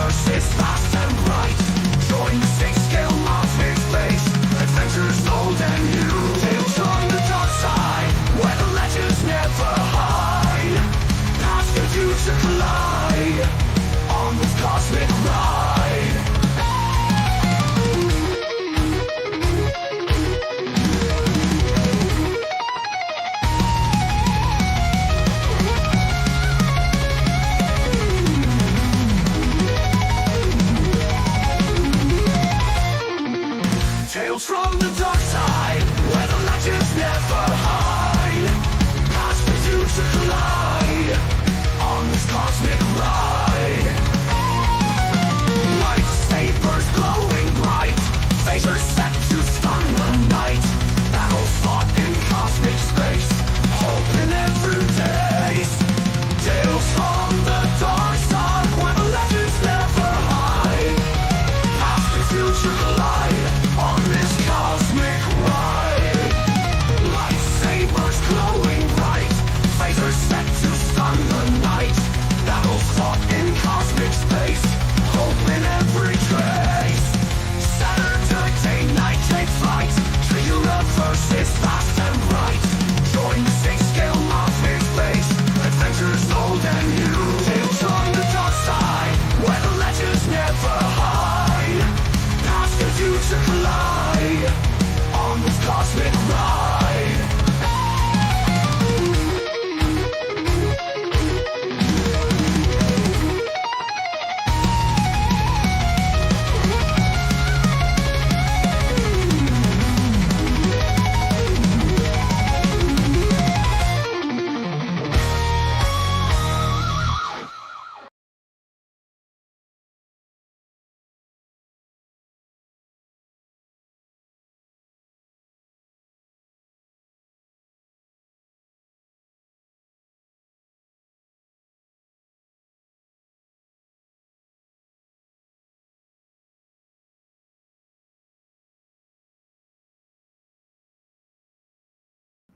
universe is vast and bright. Join the six-scale Moduspace. Adventures old and new. Tales from the dark side, where the legends never hide. Past and future collide on this cosmic ride. Tales from the dark side, where the legends never hide. Past and future collide on this cosmic ride. Lightsabers glowing bright, phasers set to stun the night. Battles fought in cosmic space, hope in every days. Tales from the dark side, where the legends never hide. Past and future collide on this cosmic ride. Lightsabers glowing bright, phasers set to stun the night. Battles fought in cosmic space, hope in every trace. Saturday night take flight, the universe is vast and bright. Join the six-scale Moduspace, adventures old and new. Tales from the dark side, where the legends never hide. Past and future collide on this cosmic ride.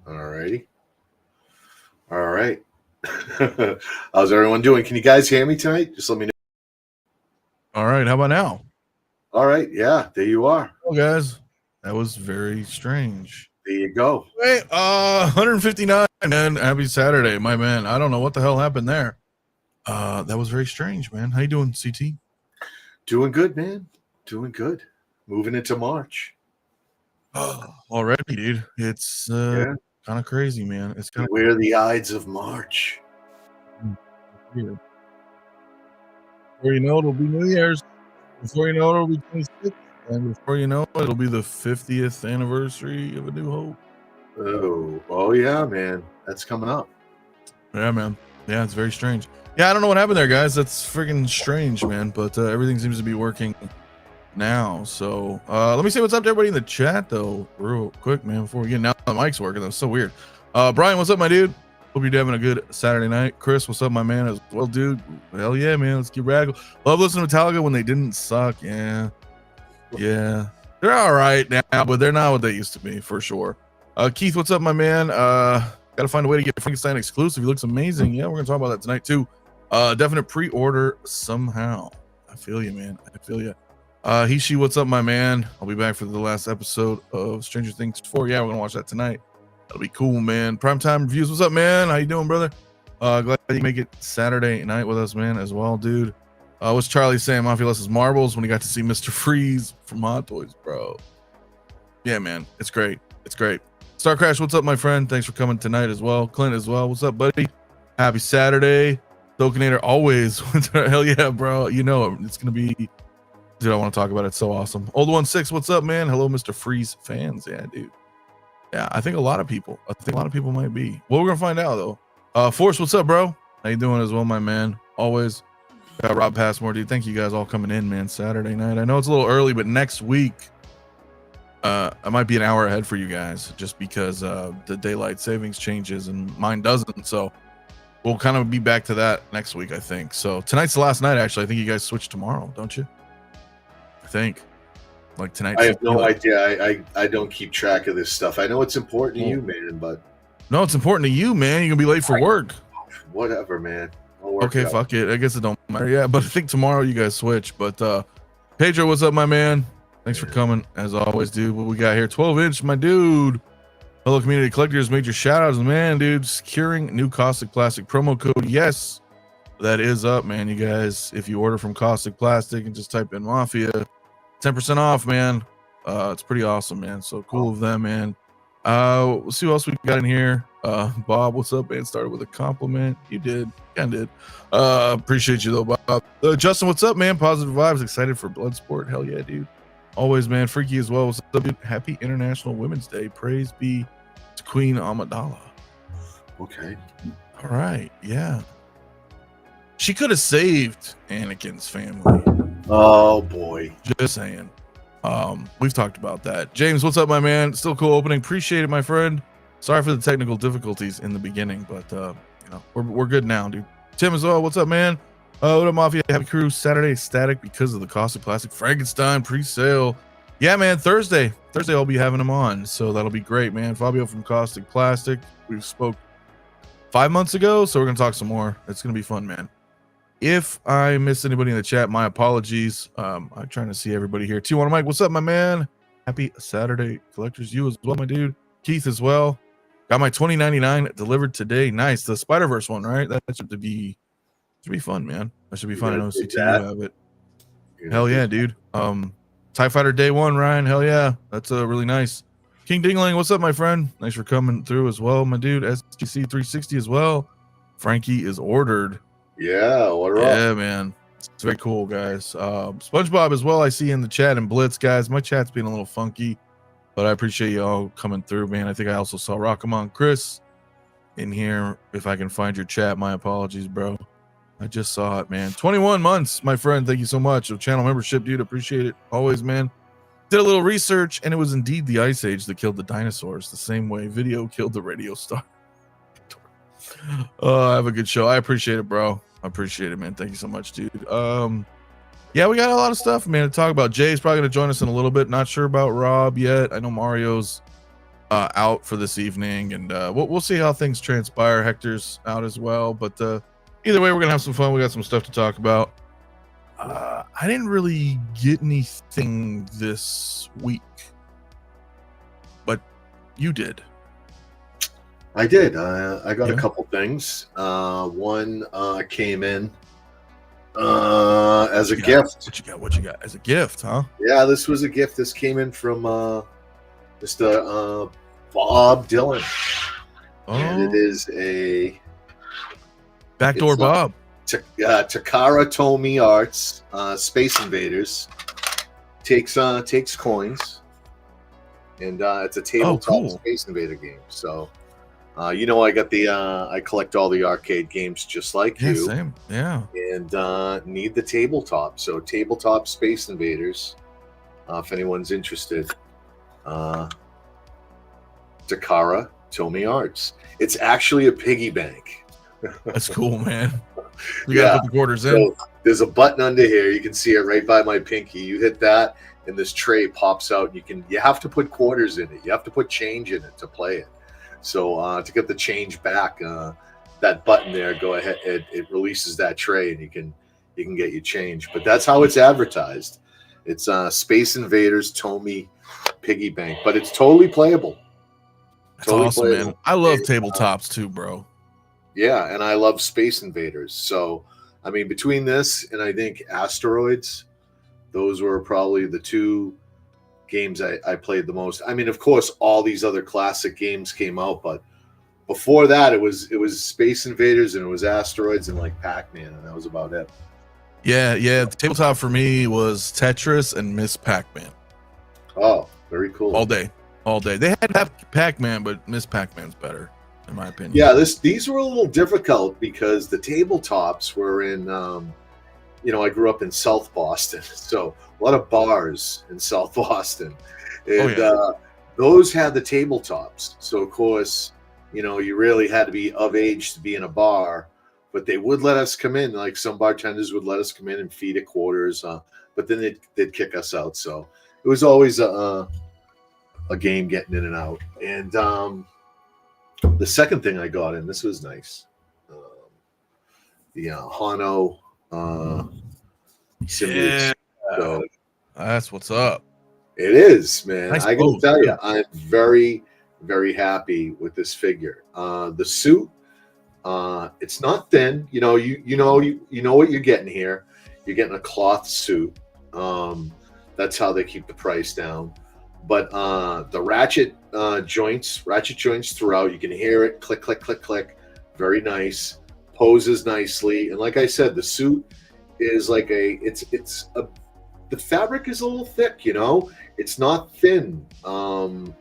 Alrighty. All right. How's everyone doing? Can you guys hear me tonight? Just let me know. All right, how about now? All right. Yeah, there you are. Oh, guys, that was very strange. There you go. Wait, 159, man. Happy Saturday, my man. I don't know what the hell happened there. That was very strange, man. How you doing, CT? Doing good, man. Doing good. Moving into March. Already, dude. It's Yeah. kind of crazy, man. It's kind of We're the Ides of March. weird. Before you know it, it'll be New Year's. Before you know it, it'll be 26. And before you know it, it'll be the 50th anniversary of A New Hope. Oh yeah, man. That's coming up. Yeah, man. Yeah, it's very strange. Yeah, I don't know what happened there, guys. That's freaking strange, man. But everything seems to be working now. So let me say what's up to everybody in the chat, though, real quick, man, before we get now the mic's working. That's so weird. Brian, what's up, my dude? Hope you're having a good Saturday night. Chris, what's up, my man, as well, dude? Hell yeah, man. Let's get radical. Love listening to Metallica when they didn't suck. Yeah. They're all right now, but they're not what they used to be, for sure. Keith, what's up, my man? Gotta find a way to get Frankenstein exclusive. He looks amazing. Yeah, we're gonna talk about that tonight too. Definite pre-order somehow. I feel you, man. I feel you. Hishi, what's up, my man? I'll be back for the last episode of Stranger Things 4. Yeah, we're gonna watch that tonight. That'll be cool, man. Primetime reviews. What's up, man? How you doing, brother? Glad you make it Saturday night with us, man, as well, dude. What's Charlie saying? Mafia Less's marbles when he got to see Mr. Freeze from Hot Toys, bro. Yeah, man. It's great. It's great. Star Crash, what's up, my friend? Thanks for coming tonight as well. Clint as well. What's up, buddy? Happy Saturday. Dokinator always. Hell yeah, bro. You know it's gonna be. Dude, I want to talk about it. It's so awesome. Old 16, what's up, man? Hello, Mr. Freeze fans. Yeah, dude. Yeah, I think a lot of people might be. Well, we're gonna find out though. Force, what's up, bro? How you doing as well, my man? Always. Got Rob Passmore, dude. Thank you guys all coming in, man. Saturday night. I know it's a little early, but next week, I might be an hour ahead for you guys, just because the daylight savings changes and mine doesn't. So we'll kind of be back to that next week, I think. So tonight's the last night. Actually, I think you guys switch tomorrow, don't you? I think. Like tonight. I have no idea. I don't keep track of this stuff. I know it's important to you, man, but no, it's important to you, man. You're gonna be late for work. Whatever, man. We'll work Okay, it out. fuck it. I guess it don't matter. Yeah, but I think tomorrow you guys switch. But Pedro, what's up, my man? Thanks for coming, as always, dude. What we got here? 12-inch, my dude. Hello, community collectors. Major shout outs, man, dude. Securing new Caustic Plastic promo code. Yes, that is up, man. You guys, if you order from Caustic Plastic and just type in Mafia, 10% off, man. It's pretty awesome, man. So cool of them, man. We'll see what else we got in here. Bob, what's up, man? Started with a compliment. You did. Kind of did. Appreciate you, though, Bob. Justin, what's up, man? Positive vibes. Excited for Bloodsport. Hell yeah, dude. Always, man. Freaky as well. What's up, dude? Happy International Women's Day. Praise be to Queen Amidala. Okay. All right. Yeah. She could have saved Anakin's family. Oh boy. Just saying. We've talked about that. James, what's up, my man? Still cool opening. Appreciate it, my friend. Sorry for the technical difficulties in the beginning, but you know, we're good now, dude. Tim as well. What's up, man? What up, Mafia? Happy Crew. Saturday static because of the Caustic Plastic Frankenstein pre-sale. Yeah, man. Thursday I'll be having him on, so that'll be great, man. Fabio from Caustic Plastic. We spoke 5 months ago, so we're gonna talk some more. It's gonna be fun, man. If I missed anybody in the chat, my apologies. I'm trying to see everybody here. T1 Mike, what's up, my man? Happy Saturday, collectors. You as well, my dude. Keith as well. Got my 2099 delivered today. Nice. The Spider-Verse one, right? That should be fun, man. That should be fun. I know CTU have it. Hell yeah, dude. TIE Fighter Day 1, Ryan. Hell yeah. That's really nice. King Dingling, what's up, my friend? Thanks for coming through as well, my dude. SGC 360 as well. Frankie is ordered. Yeah, what up? Yeah, man. It's very cool, guys. SpongeBob as well, I see in the chat, and Blitz, guys. My chat's being a little funky, but I appreciate you all coming through, man. I think I also saw Rockamon Chris in here. If I can find your chat, my apologies, bro. I just saw it, man. 21 months, my friend. Thank you so much. So channel membership, dude. Appreciate it. Always, man. Did a little research, and it was indeed the Ice Age that killed the dinosaurs, the same way video killed the radio star. I have a good show. I appreciate it, bro. I appreciate it, man. Thank you so much, dude. Yeah, we got a lot of stuff, man, to talk about. Jay's probably going to join us in a little bit. Not sure about Rob yet. I know Mario's out for this evening, and we'll see how things transpire. Hector's out as well, but either way, we're going to have some fun. We got some stuff to talk about. I didn't really get anything this week, but you did. I did. I got a couple things. One came in as a gift. What you got as a gift, huh? Yeah, this was a gift. This came in from Mr. Bob Dylan. Oh, And it is a Backdoor Bob. 𝗣𝗘𝗢𝗡 Space Invaders. Takes coins. And it's a tabletop Space Invader game. So you know, I got I collect all the arcade games just like you. Same. Yeah. And need the tabletop. So tabletop Space Invaders. If anyone's interested. 𝗣𝗘𝗢𝗡. It's actually a piggy bank. That's cool, man. You gotta put the quarters in. So there's a button under here. You can see it right by my pinky. You hit that, and this tray pops out. You have to put quarters in it. You have to put change in it to play it. So to get the change back, that button there, go ahead. It releases that tray, and you can get your change. But that's how it's advertised. It's Space Invaders Tomy Piggy Bank, but it's totally playable. That's awesome, man. I love tabletops too, bro. Yeah, and I love Space Invaders. So, I mean, between this and I think Asteroids, those were probably the two games I played the most. I mean, of course, all these other classic games came out, but before that, it was Space Invaders and it was Asteroids and like Pac-Man, and that was about it. Yeah. The tabletop for me was Tetris and Miss Pac-Man. Oh, very cool. All day. They had to have Pac-Man, but Miss Pac-Man's better, in my opinion. Yeah, these were a little difficult because the tabletops were in, I grew up in South Boston, so a lot of bars in South Boston. And those had the tabletops. So, of course, you really had to be of age to be in a bar, but they would let us come in. Like some bartenders would let us come in and feed at quarters, but then they'd kick us out. So it was always a game getting in and out. And the second thing I got in, this was nice. Hono symbiote. So That's what's up. it is, man. Nice I gotta pose, tell too. you, I'm very, very happy with this figure. The suit, it's not thin. You know what you're getting here. You're getting a cloth suit. That's how they keep the price down. But the ratchet joints throughout. You can hear it click, click, click, click. Very nice. Poses nicely, and like I said, the suit is like the fabric is a little thick. It's not thin. Oh,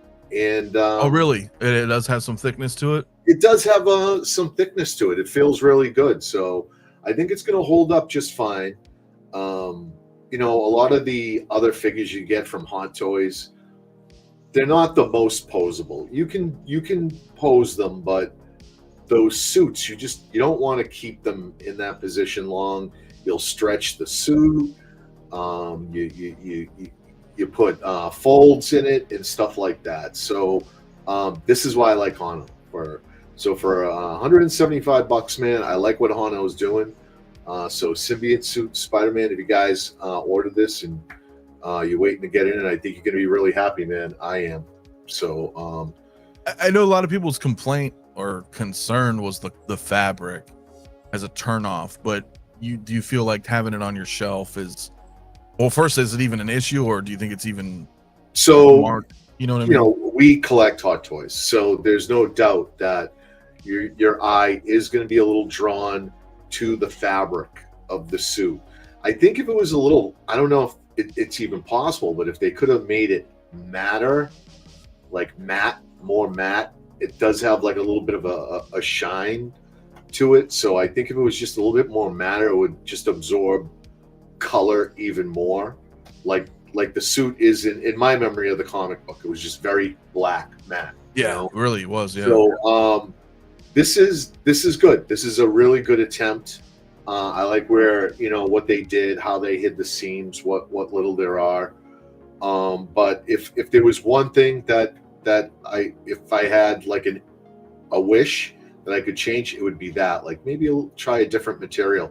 really? It does have some thickness to it. It does have some thickness to it. It feels really good. So I think it's going to hold up just fine. A lot of the other figures you get from Hot Toys, they're not the most posable. You can pose them, but those suits, you don't want to keep them in that position long. You'll stretch the suit. You put folds in it and stuff like that. So this is why I like Hono. For $175, man, I like what Hono is doing. So symbiote suit Spider-Man, if you guys order this and you're waiting to get in, and I think you're going to be really happy, man. I am. So I know a lot of people's complaint or concern was the fabric as a turnoff, but do you feel like having it on your shelf is, well, first, is it even an issue, or do you think it's even marked? You know what I mean? We collect Hot Toys, so there's no doubt that your eye is going to be a little drawn to the fabric of the suit. I think if it was a little, I don't know if it's even possible, but if they could have made it matter, like more matte, it does have like a little bit of a shine to it. So I think if it was just a little bit more matte, it would just absorb color even more. Like the suit is in my memory of the comic book, it was just very black matte. Yeah, it really was. Yeah. So this is good. This is a really good attempt. I like where what they did, how they hid the seams, what little there are. But if there was one thing that if I had like a wish that I could change, it would be that. Like maybe I'll try a different material.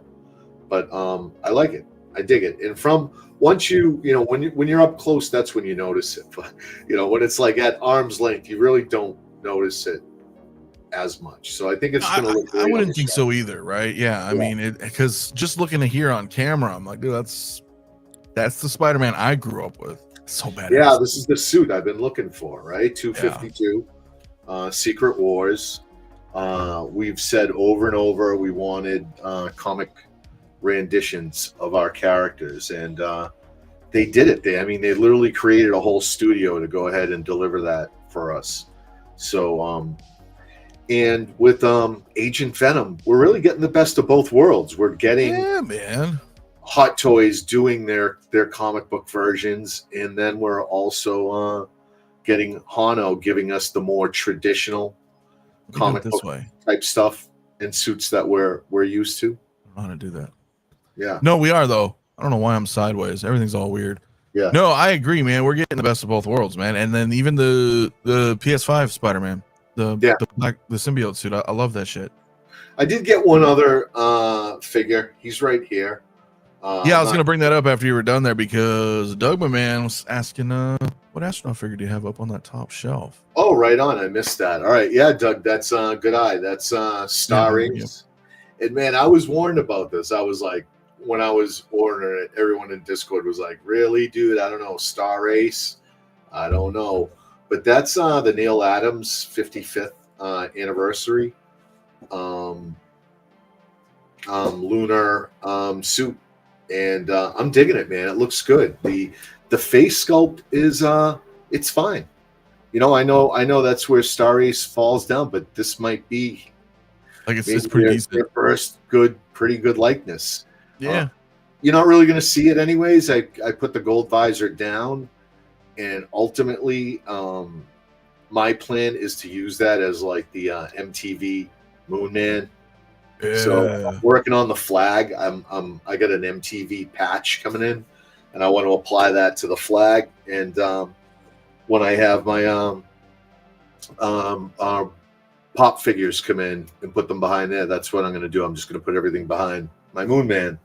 But I like it. I dig it. And from once when you're up close, that's when you notice it. But when it's like at arm's length, you really don't notice it as much. So I think it's going to look great. I wouldn't think so either, right? Yeah, I mean, because just looking at here on camera, I'm like, dude, that's the Spider-Man I grew up with. So bad. Yeah, this is the suit I've been looking for, right? 252, Secret Wars. We've said over and over we wanted comic renditions of our characters, and they did it. They literally created a whole studio to go ahead and deliver that for us. So and with Agent Venom, we're really getting the best of both worlds. We're getting Hot Toys doing their comic book versions, and then we're also getting Hono giving us the more traditional comic book type stuff and suits that we're used to. I don't know how to do that. Yeah. No, we are though. I don't know why I'm sideways. Everything's all weird. Yeah. No, I agree, man. We're getting the best of both worlds, man. And then even the PS5 Spider-Man, the symbiote suit. I love that shit. I did get one other figure. He's right here. Yeah, I was gonna bring that up after you were done there, because Doug, my man, was asking, what astronaut figure do you have up on that top shelf? Oh, right on. I missed that. All right, yeah, Doug, that's good eye. That's Star Ace. Yeah. And man, I was warned about this. I was like, when I was ordering it, everyone in Discord was like, "Really, dude? I don't know, Star Ace. I don't know." But that's the Neil Adams 55th anniversary lunar suit. And I'm digging it, man. It looks good. The face sculpt is it's fine. I know that's where Star Ace falls down, but this might be like it's pretty decent. Their first pretty good likeness. Yeah. You're not really gonna see it anyways. I put the gold visor down, and ultimately my plan is to use that as like the MTV Moon Man. Yeah. So I'm working on the flag. I got an MTV patch coming in, and I want to apply that to the flag. And when I have my pop figures come in and put them behind there, that's what I'm going to do. I'm just going to put everything behind my Moon Man.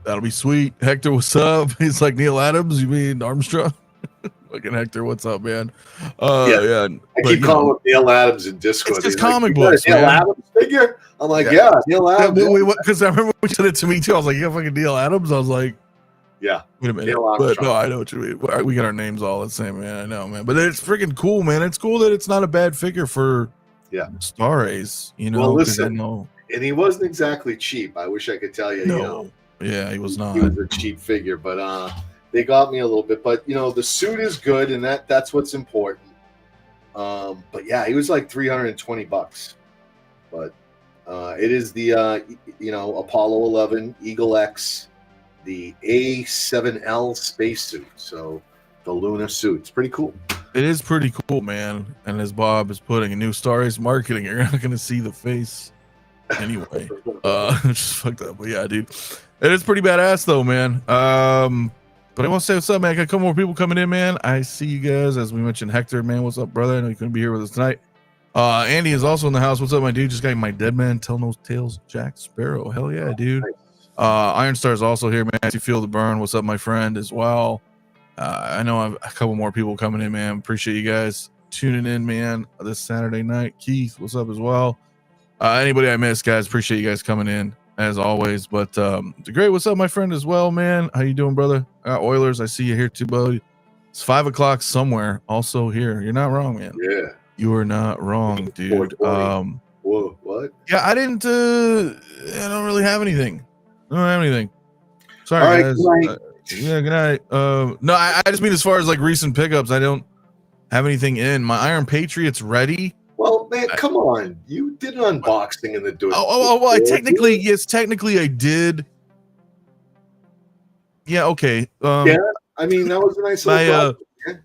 That'll be sweet. Hector, what's up? He's like Neil Adams. You mean Armstrong? Fucking Hector, what's up, man? Yeah. I keep calling him Neil Adams in Discord. It's just comic books, Neil man. Adams figure? I'm like, yeah Neil Adams. Because I remember when you said it to me too. I was like, yeah, fucking Neil Adams. I was like, yeah. Wait a minute. But no, I know what you mean. We got our names all the same, man. I know, man. But it's freaking cool, man. It's cool that it's not a bad figure for Star Ace, you know. Well, listen, and he wasn't exactly cheap. I wish I could tell you. No. You know, yeah, he was not. He was a cheap figure, but they got me a little bit. But you know, the suit is good, and that's what's important. But yeah, he was like $320. But it is the Apollo 11 Eagle X, the A7L spacesuit. So the lunar suit. It's pretty cool. It is pretty cool, man. And as Bob is putting a new Star Ace marketing, you're not gonna see the face anyway. Just fucked up. But yeah, dude. It is pretty badass though, man. But I want to say what's up, man. I got a couple more people coming in, man. I see you guys. As we mentioned, Hector, man, what's up, brother? I know you couldn't be here with us tonight. Andy is also in the house. What's up, my dude? Just got my Dead Man Tell No Tales, Jack Sparrow. Hell yeah, dude. Iron Star is also here, man. As you feel the burn, what's up, my friend, as well. I know I have a couple more people coming in, man. Appreciate you guys tuning in, man, this Saturday night. Keith, what's up as well? Anybody I missed, guys, appreciate you guys coming in as always. But great, what's up, my friend, as well, man? How you doing, brother? Oilers, I see you here too, buddy. It's 5 o'clock somewhere. Also here, you're not wrong, man. Yeah, you are not wrong, dude. Whoa, what? Yeah, I didn't. I don't really have anything. I don't have anything. Sorry, guys. Yeah, good night. No, I just mean as far as like recent pickups, I don't have anything in. My Iron Patriot's ready. Well, man, come on. You did an unboxing in the door. Well, technically I did. Yeah, okay. Yeah, I mean, that was a nice little project.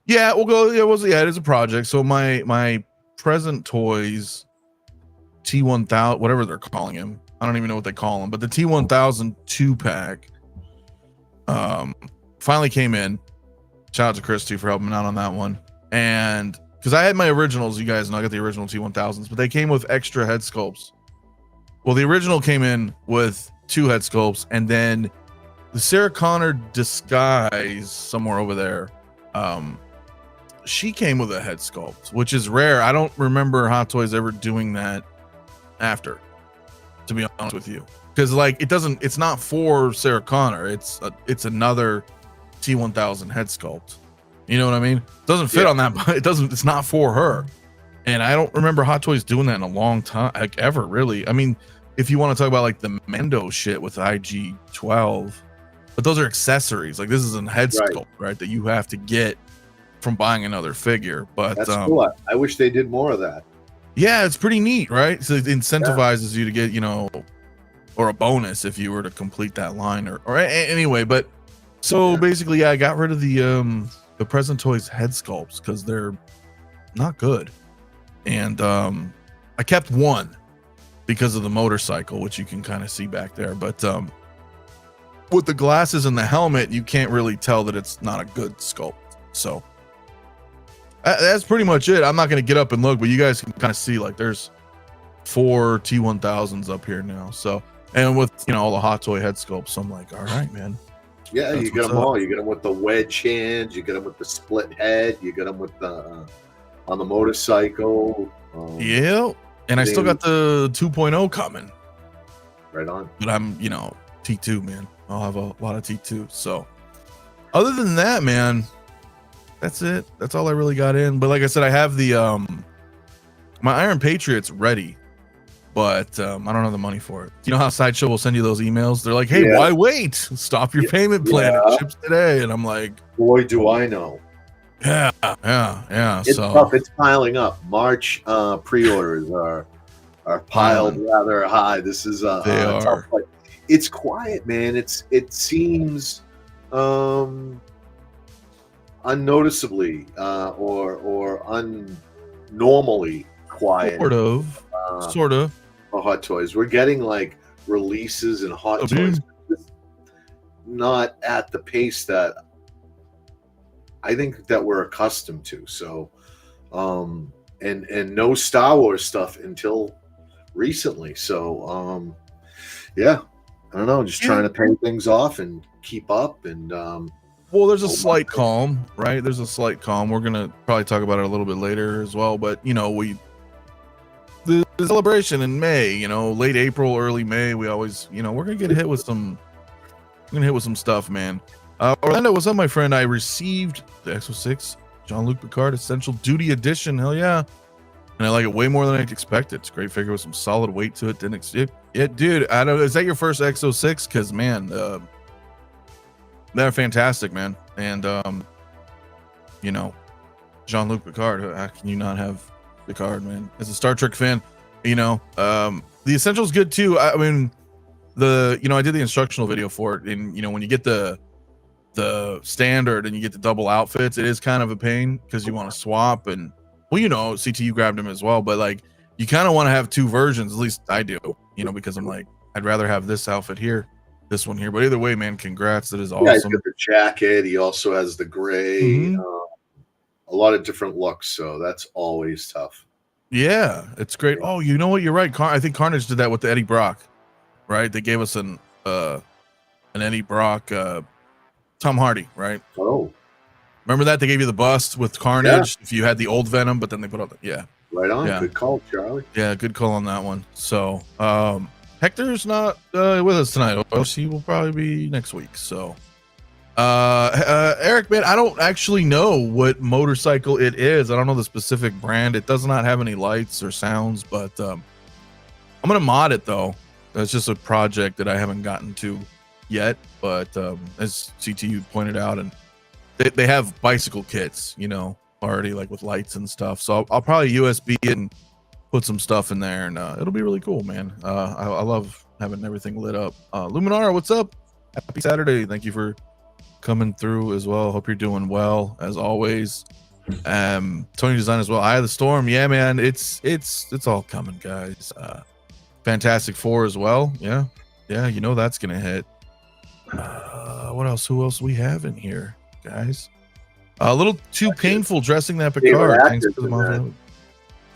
Yeah, we'll go. It is a project. So my present toys T1000, whatever they're calling him. I don't even know what they call him, but the T1000 2-pack finally came in. Shout out to Chris too for helping out on that one. And because I had my originals, you guys know I got the original T1000s, but they came with extra head sculpts. Well, the original came in with 2 head sculpts, and then the Sarah Connor disguise somewhere over there, she came with a head sculpt, which is rare. I don't remember Hot Toys ever doing that after, to be honest with you, because like it's not for Sarah Connor. It's another T1000 head sculpt. You know what I mean? It doesn't fit on that, but it's not for her. And I don't remember Hot Toys doing that in a long time, like ever, really. I mean, if you want to talk about like the Mando shit with IG-12, but those are accessories. Like this is a head sculpt, right? That you have to get from buying another figure. But that's cool. I wish they did more of that. Yeah, it's pretty neat, right? So it incentivizes you to get, or a bonus if you were to complete that line or anyway. But so basically, I got rid of the Present Toys head sculpts because they're not good. And I kept one because of the motorcycle, which you can kind of see back there. But with the glasses and the helmet, you can't really tell that it's not a good sculpt. So that's pretty much it. I'm not going to get up and look, but you guys can kind of see like there's 4 T1000s up here now. So, and with all the Hot Toy head sculpts, I'm like, all right, man. Yeah, you get them all. You get them with the wedge hands. You get them with the split head. You get them with the on the motorcycle. Yeah, and I still got the 2.0 coming. Right on. But I'm, T2, man. I'll have a lot of T2. So, other than that, man, that's it. That's all I really got in. But like I said, I have the my Iron Patriot's ready. But I don't have the money for it. You know how Sideshow will send you those emails? They're like, hey, why wait? Stop your payment plan. It ships today. And I'm like, boy, do I know. Yeah. It's tough. It's piling up. March pre-orders are piled rather high. This is tough. But it's quiet, man. It seems unnoticeably or unnormally quiet. Sort of. Hot Toys. We're getting like releases and Hot Toys, not at the pace that I think that we're accustomed to. So, and no Star Wars stuff until recently. So yeah, I don't know, just trying to pay things off and keep up. And well, there's a slight calm, right? There's a slight calm. We're gonna probably talk about it a little bit later as well. But you know, the celebration in May, you know, late April, early May, we always, you know, we're gonna get hit with some stuff, man. Orlando, what's up, my friend? I received the 𝗣𝗘𝗥𝗖𝗛 Jean-Luc Picard Essential Duty Edition. Hell yeah. And I like it way more than I expected. It's a great figure with some solid weight to it. Dude, I don't know. Is that your first 𝗣𝗘𝗥𝗖𝗛? Because man, they're fantastic, man. And you know, Jean-Luc Picard, how can you not have Picard, man? As a Star Trek fan, you know, the Essential's good too. I mean, I did the instructional video for it, and you know, when you get the standard and you get the double outfits, it is kind of a pain because you want to swap. And well, you know, CTU grabbed him as well, but like you kind of want to have two versions, at least I do, you know, because I'm like, I'd rather have this outfit here, this one here. But either way, man, congrats. That is awesome. He's got the jacket. He also has the gray, a lot of different looks. So that's always tough. Yeah, it's great. Oh, you know what? You're right. I think Carnage did that with the Eddie Brock, right? They gave us an Eddie Brock, Tom Hardy, right? Oh, remember that they gave you the bust with Carnage if you had the old Venom, but then they put out right on. Yeah. Good call, Charlie. Yeah, good call on that one. So Hector's not with us tonight. He will probably be next week. So Eric, man, I don't actually know what motorcycle it is. I don't know the specific brand. It does not have any lights or sounds, but I'm gonna mod it though. That's just a project that I haven't gotten to yet, but as CTU pointed out, and they have bicycle kits, you know, already like with lights and stuff. So I'll probably USB it and put some stuff in there, and it'll be really cool, man. I love having everything lit up. Luminara, what's up? Happy Saturday. Thank you for coming through as well. Hope you're doing well as always. Tony Design as well. Eye of the Storm. Yeah, man, it's all coming, guys. Fantastic Four as well. Yeah, you know that's gonna hit. What else? Who else we have in here, guys? A little too painful dressing that Picard. Thanks for the Marvel.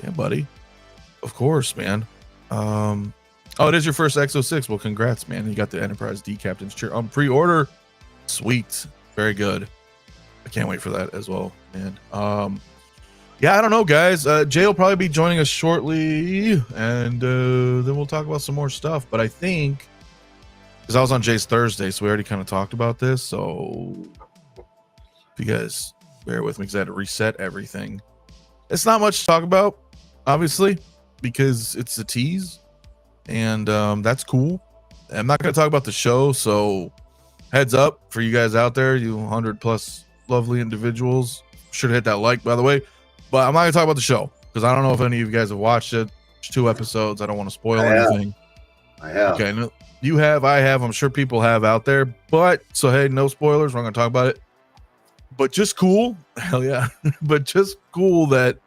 Yeah, buddy. Of course, man. Oh, it is your first 𝗣𝗘𝗥𝗖𝗛. Well, congrats, man. You got the Enterprise D Captain's chair on pre-order. Sweet, very good. I can't wait for that as well, man. Yeah, I don't know, guys. Jay will probably be joining us shortly, and then we'll talk about some more stuff. But I think, because I was on Jay's Thursday, so we already kind of talked about this. So if you guys bear with me, because I had to reset everything. It's not much to talk about, obviously, because it's a tease, and that's cool. I'm not going to talk about the show, so heads up for you guys out there, you 100+ lovely individuals. Should hit that like, by the way. But I'm not going to talk about the show because I don't know if any of you guys have watched it. There's 2 episodes. I don't want to spoil anything. I have. Okay, no, you have, I have. I'm sure people have out there. But so hey, no spoilers. We're not going to talk about it. But just cool. Hell yeah. But just cool that,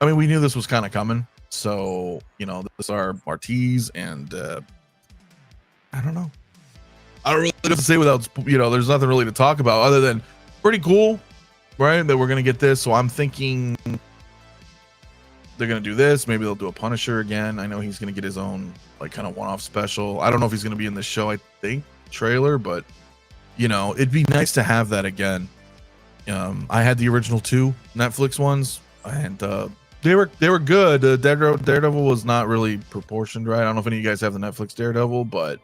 I mean, we knew this was kind of coming. So, you know, this is our tease, and I don't know. I don't really have to say without, you know, there's nothing really to talk about other than pretty cool, right? That we're going to get this. So I'm thinking they're going to do this. Maybe they'll do a Punisher again. I know he's going to get his own, like, kind of one-off special. I don't know if he's going to be in this show, I think, trailer, but, you know, it'd be nice to have that again. I had the original 2 Netflix ones, and they were good. Daredevil was not really proportioned right. I don't know if any of you guys have the Netflix Daredevil, but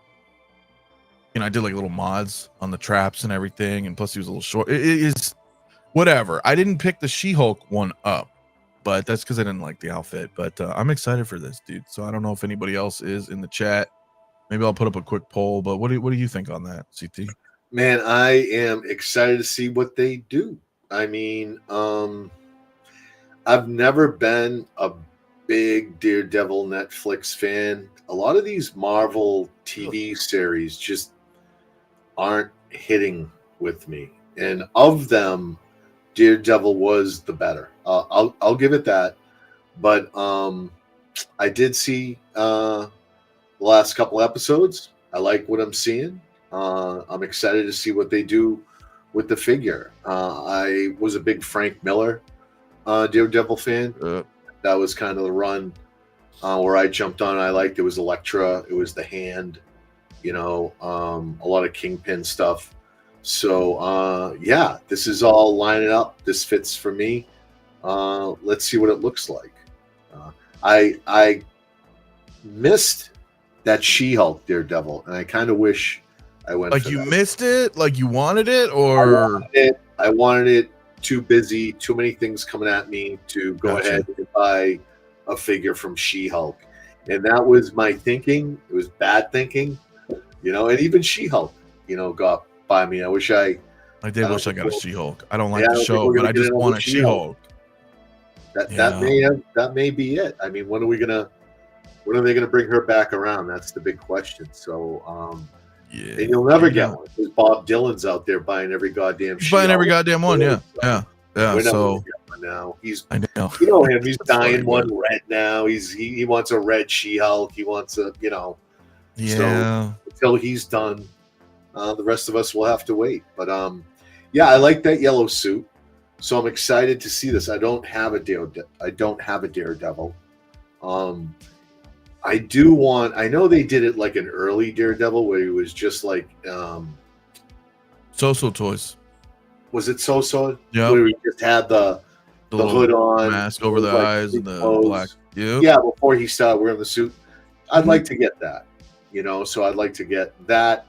you know, I did like little mods on the traps and everything, and plus he was a little short. It is whatever. I didn't pick the She-Hulk one up, but that's because I didn't like the outfit. But I'm excited for this, dude. So I don't know if anybody else is in the chat. Maybe I'll put up a quick poll. But what do you think on that, CT? Man, I am excited to see what they do. I mean, I've never been a big Daredevil Netflix fan. A lot of these Marvel TV series just aren't hitting with me, and of them, Daredevil was the better. I'll give it that. But I did see the last couple episodes. I like what I'm seeing. I'm excited to see what they do with the figure. I was a big Frank Miller Daredevil fan. That was kind of the run where I jumped on. I liked it was Elektra. It was the Hand. You know, a lot of Kingpin stuff. So yeah, this is all lining up. This fits for me. Let's see what it looks like. I missed that She-Hulk Daredevil, and I kind of wish I went. Like for you that. missed it, like you wanted it, or I wanted it. Too busy. Too many things coming at me to go ahead and buy a figure from She-Hulk, and that was my thinking. It was bad thinking, you know. And even She-Hulk, you know, got by me. I wish I wish I got a She-Hulk. I don't like the show, but I just want a She-Hulk. That may be it. I mean, when are they gonna bring her back around? That's the big question. So yeah, and you'll never get one because Bob Dylan's out there buying every goddamn He's buying every goddamn one. Yeah. So now I know. You know him. He's dying one red now. He wants a red She-Hulk. He wants a Yeah. So until he's done, the rest of us will have to wait. But yeah, I like that yellow suit. So I'm excited to see this. I don't have a Daredevil. I know they did it like an early Daredevil where he was just like So toys. Was it So? Yeah. Where he just had the hood on, mask over the eyes and the black. Yeah, before he started wearing the suit. I'd like to get that. You know, so I'd like to get that,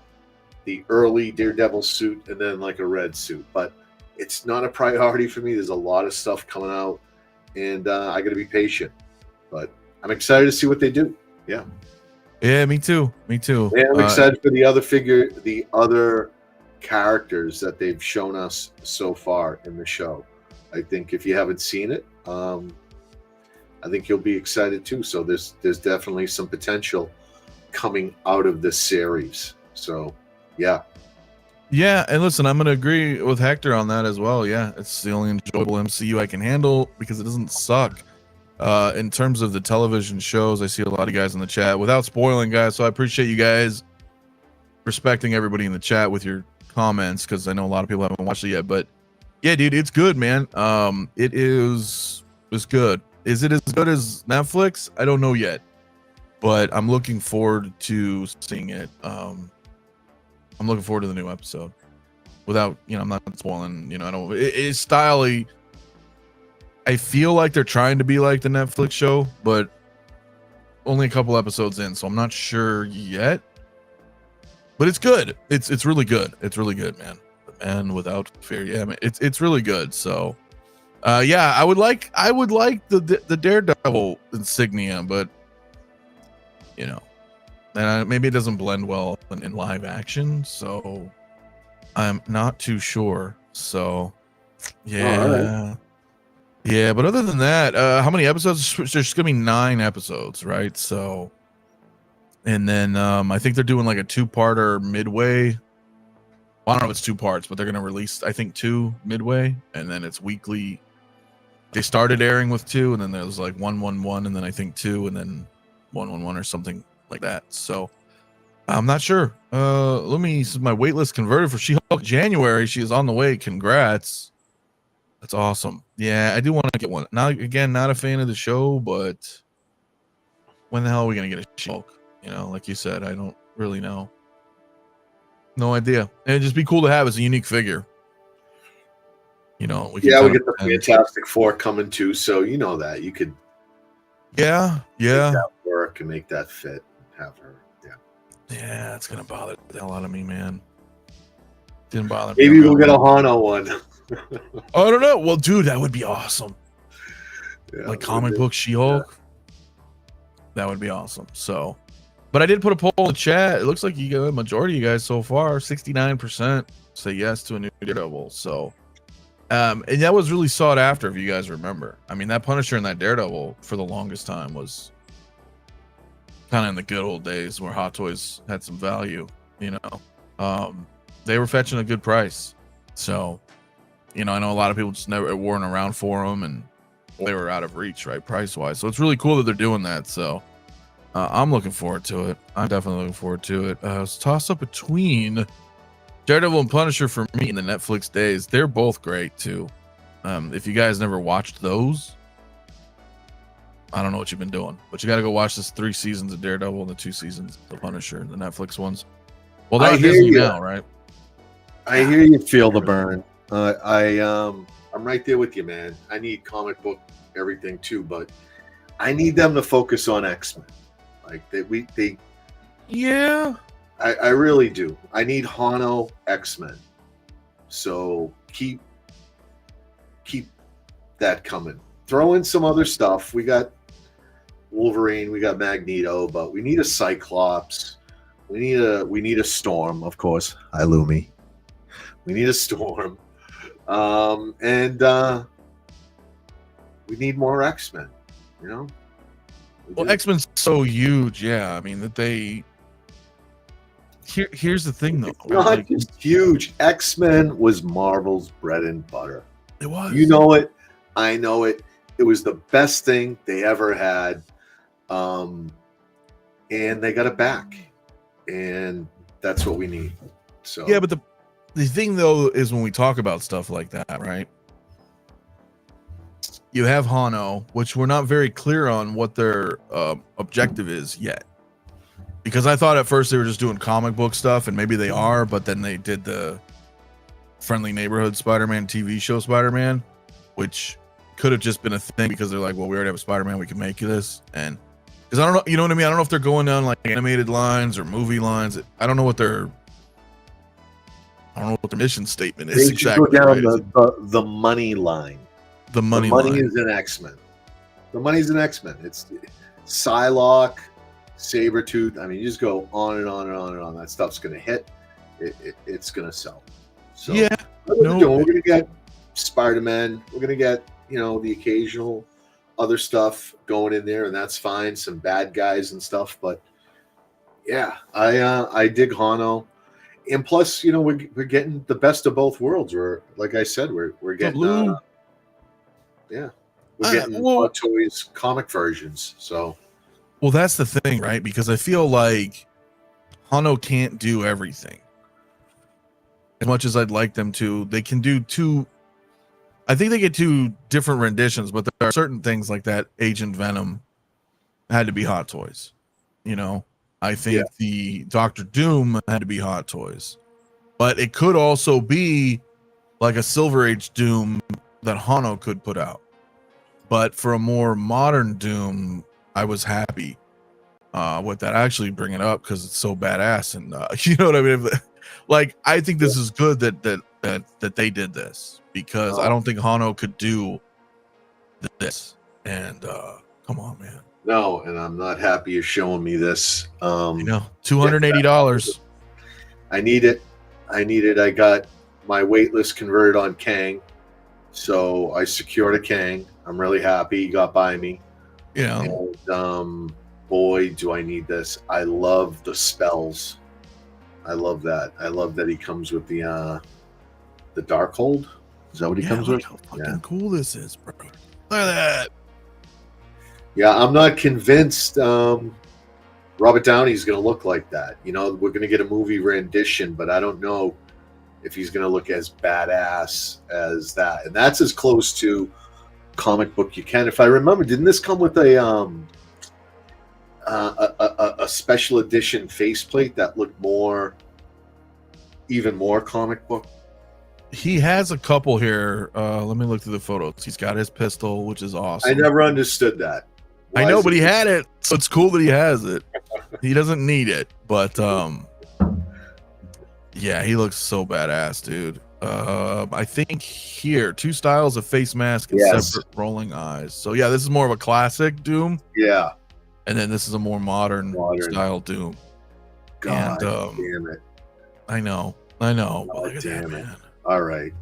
the early Daredevil suit, and then like a red suit. But it's not a priority for me. There's a lot of stuff coming out, and I got to be patient. But I'm excited to see what they do. Yeah. Yeah, me too. Yeah, I'm excited for the other characters that they've shown us so far in the show. I think if you haven't seen it, I think you'll be excited too. So there's definitely some potential coming out of this series. So yeah. Yeah, and listen, I'm gonna agree with Hector on that as well. Yeah, it's the only enjoyable MCU I can handle because it doesn't suck. In terms of the television shows, I see a lot of guys in the chat without spoiling, guys. So I appreciate you guys respecting everybody in the chat with your comments because I know a lot of people haven't watched it yet. But yeah, dude, it's good, man. It's good. Is it as good as Netflix? I don't know yet, but I'm looking forward to seeing it. I'm looking forward to the new episode. Without, I'm not spoiling. I don't. It's styley. I feel like they're trying to be like the Netflix show, but only a couple episodes in, so I'm not sure yet. But it's good. It's really good. It's really good, man. And without fear, yeah, man, it's really good. So, yeah, I would like the Daredevil insignia, but and maybe it doesn't blend well in live action, so I'm not too sure. So, yeah. Yeah, but other than that, how many episodes? There's gonna be 9 episodes, right? So, and then I think they're doing like a 2-parter midway. Well, I don't know if it's 2 parts, but they're gonna release, I think, 2 midway, and then it's weekly. They started airing with 2, and then there was like 111, and then I think 2, and then 111 or something like that. So I'm not sure. Let me. This is my waitlist converted for She-Hulk January. She is on the way. Congrats. That's awesome. Yeah, I do want to get one. Not a fan of the show, but when the hell are we gonna get a She-Hulk? Like you said, I don't really know. No idea. And it'd just be cool to have as a unique figure. We get the Fantastic Four coming too, so that you could. Yeah. Make that work and make that fit. And have her. Yeah, it's gonna bother the hell out of me, man. Didn't bother me. Maybe we'll get a Hono one. I don't know. Well, dude, that would be awesome. Yeah, like comic book She-Hulk. That would be awesome. So, but I did put a poll in the chat. It looks like you got a majority of you guys so far, 69% say yes to a new Daredevil. So, and that was really sought after, if you guys remember. I mean, that Punisher and that Daredevil for the longest time was kind of in the good old days where Hot Toys had some value. They were fetching a good price. So, I know a lot of people just never weren't around for them, and they were out of reach, right, price wise. So it's really cool that they're doing that. So I'm looking forward to it. I'm definitely looking forward to it. It's toss up between Daredevil and Punisher for me in the Netflix days. They're both great too. If you guys never watched those, I don't know what you've been doing, but you got to go watch this 3 seasons of Daredevil and the 2 seasons of Punisher, the Netflix ones. Well, they're on Disney now, right? I hear you feel the burn. I'm right there with you, man. I need comic book everything too, but I need them to focus on X-Men. Like yeah. I really do. I need Hono X-Men. So keep that coming. Throw in some other stuff. We got Wolverine, we got Magneto, but we need a Cyclops. We need a Storm, of course. Hi, Lumi. We need a Storm. And we need more X-Men, you know? Well, X-Men's so huge, yeah. I mean, that they... Here's the thing, though. It's not just huge. X-Men was Marvel's bread and butter. It was. You know it. I know it. It was the best thing they ever had. And they got it back. And that's what we need. So yeah, but the thing, though, is when we talk about stuff like that, right? You have Hono, which we're not very clear on what their objective is yet. Because I thought at first they were just doing comic book stuff, and maybe they are, but then they did the Friendly Neighborhood Spider-Man TV show Spider-Man, which could have just been a thing because they're like, well, we already have a Spider-Man, we can make this. And because I don't know, you know what I mean? I don't know if they're going down like animated lines or movie lines. I don't know what their mission statement is exactly. Go down the money line. The money is in X-Men. The money's in X-Men. It's Psylocke, Sabretooth. I mean, you just go on and on and on and on. That stuff's going to hit. It's going to sell. So yeah, we're going to get Spider-Man. We're going to get, you know, the occasional other stuff going in there, and that's fine. Some bad guys and stuff, but yeah, I dig Hono, and plus, you know, we're getting the best of both worlds. We're, like I said, we're getting we're getting Hot Toys comic versions. So. Well, that's the thing, right? Because I feel like Hono can't do everything. As much as I'd like them to, they can do 2. I think they get 2 different renditions, but there are certain things like that. Agent Venom had to be Hot Toys. You know, I think the Doctor Doom had to be Hot Toys, but it could also be like a Silver Age Doom that Hono could put out. But for a more modern Doom, I was happy with that. I actually bring it up because it's so badass, and you know what I mean. Like, I think this is good that they did this, because I don't think Hono could do this. And come on, man. No, and I'm not happy you're showing me this. You know, $280. I need it. I got my wait list converted on Kang, so I secured a Kang. I'm really happy he got by me. Yeah. And boy, do I need this. I love the spells. I love that. I love that he comes with the Darkhold. Is that what he comes with? How fucking cool this is, bro. Look at that. Yeah, I'm not convinced Robert Downey's going to look like that. You know, we're going to get a movie rendition, but I don't know if he's going to look as badass as that. And that's as close to comic book you can. If I remember, didn't this come with a special edition faceplate that looked even more comic book? He has a couple here. Let me look through the photos. He's got his pistol, which is awesome. I never understood that. I know, but he had it, so it's cool that he has it. He doesn't need it, but yeah, he looks so badass, dude. I think here 2 styles of face mask and separate rolling eyes. So yeah, this is more of a classic Doom. Yeah, and then this is a more modern style Doom. God damn it! I know. But look at damn that, it. man. All right.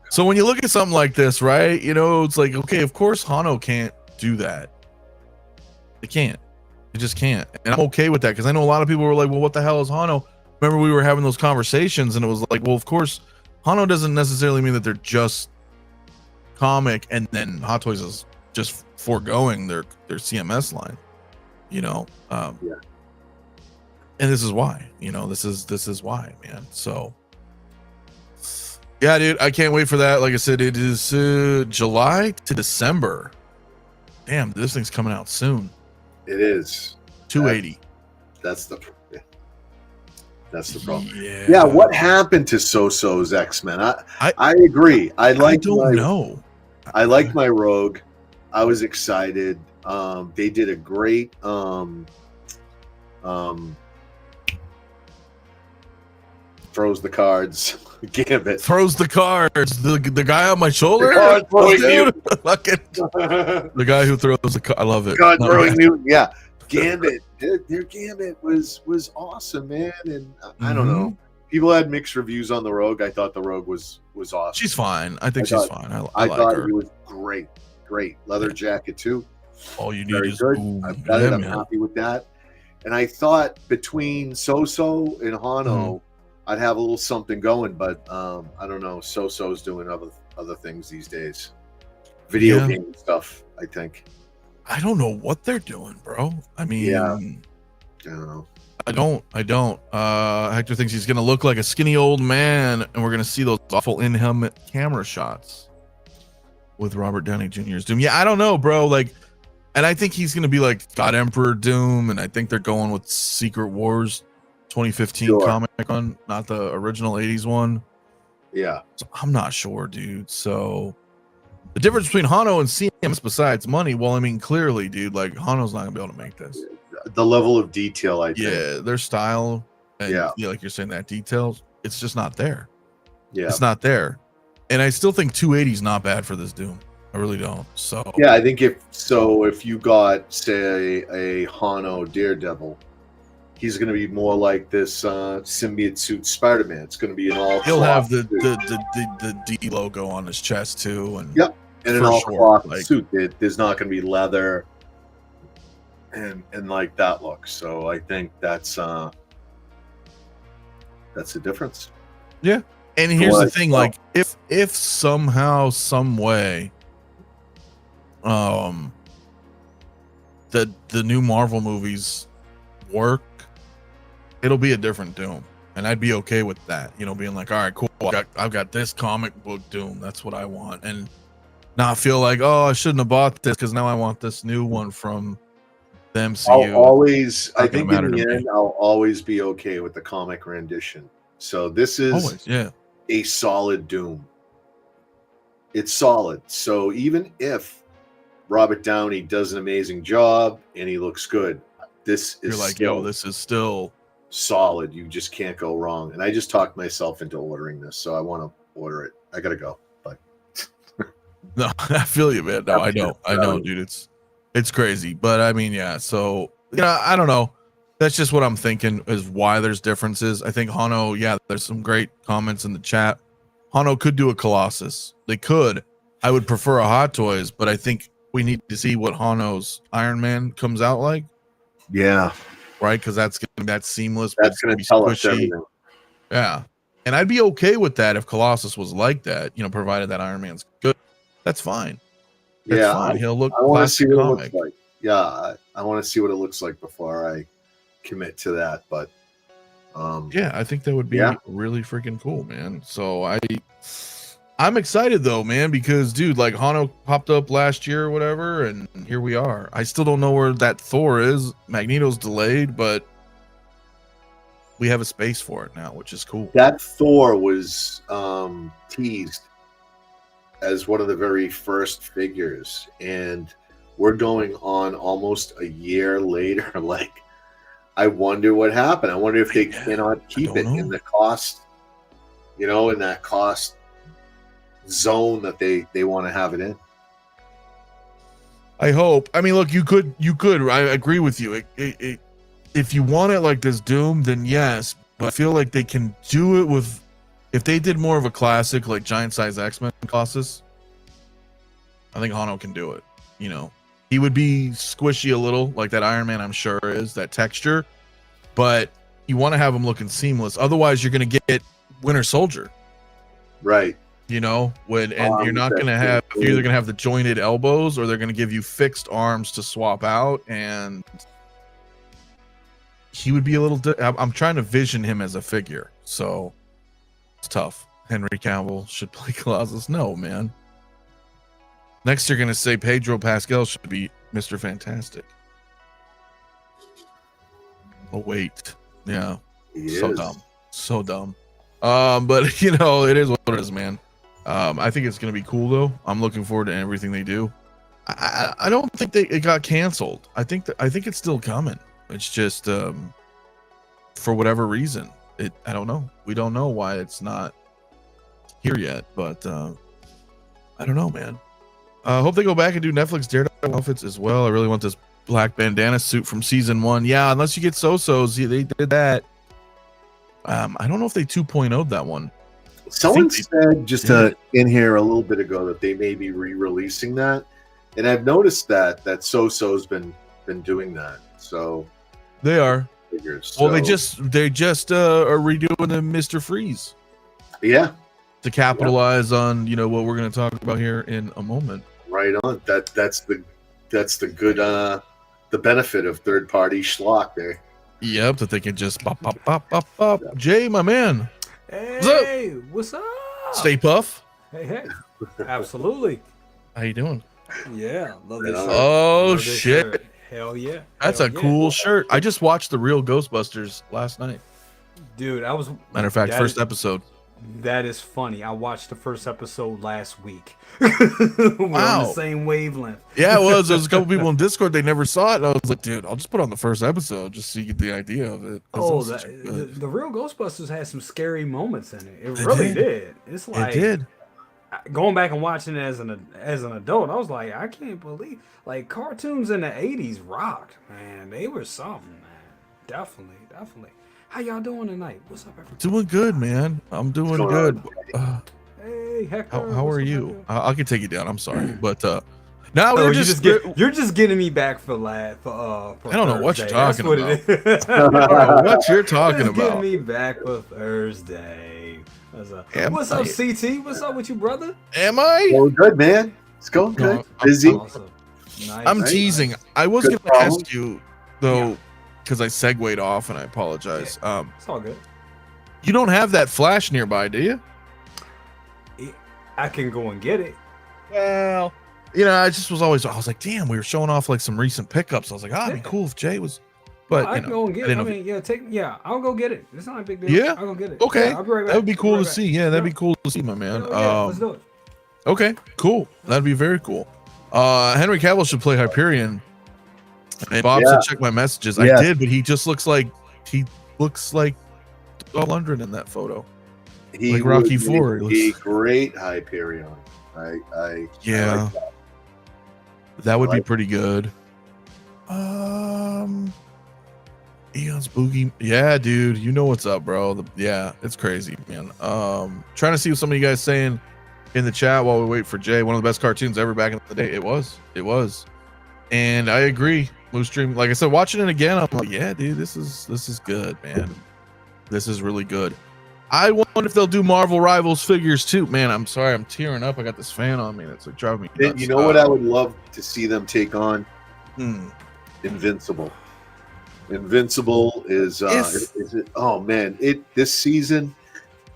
So when you look at something like this, right? You know, it's like, okay, of course Hono can't do that. It can't. It just can't. And I'm okay with that, because I know a lot of people were like, well, what the hell is Hono? Remember, we were having those conversations, and it was like, well, of course, Hono doesn't necessarily mean that they're just comic, and then Hot Toys is just foregoing their CMS line, you know. And this is why, you know, this is why, man. So yeah, dude, I can't wait for that. Like I said, it is July to December. damn, this thing's coming out soon. It is. 280. That's the problem. Yeah. What happened to So-So's X-Men? I agree. I don't know. I liked my Rogue. I was excited. They did a great throws the cards. Gambit throws the cards. The guy on my shoulder. The guy who throws the card. I love it. God throwing Newton. Yeah, Gambit. Their Gambit was awesome, man. And I don't know. People had mixed reviews on the Rogue. I thought the Rogue was awesome. She's fine. I think she's fine. I like thought her. he was great. Leather jacket too. All you need Very is good. boom. I've got it. I'm happy with that. And I thought between So-So and Hono, I'd have a little something going, but I don't know. So-So's doing other things these days. Video game stuff, I think. I don't know what they're doing, bro. I mean, I don't know. I don't. Hector thinks he's gonna look like a skinny old man, and we're gonna see those awful in-helmet camera shots with Robert Downey Jr.'s Doom. Yeah, I don't know, bro. Like, and I think he's gonna be like God Emperor Doom, and I think they're going with Secret Wars 2015 comic on, not the original 80s one. Yeah. So I'm not sure, dude. So the difference between Hono and CMS besides money, well, I mean, clearly, dude, like Hono's not gonna be able to make this. The level of detail, I think. Yeah, their style, and like you're saying, that detail, it's just not there. Yeah, it's not there. And I still think 280 is not bad for this Doom. I really don't. So yeah, I think if you got, say, a Hono Daredevil, he's going to be more like this symbiote suit Spider-Man. It's going to be an all. He'll have the D logo on his chest too, and and an all cloth suit. There's not going to be leather and like that look. So I think that's the difference. Yeah. And here's the thing, like if somehow, some way, the new Marvel movies work, it'll be a different Doom, and I'd be okay with that. You know, being like, all right, cool, I've got this comic book Doom, that's what I want, and not feel like, oh, I shouldn't have bought this because now I want this new one from the MCU. I think in the end, I'll always be okay with the comic rendition. So this is a solid Doom. It's solid. So even if Robert Downey does an amazing job and he looks good, this is like, yo, this is still solid. You just can't go wrong. And I just talked myself into ordering this, so I want to order it. I gotta go, but no, I feel you, man. No, I know, dude. It's crazy, but I mean, yeah. So I don't know. That's just what I'm thinking is why there's differences. I think Hono, there's some great comments in the chat. Hono could do a Colossus. They could. I would prefer a Hot Toys, but I think we need to see what Hono's Iron Man comes out like. Yeah. Right? Because that's seamless. That's going to tell us everything. Yeah. And I'd be okay with that if Colossus was like that, provided that Iron Man's good. That's fine. That's fine. He'll look I want to see what it looks like. Yeah. I want to see what it looks like before I commit to that, but I think that would be really freaking cool, man. So I'm excited though, man, because dude, like Hono popped up last year or whatever, and here we are. I still don't know where that Thor is. Magneto's delayed, but we have a space for it now, which is cool. That Thor was teased as one of the very first figures, and we're going on almost a year later. Like, I wonder what happened. I wonder if they cannot keep it in the cost, in that cost zone that they want to have it in. I hope. I mean, look, you could. I agree with you. If you want it like this Doom, then yes. But I feel like they can do it with, if they did more of a classic like giant size X-Men Colossus, I think Hono can do it. He would be squishy a little, like that Iron Man, I'm sure is, that texture. But you want to have him looking seamless. Otherwise, you're going to get Winter Soldier. Right. You're not going to have, you're either going to have the jointed elbows or they're going to give you fixed arms to swap out. And he would be a little, I'm trying to vision him as a figure. So it's tough. Henry Cavill should play Colossus. No, man. Next, you're gonna say Pedro Pascal should be Mr. Fantastic. Oh wait, yeah, so dumb, so dumb. But you know, it is what it is, man. I think it's gonna be cool though. I'm looking forward to everything they do. I don't think it got canceled. I think it's still coming. It's just for whatever reason. I don't know. We don't know why it's not here yet, but I don't know, man. I hope they go back and do Netflix Daredevil outfits as well. I really want this black bandana suit from season 1. Yeah, unless you get So-So's, they did that. I don't know if they 2.0'd that one. Someone said just in here a little bit ago that they may be re-releasing that, and I've noticed that So-So's been doing that. So they are. Figures, well, they just are redoing the Mr. Freeze. Yeah. To capitalize on what we're going to talk about here in a moment. Right on. That's the good the benefit of third party schlock there. Yep, that they can just pop. Yep. Jay, my man. Hey, what's up? Stay Puff. Hey. Absolutely. How you doing? Yeah, love this shirt. Oh love this shit. Shirt. Hell yeah. That's a cool shirt. I just watched the real Ghostbusters last night. Dude, matter of fact, first episode. That is funny. I watched the first episode last week. We're on the same wavelength. Yeah, it was. There was a couple people in Discord. They never saw it. And I was like, dude, I'll just put on the first episode just so you get the idea of it. Oh, the real Ghostbusters had some scary moments in it. It really did. It's like it did. Going back and watching it as an adult, I was like, I can't believe cartoons in the 80s rocked, man. They were something, man. Definitely. How y'all doing tonight? What's up, everybody? Doing good, man. I'm doing good. Hey, Hector. How are you? I can take you down. I'm sorry, but now we're you're just getting me back for I don't know what you're talking about. What you're talking about? Getting me back for Thursday. What's up, CT? What's up with you, brother? Am I? Going good, man. It's going good. Busy. Awesome. Nice. I'm teasing. Nice. I was going to ask you though. Because I segued off and I apologize. It's all good. You don't have that flash nearby, do you? I can go and get it. Well, I was like, damn, we were showing off some recent pickups. I was like, it'd be cool if Jay was. But I can go and get it. I'll go get it. It's not a big deal. Yeah, I'll go get it. Okay, I'll be right back. That would be cool to see. Yeah, that'd be cool to see, my man. Let's do it. Okay, cool. That'd be very cool. Henry Cavill should play Hyperion. And Bob said check my messages. I did, but he just looks like Lundgren in that photo. He like Rocky IV. A great Hyperion. I like that would be pretty good. Eon's Boogie. Yeah, dude, you know what's up, bro. It's crazy, man. Trying to see what some of you guys saying in the chat while we wait for Jay. One of the best cartoons ever back in the day. It was. And I agree. Blue Stream, like I said, watching it again, I'm like, yeah, dude, this is good, man. This is really good. I wonder if they'll do Marvel Rivals figures too. Man, I'm sorry, I'm tearing up. I got this fan on me that's driving me nuts. You know what I would love to see them take on? Invincible. Invincible is it? Oh man, this season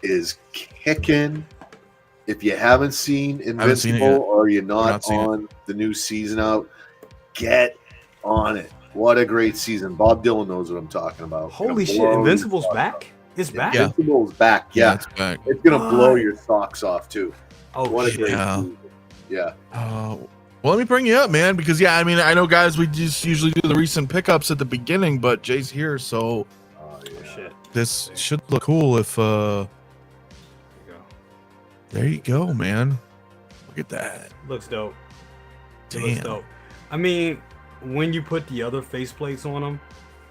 is kicking. If you haven't seen Invincible or you're not on the new season out, get on it. What a great season. Bob Dylan knows what I'm talking about. Holy shit, Invincible's back? It's back? Invincible's back, yeah. It's back. It's going to blow your socks off, too. Oh, what a great season. Yeah. Well, let me bring you up, man, because, I know, guys, we just usually do the recent pickups at the beginning, but Jay's here, so this should look cool if... There you go, man. Look at that. Looks dope. Damn. Looks dope. I mean, when you put the other faceplates on him,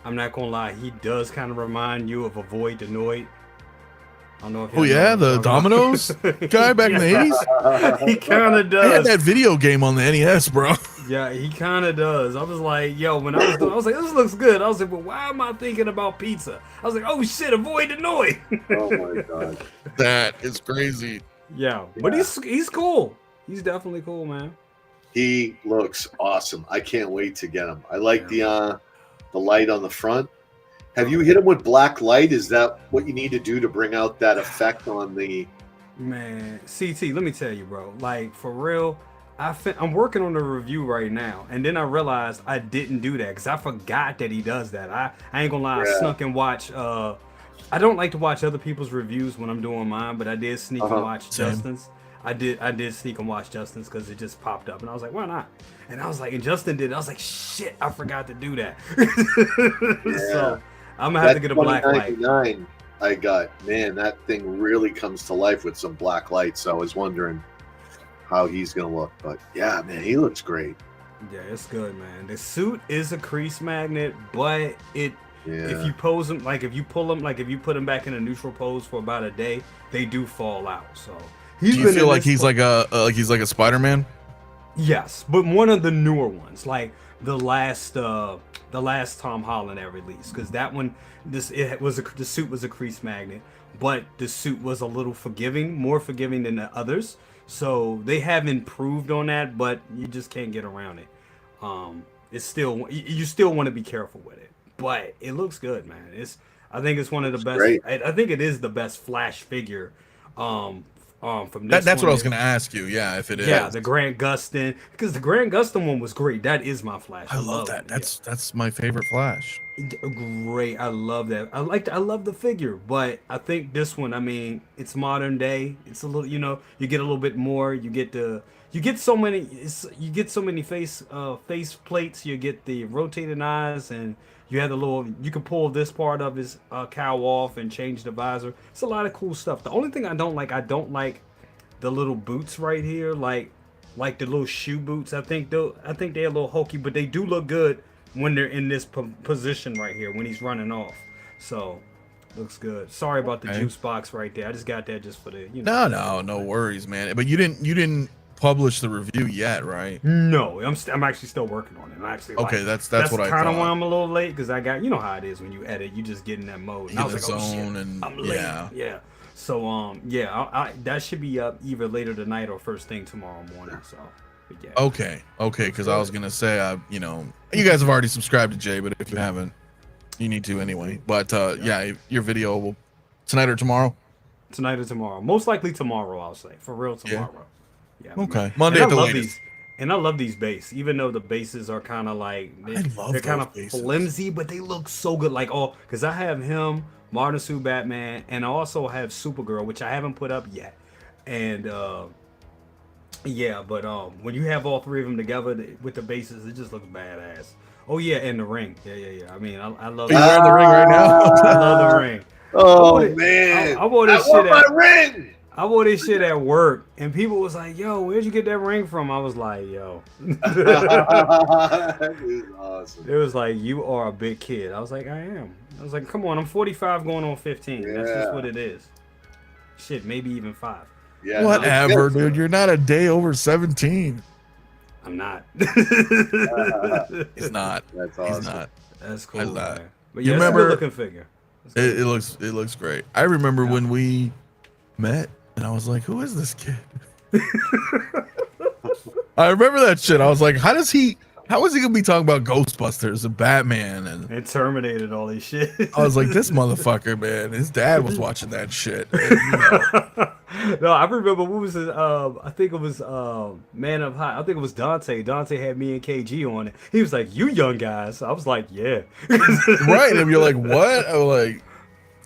I'm not gonna lie, he does kind of remind you of Avoid-Denoid. I don't know if the Domino's guy back in the 80s? He kind of does. He had that video game on the NES, bro. Yeah, he kind of does. I was like, yo, when I was like, this looks good. I was like, well, why am I thinking about pizza? I was like, oh shit, Avoid-Denoid. Oh my god. That is crazy. Yeah, but he's cool. He's definitely cool, man. He looks awesome. I can't wait to get him. I like the light on the front. Have you hit him with black light? Is that what you need to do to bring out that effect on the... Man, CT, let me tell you, bro. Like, for real, I'm working on a review right now, and then I realized I didn't do that because I forgot that he does that. I ain't gonna lie, I Yeah. snuck and watch. I don't like to watch other people's reviews when I'm doing mine, but I did sneak and watch Same. Justin's. I did sneak and watch Justin's because it just popped up, and I was like, why not? And I was like, and Justin did it. I was like, shit, I forgot to do that. So I'm gonna have to get a black light. $20.99 I got, man, that thing really comes to life with some black lights. So I was wondering how he's gonna look, but yeah, man, he looks great. Yeah, it's good, man. The suit is a crease magnet, but if Yeah. you pose them, like if you pull them, like if you put them back in a neutral pose for about a day, they do fall out. So Do you feel like he's like a Spider-Man? Yes, but one of the newer ones, like the last Tom Holland that released, because that one, the suit was a crease magnet, but the suit was a little more forgiving than the others. So they have improved on that, but you just can't get around it. It's still, you still want to be careful with it, but it looks good, man. I think it's one of the best. Great. I think it is the best Flash figure. From That's this what I was gonna ask you. Yeah, if it is. Yeah, the Grant Gustin, because the Grant Gustin one was great. That is my Flash. I love that. That's my favorite Flash. Great. I love that. I love the figure, but I think this one, I mean, it's modern day. It's a little, you get a little bit more. You get so many face plates. You get the rotating eyes, and you have you can pull this part of his cowl off and change the visor. It's a lot of cool stuff. The only thing I don't like the little boots right here, like the little shoe boots. I think they're a little hokey, but they do look good when they're in this position right here when he's running off. So looks good. Sorry about the juice box right there. I just got that just for the No worries, man. But you didn't publish the review yet, right? No, I'm actually still working on it. I'm actually okay. That's what I thought. That's kind of why I'm a little late, because I got, how it is when you edit, you just get in that mode. And I was like, oh shit, I'm late. Yeah. So that should be up either later tonight or first thing tomorrow morning. So yeah. Okay, because I was gonna say, you guys have already subscribed to Jay, but if you haven't, you need to anyway. But your video will tonight or tomorrow. Tonight or tomorrow, most likely tomorrow. I'll say for real tomorrow. Yeah. Okay. Monday at the latest. And I love these bases, even though the bases are kind of like they're kind of flimsy, but they look so good. Like because I have him, Modern Suit Batman, and I also have Supergirl, which I haven't put up yet. And when you have all three of them together with the bases, it just looks badass. Oh yeah, and the ring. Yeah. I mean, I love. Are you wearing the ring right now? I love the ring. Oh man, I wore this shit my ring. I wore this shit at work, and people was like, "Yo, where'd you get that ring from?" I was like, "Yo." That is awesome. It was like, "You are a big kid." I was like, "I am." I was like, "Come on, I'm 45 going on 15. Yeah. That's just what it is." Shit, maybe even 5. Yeah. Whatever, dude. You're not a day over 17. I'm not. He's not. That's awesome. He's not. That's cool. Not. Man. But You yeah, remember- it's a good looking figure. It looks great. I remember when we met, and I was like, "Who is this kid?" I remember that shit. I was like, "How is he gonna be talking about Ghostbusters and Batman?" And It terminated all this shit. I was like, "This motherfucker, man. His dad was watching that shit." And, No, I remember what was it? I think it was Man Up High. I think it was Dante. Dante had me and KG on it. He was like, "You young guys." I was like, "Yeah." right, and you're like, "What?" I'm like,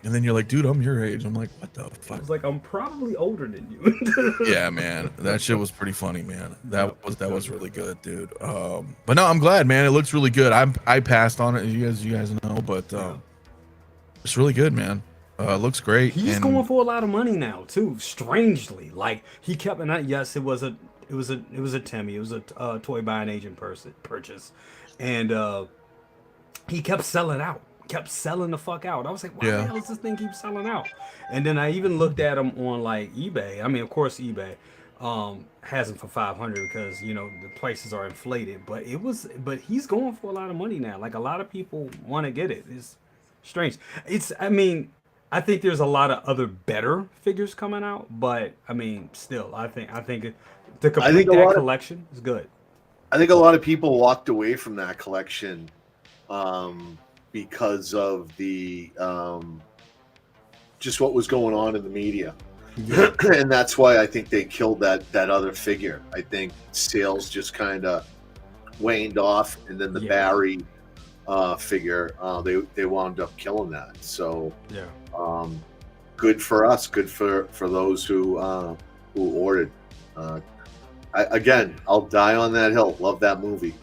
and then you're like, "Dude, I'm your age." I'm like, "What the I fuck?" was like, "I'm probably older than you." Yeah, man, that shit was pretty funny, man. That was really good, dude. But no, I'm glad, man. It looks really good. I passed on it, you guys know, but it's really good, man. Looks great. He's going for a lot of money now too. Strangely, like he kept, and yes, it was a Timmy. It was a toy buying agent purchase, and he kept selling out. Kept selling the fuck out. I was like, why the hell does this thing keep selling out? And then I even looked at him on like eBay. I mean, of course, eBay has him for 500 because the prices are inflated. But he's going for a lot of money now. Like a lot of people want to get it. It's strange. I think there's a lot of other better figures coming out, but I mean, still, I think to complete that collection is good. I think a lot of people walked away from that collection because of the just what was going on in the media. Yeah. And that's why I think they killed that other figure. I think sales just kind of waned off, and then the Barry figure, they wound up killing that. So good for us, good for those who ordered. I'll die on that hill. Love that movie.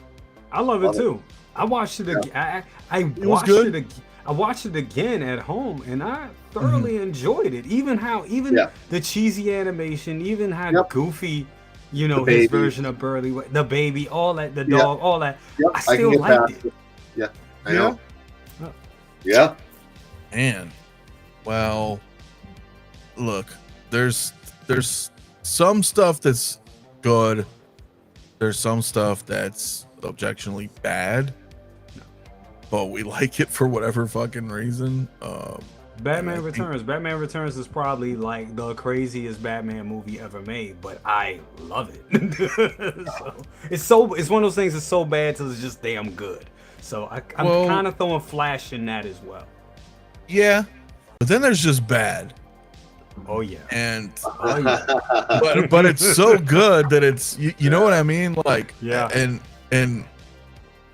I love it too. I watched it again. I watched it again at home, and I thoroughly enjoyed it. Even the cheesy animation, even how goofy, his version of Burley, the baby, all that, the dog, all that. I still liked it. Yeah, I know. Yeah. And well, look, there's some stuff that's good. There's some stuff that's objectionably bad, but we like it for whatever fucking reason. Batman Returns. Batman Returns is probably like the craziest Batman movie ever made, but I love it. It's one of those things that's so bad till it's just damn good. So I'm kind of throwing Flash in that as well. Yeah, but then there's just bad. Oh yeah. And but it's so good that it's you know what I mean? Like and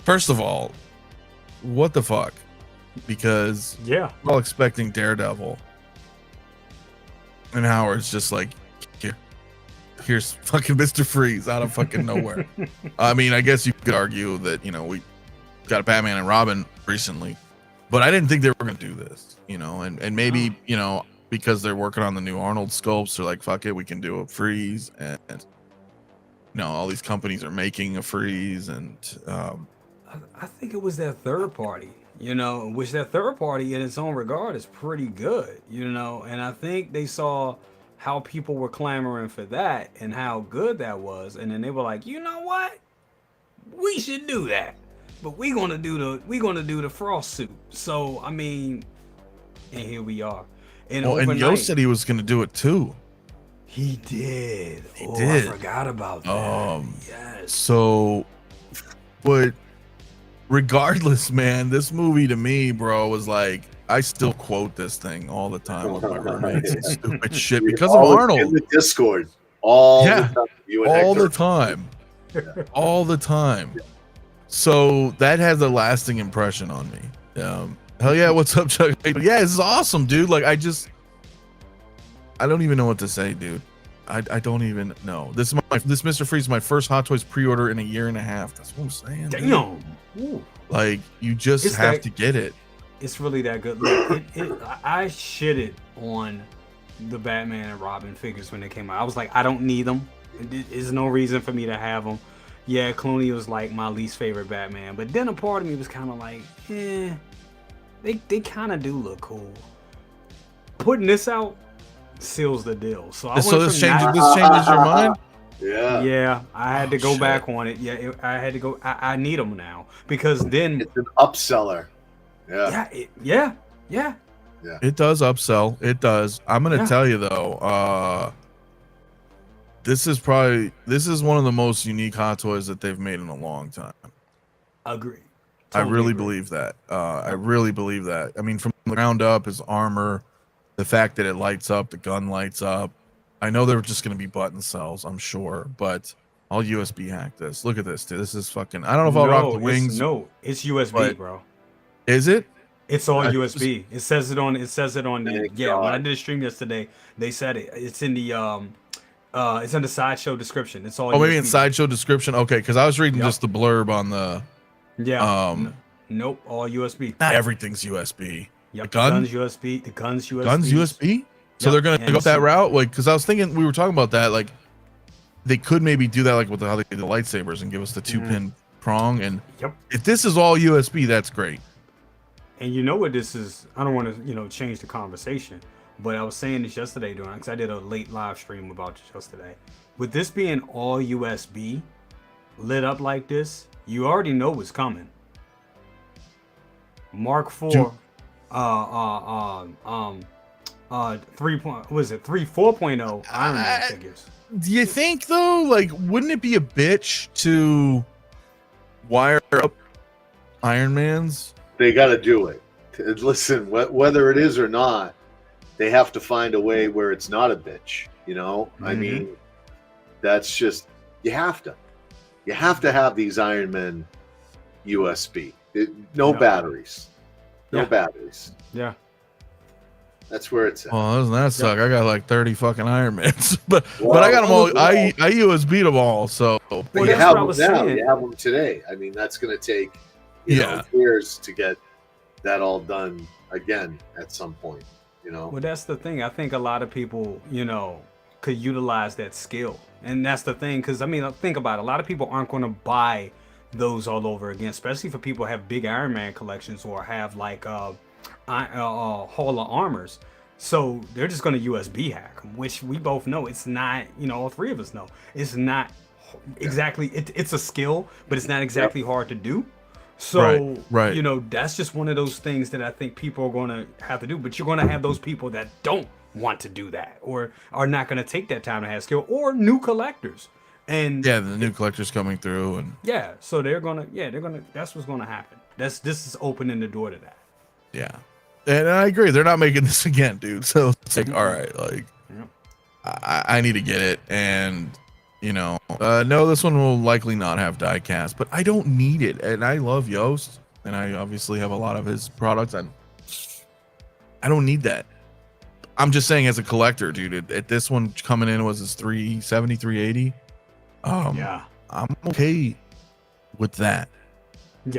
first of all, what the fuck? Because we're all expecting Daredevil, and Howard's just like, here's fucking Mr. Freeze out of fucking nowhere. I mean, I guess you could argue that we got a Batman and Robin recently, but I didn't think they were gonna do this, and maybe because they're working on the new Arnold sculpts, they're like, fuck it, we can do a Freeze, and all these companies are making a Freeze, and I think it was their third party. Which that third party in its own regard is pretty good, and I think they saw how people were clamoring for that and how good that was, and then they were like, you know what, we should do that, but we're gonna do the Frost suit. So I mean, and here we are. And Yo said he was gonna do it too. He did. He did. I forgot about that. Yes. So, but regardless, man, this movie to me, bro, was like, I still quote this thing all the time with my roommates and stupid shit because of Arnold. In the Discord, all the time. All the time. So that has a lasting impression on me. Hell yeah, what's up, Chuck? Yeah, this is awesome, dude. Like, I don't even know what to say, dude. I don't even know. This Mr. Freeze is my first Hot Toys pre-order in a year and a half. That's what I'm saying. Damn. Like, you just have to get it. It's really that good. Look, I shitted on the Batman and Robin figures when they came out. I was like, I don't need them. There's no reason for me to have them. Yeah, Clooney was like my least favorite Batman, but then a part of me was kind of like, they kind of do look cool. Putting this out seals the deal. So this changes your mind. Yeah, I had to go back on it. Yeah, I had to go. I need them now because then it's an upseller. Yeah. It does upsell. It does. I'm gonna tell you though. This is one of the most unique Hot Toys that they've made in a long time. Agree. I really believe that. I really believe that. I mean, from the ground up, his armor, the fact that it lights up, the gun lights up. I know they're just going to be button cells, I'm sure, but I'll USB hack this. Look at this, dude. This is fucking. I don't know if I'll rock the wings. It's USB, bro. Is it? It's all USB. It says it on the when I did a stream yesterday, they said it. It's in the it's in the sideshow description. It's all. Oh, maybe in sideshow description. Okay, because I was reading just the blurb on the. Nope, all USB. Not everything's USB. Yep. The gun's USB. The gun's USB. Guns USB. So they're gonna go that route, like, because I was thinking we were talking about that, like they could maybe do that, like with how they do the lightsabers and give us the 2-pin prong. And if this is all USB, that's great. And you know what this is? I don't want to change the conversation, but I was saying this yesterday because I did a late live stream about this yesterday. With this being all USB, lit up like this, you already know what's coming. Mark IV. 4.0 Iron Man figures. Do you think though, like, wouldn't it be a bitch to wire up Iron Mans? They got to do it. Listen, whether it is or not, they have to find a way where it's not a bitch. You know, I mean, that's just you have to have these Iron Men USB. No batteries. No batteries. Yeah. That's where it's at. Well, doesn't that suck? I got like 30 fucking Iron Mans, but I got them all. I USB'd them all. So but you have them now. You have them today. I mean, that's going to take you know, years to get that all done again at some point. You know. Well, that's the thing. I think a lot of people, you know, could utilize that skill, and that's the thing. Because I mean, think about it. A lot of people aren't going to buy those all over again, especially for people who have big Iron Man collections or have like Hall of Armors. So they're just going to USB hack, which we both know it's not, you know, all three of us know it's not exactly, it's a skill, but it's not exactly hard to do. So, you know, that's just one of those things that I think people are going to have to do, but you're going to have those people that don't want to do that or are not going to take that time to have skill, or new collectors. And the new collectors coming through, and so they're gonna that's what's gonna happen. This is opening the door to that. Yeah, and I agree, they're not making this again, dude. So it's like, all right, like I need to get it, and you know, no, this one will likely not have die cast, but I don't need it, and I love Yost, and I obviously have a lot of his products, and I don't need that. I'm just saying, as a collector, dude, at this one coming in was his 370, 380. I'm okay with that.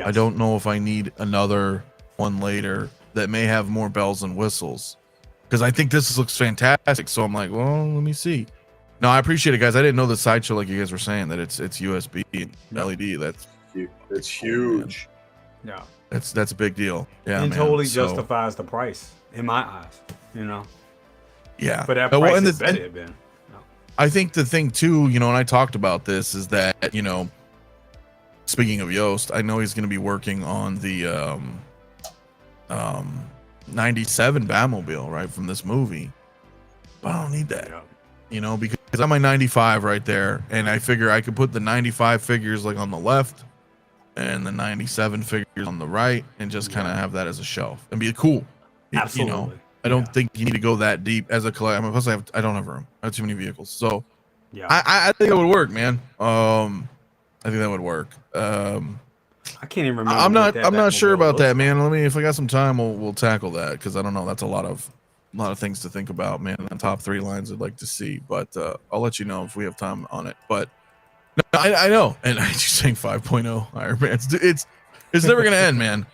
I don't know if I need another one later that may have more bells and whistles, because I think this looks fantastic. So I'm like, well, let me see. No, I appreciate it, guys. I didn't know the sideshow, like you guys were saying, that it's USB and LED. That's huge. Yeah, that's a big deal. Yeah, and totally justifies the price in my eyes. You know. Yeah, but that price is better than. I think the thing too, you know, and I talked about this, is that, you know, speaking of Yost, I know he's going to be working on the 97 Batmobile, right, from this movie, but I don't need that, you know, because I'm my 95 right there, and I figure I could put the 95 figures like on the left and the 97 figures on the right, and just kind of have that as a shelf and be cool. Absolutely. You know, I don't think you need to go that deep as a collector. I mean, plus I don't have room. I have too many vehicles. So I think it would work, man. I think that would work. I can't even remember. I'm not sure about that, man. Let me, if I got some time, we'll tackle that, because I don't know. That's a lot of things to think about, man. The top 3 lines I'd like to see, but I'll let you know if we have time on it. But no, I know, and I just saying 5.0 Iron Man. It's never gonna end, man.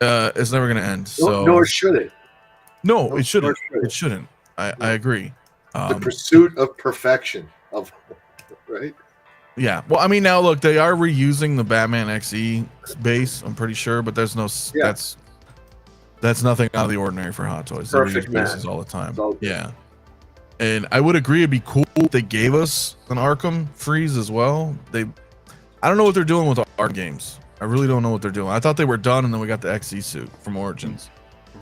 It's never gonna end. So nor should it. No, it shouldn't. It shouldn't. I agree. The pursuit of perfection, right? Yeah. Well, I mean, now look, they are reusing the Batman XE base, I'm pretty sure, but there's no. That's nothing out of the ordinary for Hot Toys. They reuse bases all the time. Yeah. And I would agree, it'd be cool if they gave us an Arkham Freeze as well. I don't know what they're doing with our games. I really don't know what they're doing. I thought they were done, and then we got the XE suit from Origins.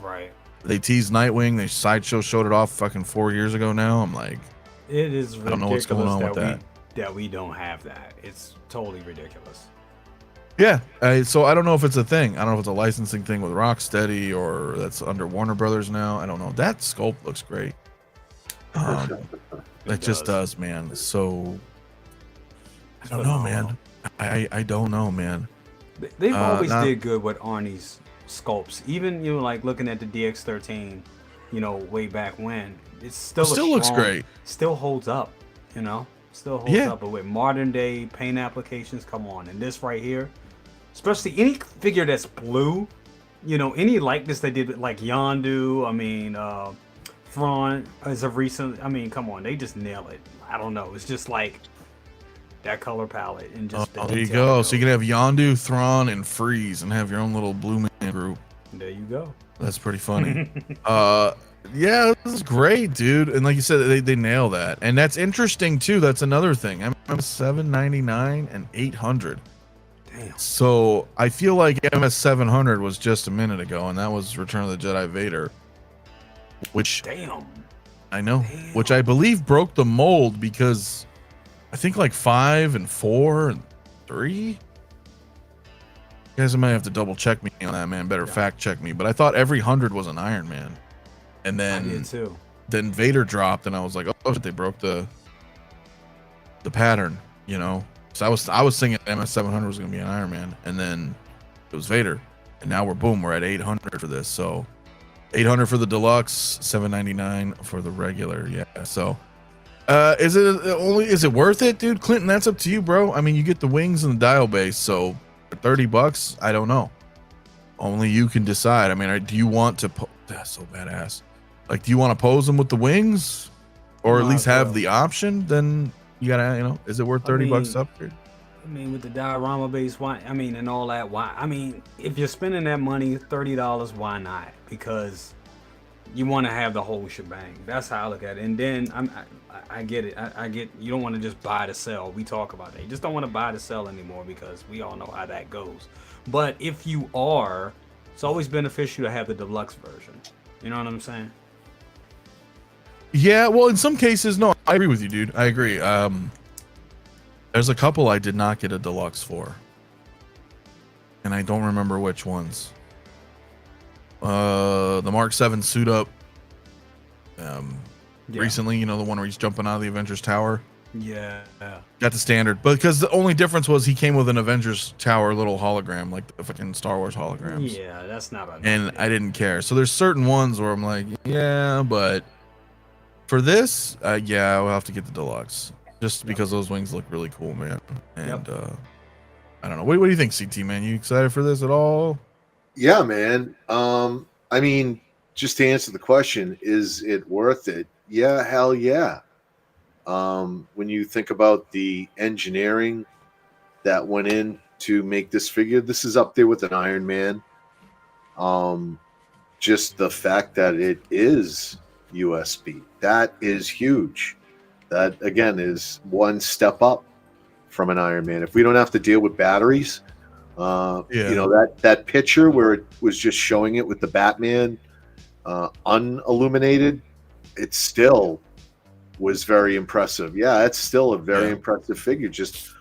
Right. They teased Nightwing. They sideshow showed it off fucking 4 years ago now. I'm like, it is ridiculous. I don't know what's going on with that. That we don't have that. It's totally ridiculous. Yeah. So I don't know if it's a thing. I don't know if it's a licensing thing with Rocksteady or that's under Warner Brothers now. I don't know. That sculpt looks great. It just does, man. So I don't know, man. I don't know, man. They've always did good with Arnie's sculpts. Even, you know, like looking at the DX13, you know, way back when, it still looks great. Still holds up, you know, still holds up. But with modern day paint applications, come on. And this right here, especially any figure that's blue, you know, any likeness they did like Yondu, I mean, Thrawn as of recent, I mean, come on, they just nail it. I don't know. It's just like that color palette and just there you go. So you can have Yondu, Thrawn, and Freeze, and have your own little blue man group. There you go. That's pretty funny. Yeah, this is great, dude. And like you said, they nail that, and that's interesting too. That's another thing. I'm $799 and $800. Damn. So I feel like MS 700 was just a minute ago, and that was Return of the Jedi Vader, which I know, which I believe broke the mold, because I think like 5 and 4 and 3. You guys might have to double check me on that, man. Better fact check me. But I thought every 100 was an Iron Man, and I did then too. Vader dropped, and I was like, oh, they broke the pattern, you know. So I was thinking MS700 was gonna be an Iron Man, and then it was Vader, and now we're at 800 for this. So 800 for the deluxe, 799 for the regular. Yeah. So is it worth it, dude? Clinton, that's up to you, bro. I mean, you get the wings and the dial base, so for $30, I don't know. Only you can decide. I mean, do you want to that's so badass. Like, do you want to pose them with the wings, or at least have the option? Then you gotta, you know, is it worth $30 upgrade? I mean, with the diorama base, why? I mean, and all that, why? I mean, if you're spending that money, $30, why not? Because you want to have the whole shebang. That's how I look at it. And then I get it. I get you don't want to just buy to sell. We talk about that. You just don't want to buy to sell anymore because we all know how that goes. But if you are, it's always beneficial to have the deluxe version. You know what I'm saying? Yeah, well, in some cases, no, I agree with you, dude. I agree. There's a couple I did not get a deluxe for, and I don't remember which ones. The Mark 7 suit up. Recently, you know, the one where he's jumping out of the Avengers Tower. Yeah. Got the standard, but because the only difference was he came with an Avengers Tower little hologram, like the fucking Star Wars holograms. Yeah, that's not bad. And I didn't care. So there's certain ones where I'm like, yeah, but for this, yeah, I'll have to get the deluxe just because those wings look really cool, man. And I don't know. What do you think, CT, man? You excited for this at all? Yeah, man. I mean, just to answer the question, is it worth it? Yeah, hell yeah. When you think about the engineering that went in to make this figure, this is up there with an Iron Man. Just the fact that it is USB, that is huge. That again is one step up from an Iron Man. If we don't have to deal with batteries, you know, that picture where it was just showing it with the Batman unilluminated, it still was very impressive. Yeah, it's still a very impressive figure, just,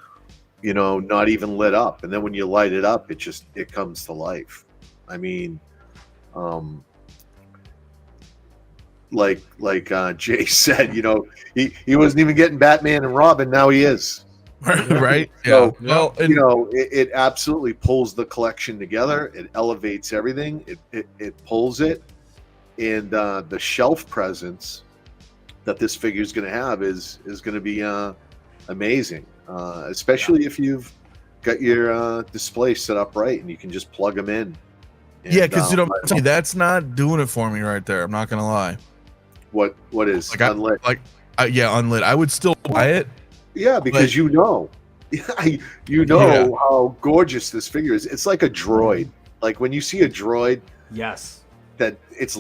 you know, not even lit up. And then when you light it up, it comes to life. I mean, like Jay said, you know, he wasn't even getting Batman and Robin. Now he is. Right. So, yeah. Well, you know, it absolutely pulls the collection together. It elevates everything. It pulls it, and the shelf presence that this figure is going to have is going to be amazing, especially if you've got your display set up right and you can just plug them in. And, yeah, because you know, that's not doing it for me right there. I'm not gonna lie. What is like unlit? Unlit. I would still buy it. Yeah, because you know how gorgeous this figure is. It's like a droid. Like when you see a droid, yes, that its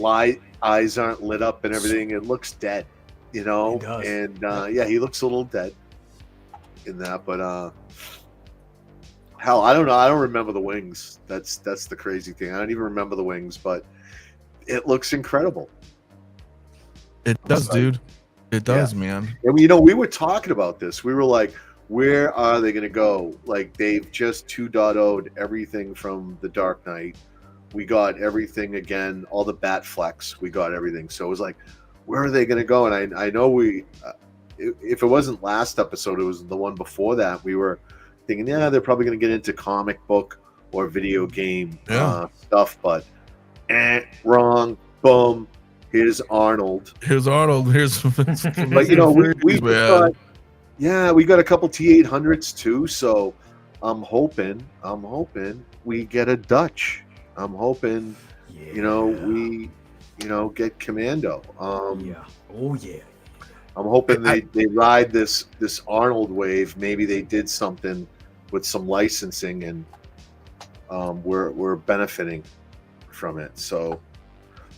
eyes aren't lit up and everything. It looks dead, you know. It does. And yeah, he looks a little dead in that. But hell, I don't know. I don't remember the wings. That's the crazy thing. I don't even remember the wings, but it looks incredible. It does, dude. It does, man. And you know, we were talking about this. We were like, where are they going to go? Like, they've just 2.0'd everything from the Dark Knight. We got everything again, all the Batflex. We got everything. So it was like, where are they going to go? And I know if it wasn't last episode, it was the one before that. We were thinking, yeah, they're probably going to get into comic book or video game stuff. But wrong. Boom. Here's Arnold. Here's but you know, we got a couple T800s too. So I'm hoping we get a Dutch. I'm hoping, you know, we, you know, get Commando. I'm hoping they ride this Arnold wave. Maybe they did something with some licensing, and we're benefiting from it. So.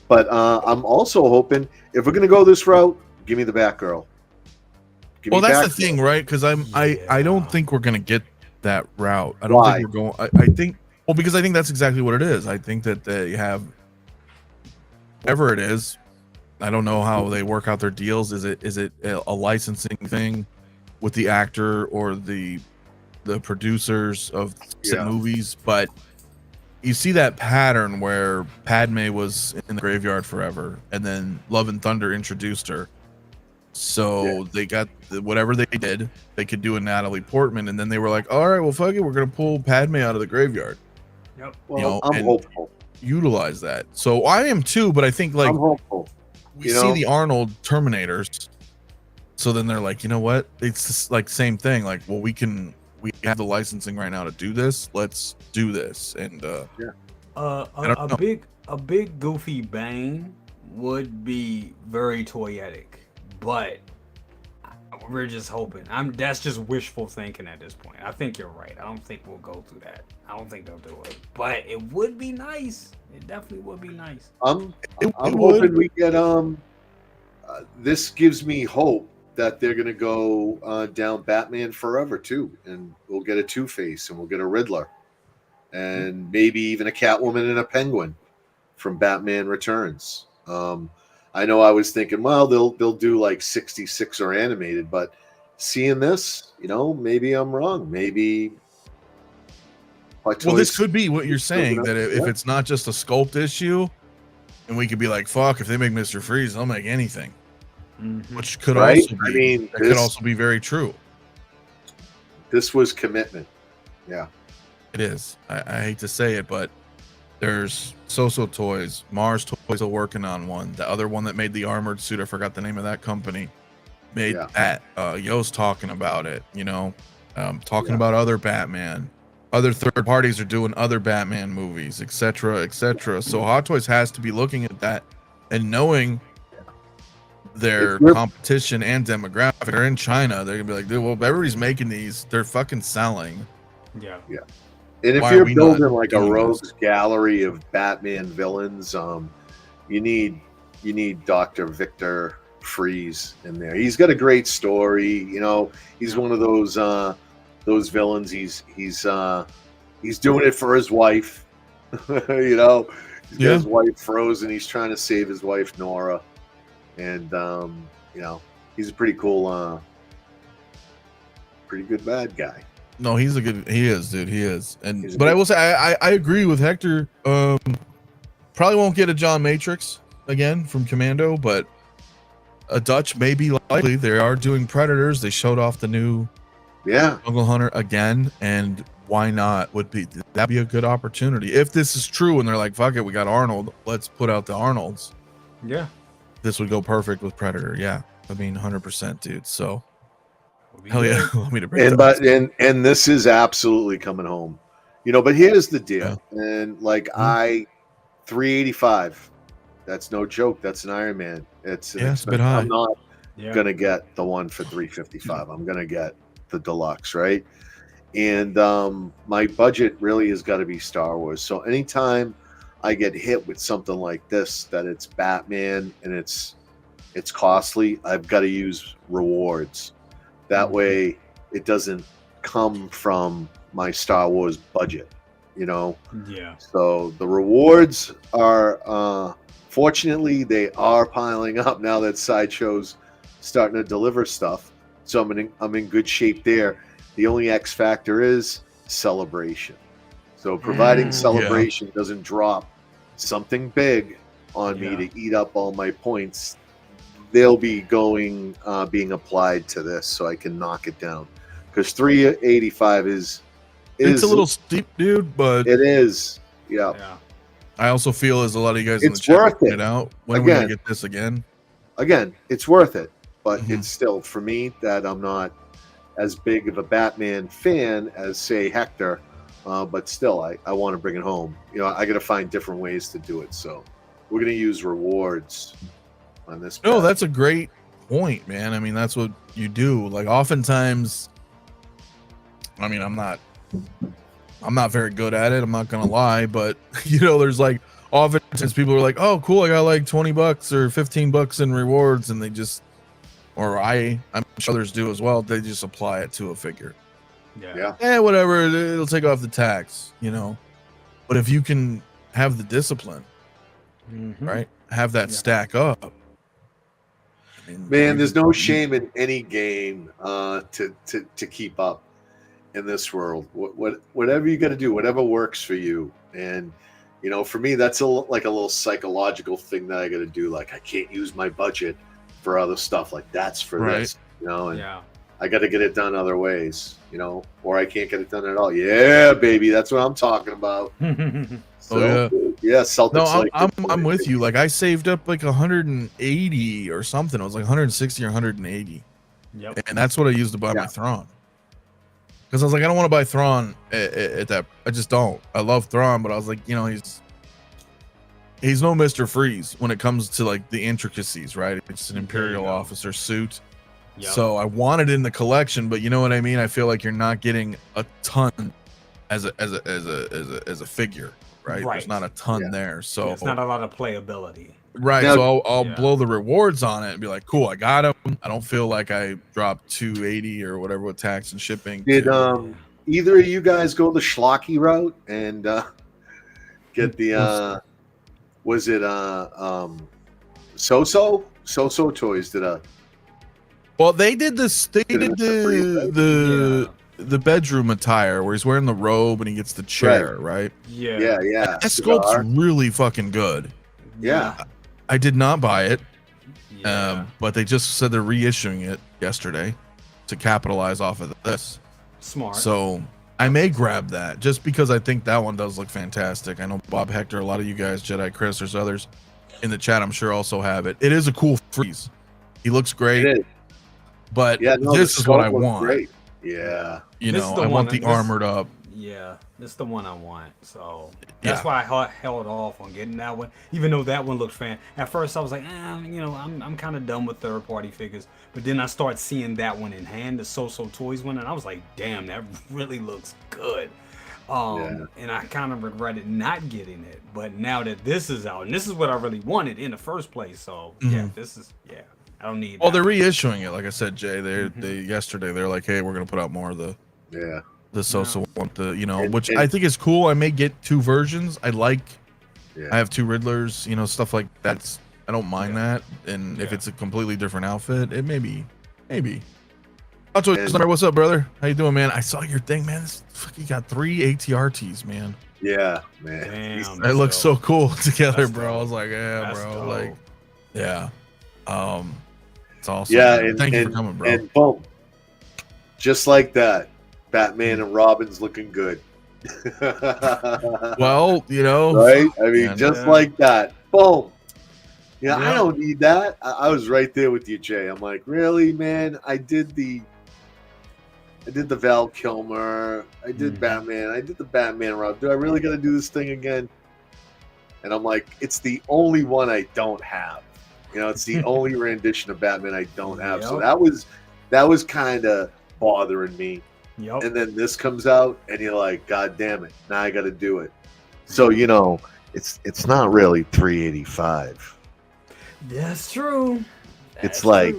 But I'm also hoping, if we're gonna go this route, give me the Batgirl. Well, that's the thing, right? Because I don't think we're gonna get that route. I don't think we're going. I think because I think that's exactly what it is. I think that they have whatever it is. I don't know how they work out their deals. Is it a licensing thing with the actor or the producers of movies? But you see that pattern where Padme was in the graveyard forever, and then Love and Thunder introduced her. So they got whatever they did, they could do a Natalie Portman, and then they were like, "All right, well, fuck it, we're gonna pull Padme out of the graveyard." Yep. Well, I'm hopeful. Utilize that. So I am too, but I think like I'm hopeful. we see the Arnold Terminators, so then they're like, you know what? It's just like same thing. Like, well, we have the licensing right now to do this. Let's do this. And a big goofy Bane would be very toyetic, but we're just hoping. That's just wishful thinking at this point. I think you're right. I don't think we'll go through that. I don't think they'll do it, but it would be nice. It definitely would be nice. I'm hoping we get this gives me hope that they're gonna go down Batman Forever too, and we'll get a Two-Face and we'll get a Riddler, and maybe even a Catwoman and a Penguin from Batman Returns. I know I was thinking, well, they'll do like 66 or animated, but seeing this, maybe I'm wrong. Maybe. Well, this could be what you're saying, that if it's not just a sculpt issue, and we could be like, fuck, if they make Mr. Freeze, they'll make anything. Which could also be, could also be very true. This was commitment. Yeah. It is. I hate to say it, but there's So-So Toys, Mars Toys are working on one. The other one that made the armored suit, I forgot the name of that company, made that. Yo's talking about it, talking about other Batman. Other third parties are doing other Batman movies, etc., etc. So Hot Toys has to be looking at that and knowing their competition and demographic. They're in China. They're gonna be like, dude, well, everybody's making these. They're fucking selling. Yeah. And if you're building like a rogues gallery of Batman villains, you need Dr. Victor Freeze in there. He's got a great story. He's one of those villains. He's doing it for his wife. He's got his wife frozen. He's trying to save his wife Nora, and he's a pretty cool, pretty good bad guy. No, he is, dude. He is. But I will say, I agree with Hector. Probably won't get a John Matrix again from Commando, but a Dutch may be likely. They are doing Predators. They showed off the new Jungle Hunter again, and why not? That'd be a good opportunity if this is true. And they're like, fuck it, we got Arnold. Let's put out the Arnolds. Yeah, this would go perfect with Predator. Yeah, I mean, 100%, dude. So. Hell yeah! Let me to bring and this is absolutely coming home, But here's the deal, and like 385, that's no joke. That's an Iron Man. It's a bit high. I'm not gonna get the one for 355. I'm gonna get the deluxe, right? And my budget really has got to be Star Wars. So anytime I get hit with something like this, that it's Batman and it's costly, I've got to use rewards. That way, it doesn't come from my Star Wars budget, Yeah. So the rewards are, fortunately, they are piling up now that Sideshow's starting to deliver stuff. So I'm in good shape there. The only X factor is Celebration. So providing Celebration doesn't drop something big on me to eat up all my points, they'll be being applied to this so I can knock it down, because 385 is it's a little steep, dude, but it is. Yeah. I also feel as a lot of you guys in the chat worth it out. When are we gonna get this again? Again, it's worth it, but it's still, for me, that I'm not as big of a Batman fan as say Hector, but still I want to bring it home. I got to find different ways to do it. So we're gonna use rewards on this. No, that's a great point, man. I mean, that's what you do. Like, oftentimes, I mean, I'm not very good at it, I'm not gonna lie, but there's like oftentimes people are like, oh cool, I got like $20 or $15 in rewards, and they just, or I'm sure others do as well, they just apply it to a figure. Whatever, it'll take off the tax, but if you can have the discipline, right, have that stack up. Man, there's no shame in any game to keep up in this world. Whatever you got to do, whatever works for you, And you know, for me, that's like a little psychological thing that I got to do. Like, I can't use my budget for other stuff. Like, that's for this, you know, and I got to get it done other ways, you know, or I can't get it done at all. Yeah, baby, that's what I'm talking about. So, yeah, Celtics. No, I'm with you. Like, I saved up like 180 or something. It was like 160 or 180. Yep. And that's what I used to buy my Thrawn. Because I was like, I don't want to buy Thrawn at that. I just don't. I love Thrawn, but I was like, you know, he's no Mr. Freeze when it comes to like the intricacies, right? It's an Imperial officer suit. Yep. So I wanted it in the collection, but you know what I mean? I feel like you're not getting a ton as a figure, right? There's not a ton there. So it's not a lot of playability. Right. Now, so I'll blow the rewards on it and be like, cool, I got them. I don't feel like I dropped 280 or whatever with tax and shipping. Did either of you guys go the schlocky route and get the was it So-So Toys did a well, they did this. They did the bedroom attire where he's wearing the robe and he gets the chair, right? Yeah. That sculpt's really fucking good. Yeah. I did not buy it, but they just said they're reissuing it yesterday to capitalize off of this. Smart. So I may grab that just because I think that one does look fantastic. I know Bob Hector, a lot of you guys, Jedi Chris, there's others in the chat, I'm sure also have it. It is a cool freeze. He looks great. It is. But this is what I want. Great. Yeah. You know, I want the armored up. Yeah, this is the one I want. So that's why I held off on getting that one, even though that one looked fan. At first, I was like, you know, I'm kind of done with third-party figures. But then I started seeing that one in hand, the So-So Toys one, and I was like, damn, that really looks good. And I kind of regretted not getting it. But now that this is out, and this is what I really wanted in the first place, so I don't need. Well, they're reissuing it, like I said, Jay. They yesterday they're like, hey, we're gonna put out more of the So-So one, which I think is cool. I may get 2 versions. I have 2 Riddlers, you know, stuff like that. I don't mind that. And if it's a completely different outfit, it maybe. What's up, brother? How you doing, man? I saw your thing, man. You got 3 ATRTs, man. Yeah, man. Damn, it looks so cool together, that's bro. dope. I was like, That's bro. dope. Like, it's awesome. Yeah, thank you for coming, bro. And boom, just like that, Batman and Robin's looking good. Well, you know, right? I mean, like that. Boom. Yeah, I don't need that. I was right there with you, Jay. I'm like, really, man? I did the Val Kilmer. I did Batman. I did the Batman Rob. Do I really got to do this thing again? And I'm like, it's the only one I don't have. You know, it's the only rendition of Batman I don't have. So that was kind of bothering me. Yep. And then this comes out, and you're like, God damn it! Now I got to do it. So you know, it's not really $385. That's true. It's like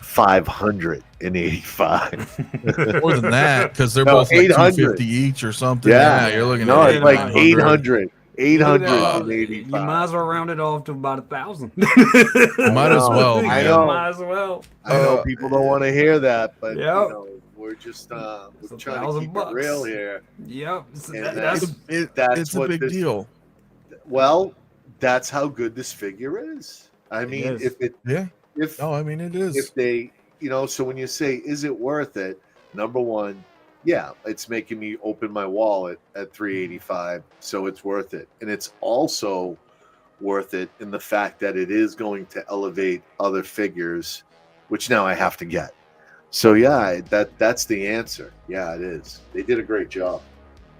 $585. More than that, because they're both like $250 each or something. Yeah, you're looking at it's like $800. $885. You might as well round it off to about 1,000. Might as well. I know. Might as well. I know people don't want to hear that, but you Yep. know, we're just we're trying to keep it real here. Yep. It's a big deal. Well, that's how good this figure is. I mean, it is. If they, you know, so when you say, is it worth it? Number one, yeah, it's making me open my wallet at $385, so it's worth it. And it's also worth it in the fact that it is going to elevate other figures, which now I have to get. So yeah, that's the answer. Yeah, it is. They did a great job.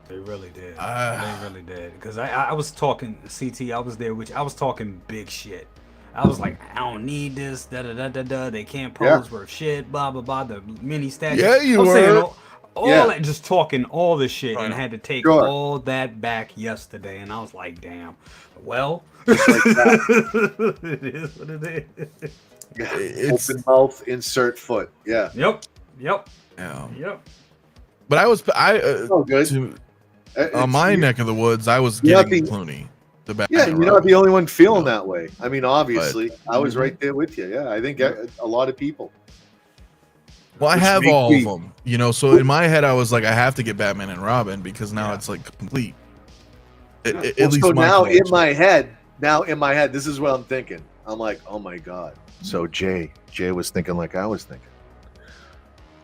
They really did. They really did. Because I was talking CT. I was there, which I was talking big shit. I was like, I don't need this. Da da da da da. They can't pose worth shit. Blah blah blah. The mini statue. Yeah, you were. All that, just talking all this shit, and had to take all that back yesterday. And I was like, damn. Well, Just like that. it is what it is. Open mouth, insert foot. Yeah. Yep. Yeah. Yep. But good. On my neck of the woods, I was getting Clooney. Yeah, you're not the only one feeling that way. I mean, obviously, I was right there with you. Yeah, I think a lot of people. Well, I have all of them, you know. So in my head, I was like, I have to get Batman and Robin because now it's like complete. At least So my now in collection. my head, this is what I'm thinking. I'm like, oh my god. So Jay was thinking like I was thinking.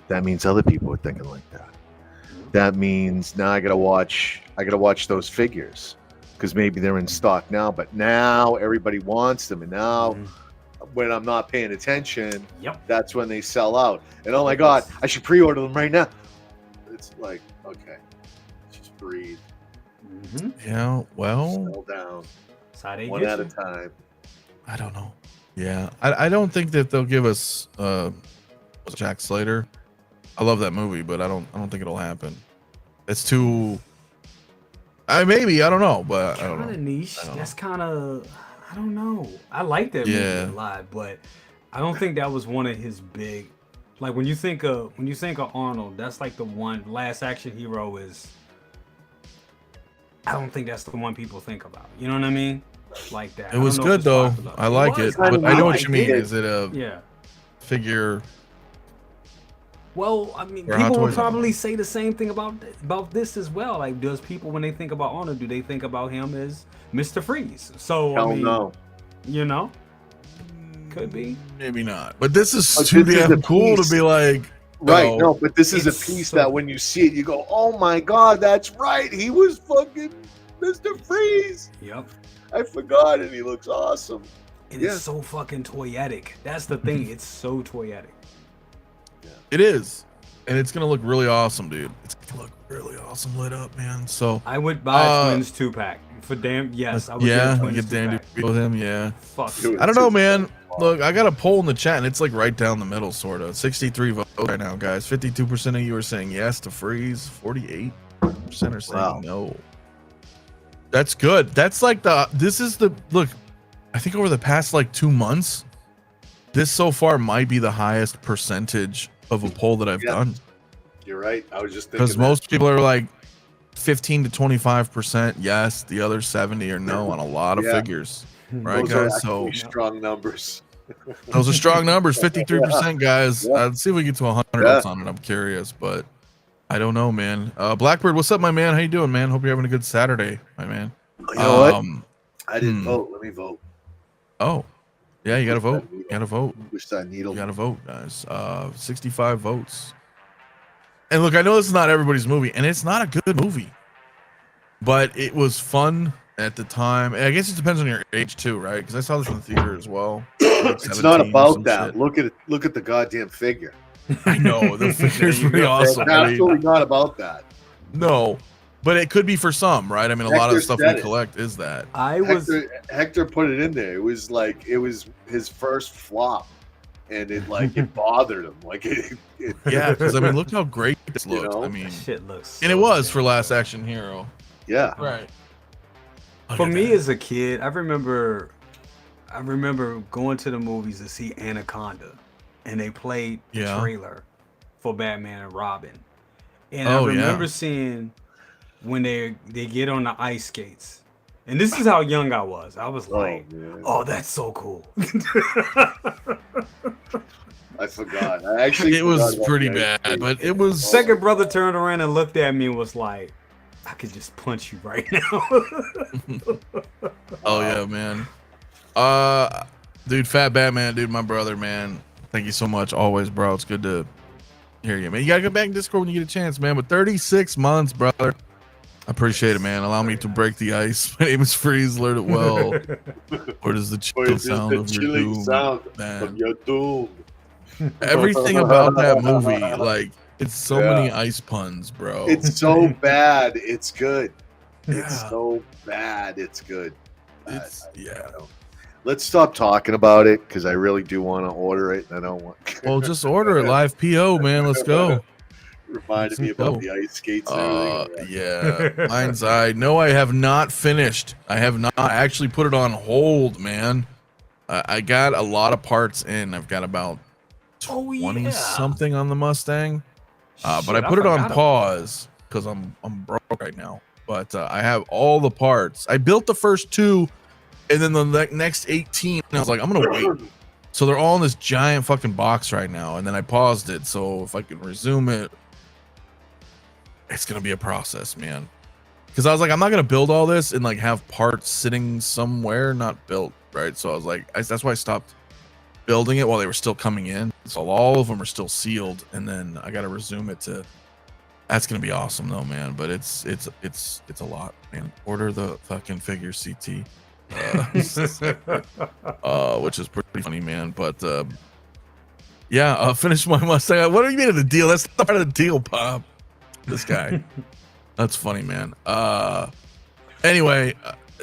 That means other people are thinking like that. That means now I gotta watch those figures because maybe they're in stock now, but now everybody wants them, and now when I'm not paying attention, that's when they sell out. And oh my god, I should pre-order them right now. It's like, okay, just breathe. Yeah, well, Settle down. Side One at a time. I don't know. Yeah, I don't think that they'll give us Jack Slater. I love that movie, but I don't think it'll happen. It's too. Maybe I don't know, but I don't know. Kind of niche. That's kind of. I don't know. I like that movie a lot, but I don't think that was one of his big. Like when you think of Arnold, that's like the one last action hero is. I don't think that's the one people think about. You know what I mean? Like that. It was good though. I like it, but I know what you mean. Is it a figure? Well, I mean, people will probably say the same thing about this as well. Like, does people, when they think about Arnold, do they think about him as Mr. Freeze? So, Hell no. You know, could be. Maybe not. But this is too damn cool to be like. Right, no, but this is a piece that when you see it, you go, oh my god, that's right. He was fucking Mr. Freeze. Yep. I forgot, and he looks awesome. And it's so fucking toyetic. That's the thing. It's so toyetic. It is, and it's gonna look really awesome, dude. It's gonna look really awesome lit up, man. So I would buy a Twins 2-pack for damn. Yes, I would. Get damn with him. Yeah. Fuck. I don't know, man. Look, I got a poll in the chat, and it's like right down the middle, sort of. 63 votes right now, guys. 52% of you are saying yes to Freeze. 48% are saying no. That's good. That's like this is the look. I think over the past like 2 months, this so far might be the highest percentage of a poll that I've done. You're right. I was just thinking because most people are like 15 to 25% yes, the other 70 or no on a lot of figures, right, those guys? So strong numbers. Those are strong numbers. 53%, guys. Let's see if we get to 100 on it. I'm curious, but I don't know, man. Blackbird, what's up, my man? How you doing, man? Hope you're having a good Saturday, my man. You know what? I didn't vote. Let me vote. Oh. Yeah, you gotta vote. You gotta vote. Push that needle. You gotta vote, guys. 65 votes. And look, I know this is not everybody's movie, and it's not a good movie, but it was fun at the time. And I guess it depends on your age too, right? Because I saw this in the theater as well. Like it's not about that. Shit. Look at the goddamn figure. I know the figure's pretty awesome. It's absolutely not about that. No. But it could be for some, right? I mean, a lot of the stuff we collect is that. Hector put it in there. It was his first flop, and it bothered him. Yeah, because I mean, look how great this looked. You know? I mean, shit looks. And it was for Last Action Hero. Yeah. Right. For me as a kid, I remember going to the movies to see Anaconda, and they played the trailer for Batman and Robin, and I remember seeing. When they get on the ice skates, and this is how young I was. I was like, "Oh, that's so cool." I forgot. It was pretty bad, but it was. Second brother turned around and looked at me and was like, "I could just punch you right now." Oh yeah, man. Dude, Fat Batman, dude, my brother, man. Thank you so much, always, bro. It's good to hear you, man. You gotta go back in Discord when you get a chance, man. But 36 months, brother. I appreciate it, man. Allow me to break the ice. My name is Freeze. Learn it well. What is the chilling sound of your doom? Man. Everything about that movie, like, it's so many ice puns, bro. It's so bad. It's good. It's so bad. It's good. Let's stop talking about it because I really do want to order it. And I don't want. Well, just order it. Live PO, man. Let's go. Reminded me about the ice skates. Yeah, Mind's Eye. No, I have not finished. I have not actually put it on hold, man. I got a lot of parts in. I've got about 20 something on the Mustang, but I put it on pause because I'm broke right now. But I have all the parts. I built the first 2, and then the next 18. I was like, I'm gonna wait. So they're all in this giant fucking box right now, and then I paused it. So if I can resume it. It's gonna be a process, man. because I was like, I'm not gonna build all this and like have parts sitting somewhere not built, right? So I was like, that's why I stopped building it while they were still coming in. So all of them are still sealed, and then I gotta resume it to. That's gonna be awesome though, man. But it's a lot, man. Order the fucking figure CT, which is pretty funny, man. But yeah, finish my Mustang. What do you mean of the deal? That's not part of the deal, Pop. This guy. That's funny, man. Anyway,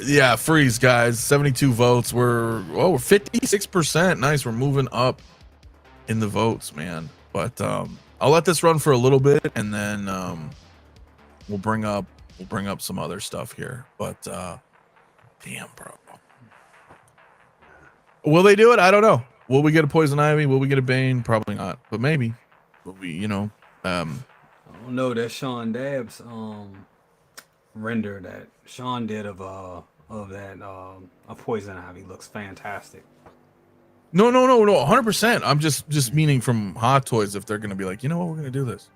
yeah, freeze, guys. 72 votes. We're 56%. Nice. We're moving up in the votes, man. But I'll let this run for a little bit, and then we'll bring up some other stuff here. But damn, bro. Will they do it? I don't know. Will we get a Poison Ivy? Will we get a Bane? Probably not, but maybe. Will we, I don't know. That Sean Dabbs render that Sean did of that a Poison Ivy looks fantastic. No, 100%. I'm just meaning from Hot Toys, if they're gonna be like, you know what, we're gonna do this.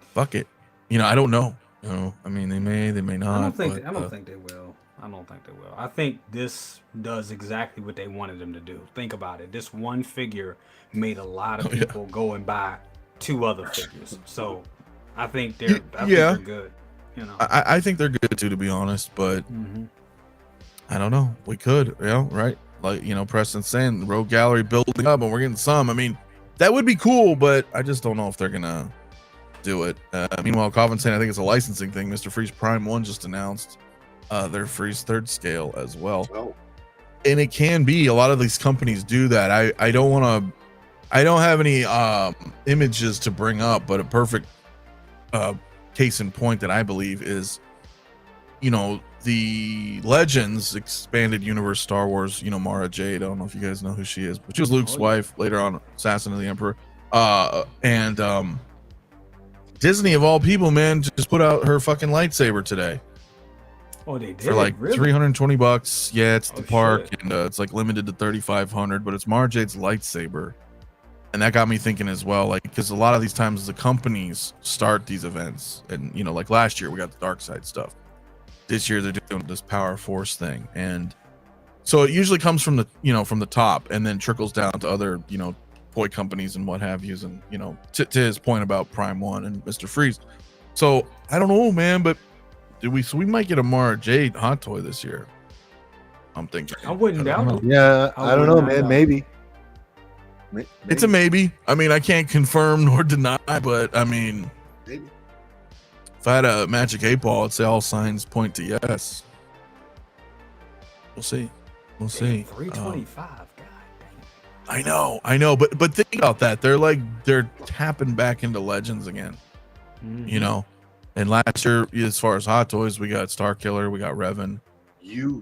Fuck it. I don't know. I mean, they may not. I don't think they will. I don't think they will. I think this does exactly what they wanted them to do. Think about it. This one figure made a lot of people go and buy 2 other figures. So I think they're good. I think they're good too, to be honest. But I don't know. We could, right? Like Preston's saying, the Rogue Gallery building up, and we're getting some. I mean, that would be cool, but I just don't know if they're gonna do it. Meanwhile, Covin's saying I think it's a licensing thing. Mr. Freeze Prime 1 just announced their Freeze 3rd scale as well. Oh. And it can be, a lot of these companies do that. I don't have any images to bring up, but a perfect case in point that I believe is, the Legends expanded universe Star Wars, Mara Jade. I don't know if you guys know who she is, but she was Luke's wife, later on Assassin of the Emperor. And Disney, of all people, man, just put out her fucking lightsaber today. Oh, they did? For like really? $320. Yeah, it's the park, shit. and it's like limited to 3,500, but it's Mara Jade's lightsaber. And that got me thinking as well, like, because a lot of these times the companies start these events, and like last year we got the Darkside stuff. This year they're doing this Power Force thing, and so it usually comes from the from the top, and then trickles down to other toy companies and what have yous, and to his point about Prime 1 and Mr. Freeze. So I don't know, man, but we might get a Mara Jade hot toy this year. I'm thinking. I wouldn't doubt it. Yeah, I don't know, man. Maybe. It's a maybe. I mean, I can't confirm nor deny, but I mean, Maybe. if I had a magic 8-ball, I'd say all signs point to yes. We'll see. We'll see. 325. God damn. I know, but think about that. They're tapping back into Legends again. And last year, as far as hot toys, we got Star Killer, we got Revan,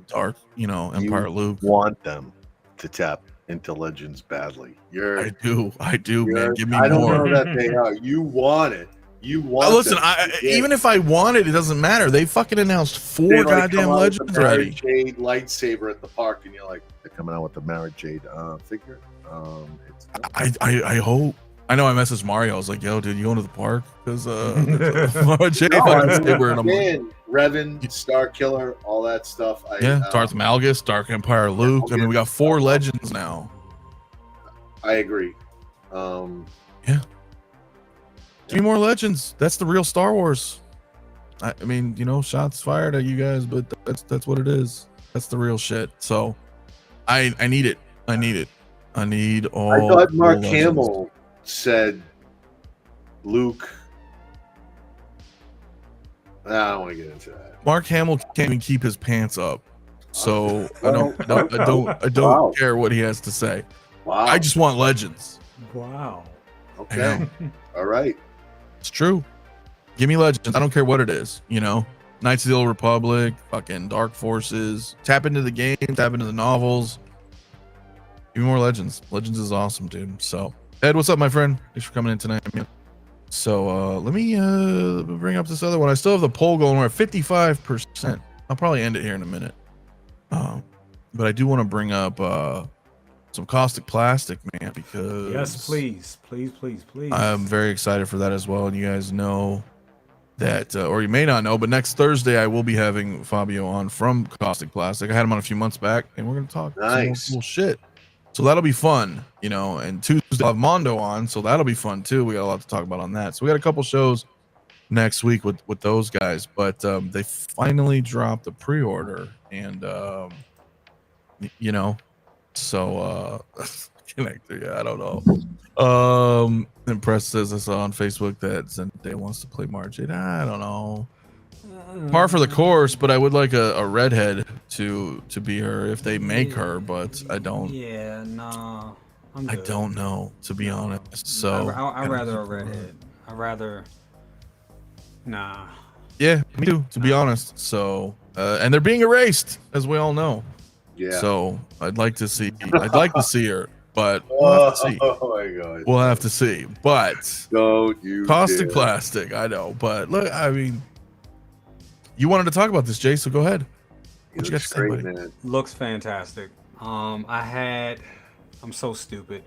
Dark, Empire Luke. Want them to tap into Legends badly. I do, man. Give me I don't more. know that they are. You want it. You want. Listen, even if I want it, it doesn't matter. They fucking announced 4 goddamn Legends already. Jade lightsaber at the park, and you're like, They're coming out with the Mara Jade figure. I hope. I know I messaged Mario. I was like, yo, dude, you going to the park? Because Mara Jade lightsaber, and I'm like, Revan, Star Killer, all that stuff. Darth Malgus, Dark Empire Luke. I mean, we got 4 Legends now. I agree. Give me more Legends. That's the real Star Wars. I mean, shots fired at you guys, but that's what it is. That's the real shit. So I need it. I need all. I thought Mark Legends. Hamill said Luke. I don't want to get into that. Mark Hamill can't even keep his pants up, so I don't Wow. care what he has to say. Wow. I just want Legends. Wow. Okay. All right. It's true. Give me Legends. I don't care what it is. Knights of the Old Republic, fucking Dark Forces. Tap into the game. Tap into the novels. Give me more Legends. Legends is awesome, dude. So, Ed, what's up, my friend? Thanks for coming in tonight, man. So let me bring up this other one. I still have the poll going. We're at 55%. I'll probably end it here in a minute. But I do want to bring up some Caustic Plastic, man, because Yes, please. I'm very excited for that as well. And you guys know that, or you may not know, but next Thursday I will be having Fabio on from Caustic Plastic. I had him on a few months back, and we're gonna talk some more cool shit. So that'll be fun, you know. And Tuesday I'll have Mondo on, so that'll be fun too. We got a lot to talk about on that. So we got a couple shows next week with those guys, but they finally dropped the pre-order, and you know, so connector, yeah, I don't know. And Press says I saw on Facebook that Zendaya wants to play March 8. I don't know. Par for the course, but I would like a redhead to be her if they make her, but I don't. Yeah, no. I don't know, to be honest. So I'd rather a redhead. I'd rather. Nah. Yeah, me too, to be honest. So and they're being erased, as we all know. Yeah. So I'd like to see her, but we'll have to see. Oh my god. We'll have to see. But don't you Caustic dare. Plastic, I know. But look, I mean, you wanted to talk about this, Jay, so go ahead. What you got to say, buddy? Man. Looks fantastic. I'm so stupid.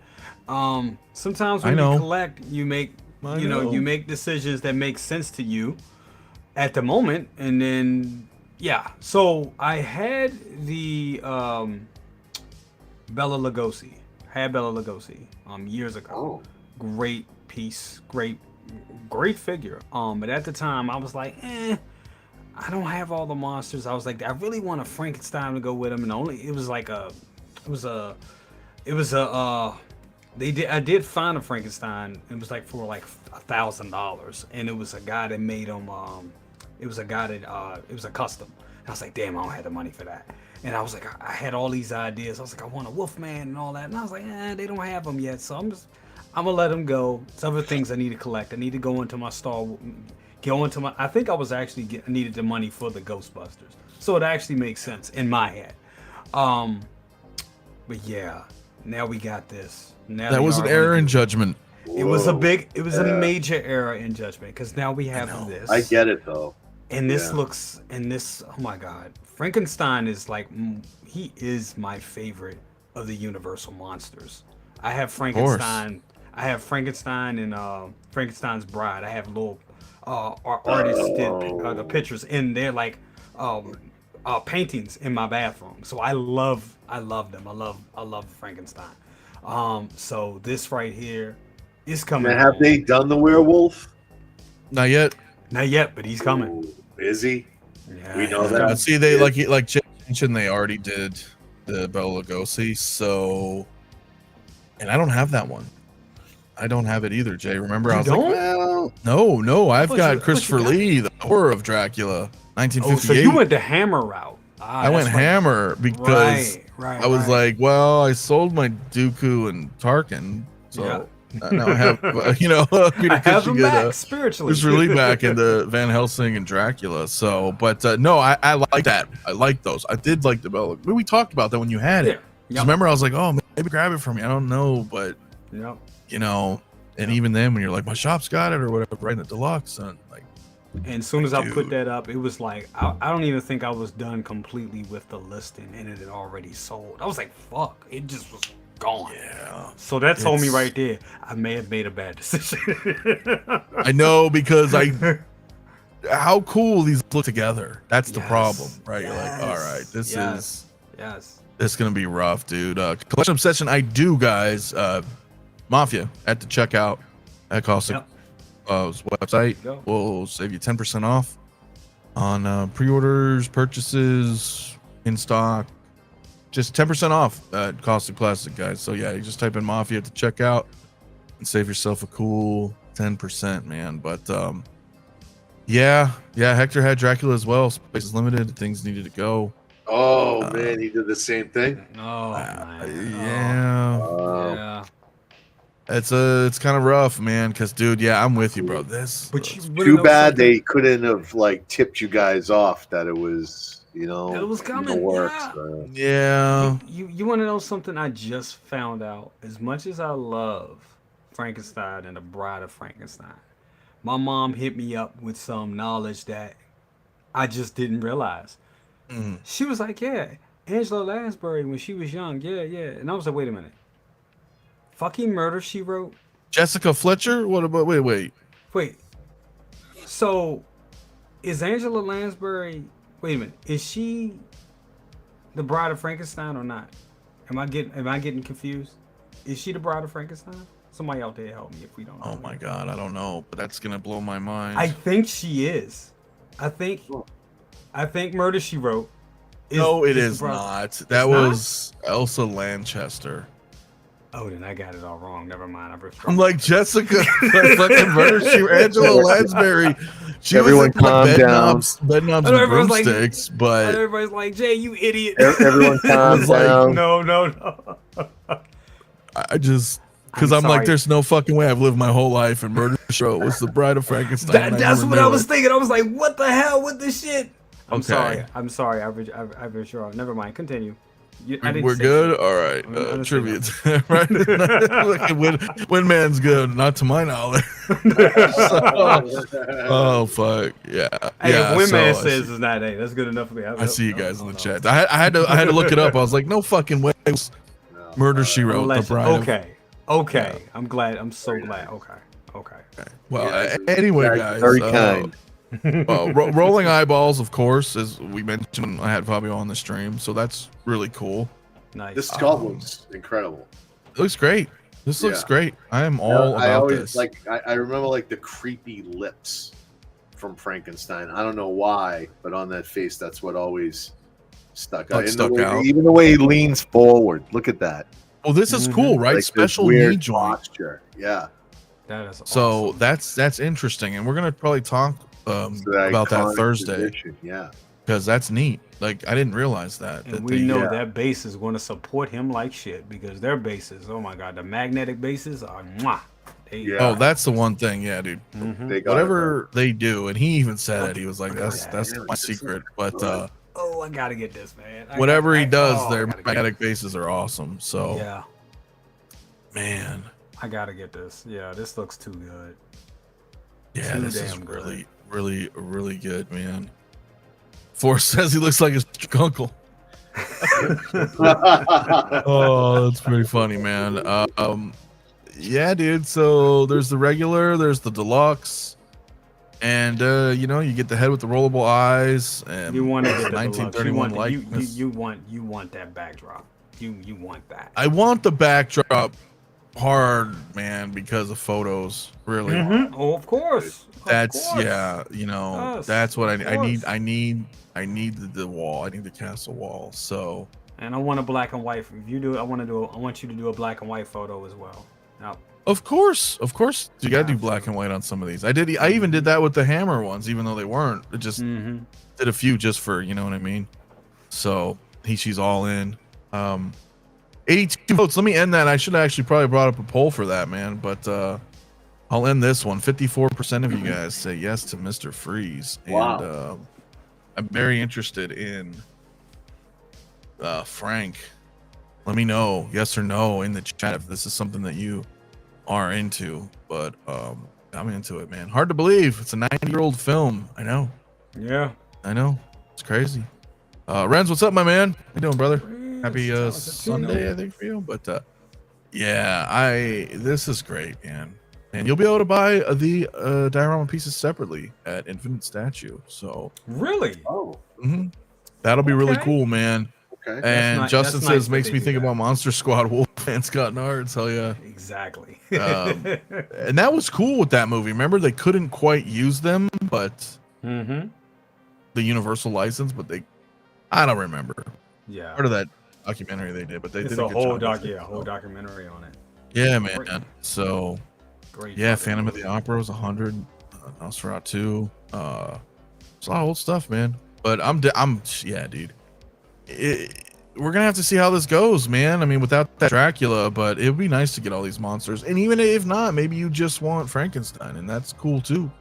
Sometimes when you collect, you make you make decisions that make sense to you at the moment, and then yeah. So I had the Bela Lugosi. Years ago. Oh. Great piece, great figure. But at the time I was like, I don't have all the monsters. I was like, I really want a Frankenstein to go with him, and I did find a Frankenstein. It was like for like $1,000, and it was a guy that made him. It was a custom. And I was like, damn, I don't have the money for that. And I was like, I had all these ideas. I was like, I want a Wolfman and all that. And I was like, they don't have them yet, so I'm gonna let them go. It's other things I need to collect. I need to go into my I think I was actually needed the money for the Ghostbusters, so it actually makes sense in my head. But yeah, now we got this. Now that was an error in judgment. It was a major error in judgment, because now we have this. I get it though. And this oh my god, Frankenstein is like, he is my favorite of the Universal monsters. I have Frankenstein. I have Frankenstein and Frankenstein's Bride. I have little artists did the pictures in there, like paintings in my bathroom. So I love them. I love Frankenstein. So this right here is coming. Now, have they done the werewolf? Not yet. Not yet, but he's coming. Ooh, is he? Yeah, we know that. See, they like Jay mentioned, they already did the Bela Lugosi. So, and I don't have that one. I don't have it either, Jay. Remember, I was like, well, no. I've got Christopher Lee, the horror of Dracula, 1958. Oh, so you went the Hammer route. I went Hammer because I was like, well, I sold my Dooku and Tarkin, so now I have, I have them back spiritually. Just really back into Van Helsing and Dracula. So, but no, I like that. I like those. I did like the Bela. We talked about that when you had it. Yep. Remember, I was like, oh, maybe grab it for me. I don't know, but and even then, when you're like, my shop's got it or whatever, right in the deluxe, and like. And as soon as I put that up, it was like, I don't even think I was done completely with the listing, and it had already sold. I was like, fuck, it just was gone. Yeah. So that told me right there, I may have made a bad decision. I know, because how cool these look together. That's the problem, right? You're like, all right, this is going to be rough, dude. Collection Obsession, I do, guys. Mafia at the checkout at Caustic. Website will save you 10% off on pre-orders, purchases, in stock. Just 10% off at Caustic Plastic, guys. So yeah, you just type in Mafia to checkout and save yourself a cool 10%, man. But yeah, Hector had Dracula as well. Space is limited. Things needed to go. Oh man, he did the same thing. Yeah. It's kind of rough, man, because dude, I'm with you, bro. Too bad they couldn't have like tipped you guys off that it was, it was coming. Yeah. You want to know something I just found out? As much as I love Frankenstein and the Bride of Frankenstein, my mom hit me up with some knowledge that I just didn't realize. She was like, yeah, Angela Lansbury when she was young, yeah. And I was like, wait a minute. Fucking Murder, She Wrote. Jessica Fletcher? What about wait. So Is Angela Lansbury? Wait a minute. Is she the Bride of Frankenstein or not? Am I getting confused? Is she the Bride of Frankenstein? Somebody out there help me if we don't know. Oh my god, I don't know, but that's gonna blow my mind. I think she is. I think Murder She Wrote. No, it is not. That was Elsa Lanchester. Oh, then I got it all wrong. Never mind. I'm like Jessica, fucking Murder She Angela Lansbury. She Everyone was calm down. Bedknobs and broomsticks, but everybody's like, Jay, you idiot. Everyone calm down. No. I just because I'm like, there's no fucking way I've lived my whole life and Murder She Wrote was the Bride of Frankenstein. That's what I was thinking. I was like, what the hell with this shit? I'm Okay. sorry. I've sure. Never mind. Continue. We're good. All right. Trivia. Right. Windman's good, not to my knowledge. Oh fuck yeah. Hey, yeah. if Windman says it's not, that's good enough for me. I see you guys in the chat. I had to look it up. I was like, no fucking way. Murder She Wrote. The Bride. Okay. Yeah. I'm glad. I'm so glad. Okay. Well, anyway, guys. Very kind. Rolling eyeballs, of course, as we mentioned. I had Fabio on the stream, so that's really cool. Nice. This skull looks incredible. It looks great. This looks great. I am all about this. I remember like the creepy lips from Frankenstein. I don't know why, but on that face, that's what always stuck out. Even the way he leans forward. Look at that. Well, this is cool, right? Like Special knee joint. Posture. Yeah. That is awesome. So that's interesting, and we're gonna probably talk about that Thursday. Position. Yeah, because that's neat. Like I didn't realize that. And we know that base is going to support him like shit because their bases, oh my god, the magnetic bases are mwah. Oh, that's the one thing, yeah, dude. Whatever they do, and he even said it. He was like, "That's my secret." But oh, I gotta get this, man. Whatever he does, their magnetic bases are awesome. So yeah, man, I gotta get this. Yeah, this looks too good. Yeah, this is really good, man. Forrest says he looks like his uncle. Oh, that's pretty funny, man. Yeah, dude. So there's the regular, there's the deluxe, and you get the head with the rollable eyes. And you want to get the 1931 likeness. You want that backdrop. You want that. I want the backdrop hard, man, because of photos. Really. Mm-hmm. Oh, of course. That's that's what I need. I need the wall. I need the castle wall. So. And I want a black and white. If you do it, I want you to do a black and white photo as well. Now. Of course. You gotta do black and white on some of these. I even did that with the Hammer ones, even though they weren't. It just did a few just for, you know what I mean. So she's all in. 82 votes. Let me end that. I should have actually probably brought up a poll for that, man. But I'll end this one. 54% of you guys say yes to Mr. Freeze. Wow. And I'm very interested in Frank. Let me know, yes or no, in the chat if this is something that you are into. But I'm into it, man. Hard to believe. It's a 90-year-old film. I know. Yeah. I know. It's crazy. Renz, what's up, my man? How you doing, brother? Happy Sunday, I think, for you. But this is great, man. And you'll be able to buy the diorama pieces separately at Infinite Statue. So really, that'll be really cool, man. Okay. And Justin says makes me think about Monster Squad, Wolf and Scott Nards. Hell yeah, exactly. And that was cool with that movie. Remember, they couldn't quite use them, but the Universal license, but I don't remember. Yeah, part of that documentary they did, but they did a whole documentary on it. Yeah, man. So. Great. Yeah, Phantom of the Opera was 100. Nosferatu 2. It's a lot of old stuff, man. But dude. We're gonna have to see how this goes, man. I mean, without that Dracula, but it would be nice to get all these monsters. And even if not, maybe you just want Frankenstein, and that's cool too.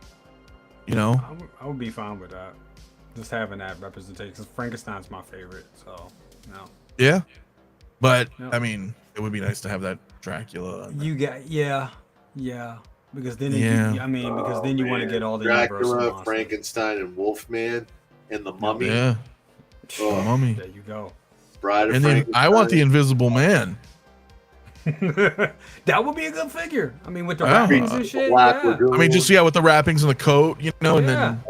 I would be fine with that. Just having that representation, because Frankenstein's my favorite. So yeah, but I mean, it would be nice to have that Dracula. Yeah, because then you want to get all the Dracula, Frankenstein, and Wolfman, and the Mummy. Yeah, the Mummy. There you go. Bride of Frankenstein. I want the Invisible Man. That would be a good figure. I mean, with the wrappings and shit. I mean, just with the wrappings and the coat, and then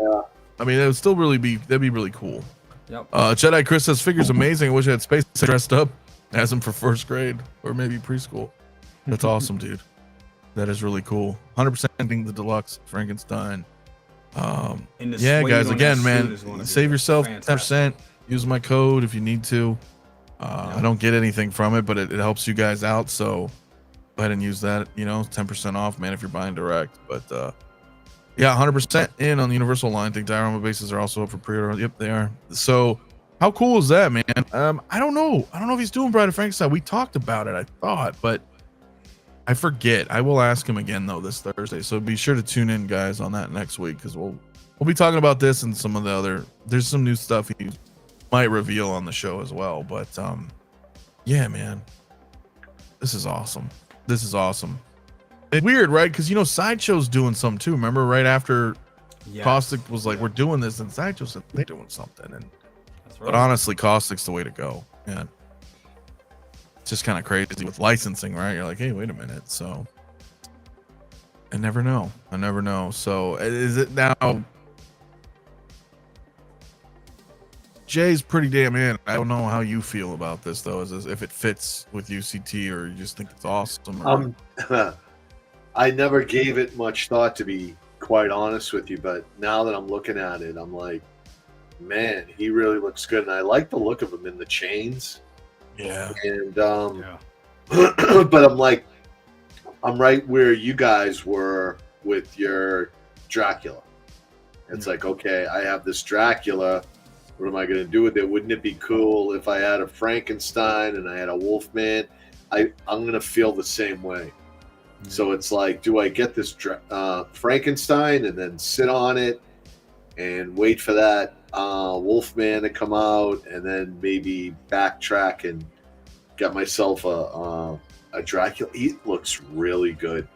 I mean, it would still really be, that'd be really cool. Yep. Jedi Chris says, figure's amazing. I wish I had space dressed up as him for first grade or maybe preschool. That's awesome, dude. That is really cool. 100% the deluxe Frankenstein. Yeah, guys, again, man, save yourself 10%. Use my code if you need to. I don't get anything from it, but it helps you guys out. So go ahead and use that, 10% off, man, if you're buying direct. But yeah, 100% in on the Universal line. I think diorama bases are also up for pre-order. Yep, they are. So how cool is that, man? I don't know. I don't know if he's doing Bride of Frankenstein. We talked about it, I thought, but I forget. I will ask him again though this Thursday. So be sure to tune in, guys, on that next week, because we'll be talking about this and some of the other. There's some new stuff he might reveal on the show as well. But yeah, man, this is awesome. This is awesome. It's weird, right? Because Sideshow's doing some too. Remember, right after Caustic was like, "We're doing this," and Sideshow said they're doing something. And That's right. but honestly, Caustic's the way to go. Yeah, it's just kind of crazy with licensing, right? You're like, hey, wait a minute. So I never know. I never know. So is it now? Jay's pretty damn in. I don't know how you feel about this though. If it fits with UCT or you just think it's awesome. Or... I never gave it much thought, to be quite honest with you, but now that I'm looking at it, I'm like, man, he really looks good, and I like the look of him in the chains. Yeah. And but I'm like, I'm right where you guys were with your Dracula. It's like, okay, I have this Dracula. What am I going to do with it? Wouldn't it be cool if I had a Frankenstein and I had a Wolfman? I'm going to feel the same way. So it's like, do I get this Frankenstein and then sit on it and wait for that Wolfman to come out and then maybe backtrack and get myself a Dracula? He looks really good.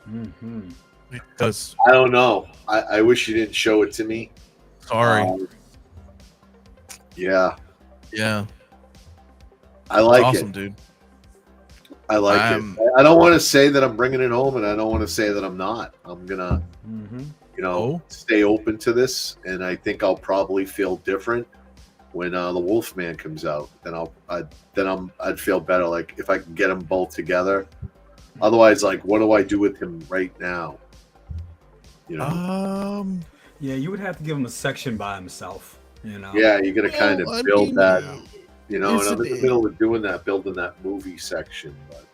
Mm-hmm. It does. I don't know. I wish you didn't show it to me. Sorry. Yeah. Yeah. I like awesome, it. Dude. I like it. I don't want to say that I'm bringing it home, and I don't want to say that I'm not. I'm gonna, stay open to this, and I think I'll probably feel different when the Wolfman comes out. Then I'd feel better. Like if I can get them both together. Otherwise, like, what do I do with him right now? Yeah, you would have to give him a section by himself. Yeah, you got to kind of build that. And I'm in the middle of doing that, building that movie section. But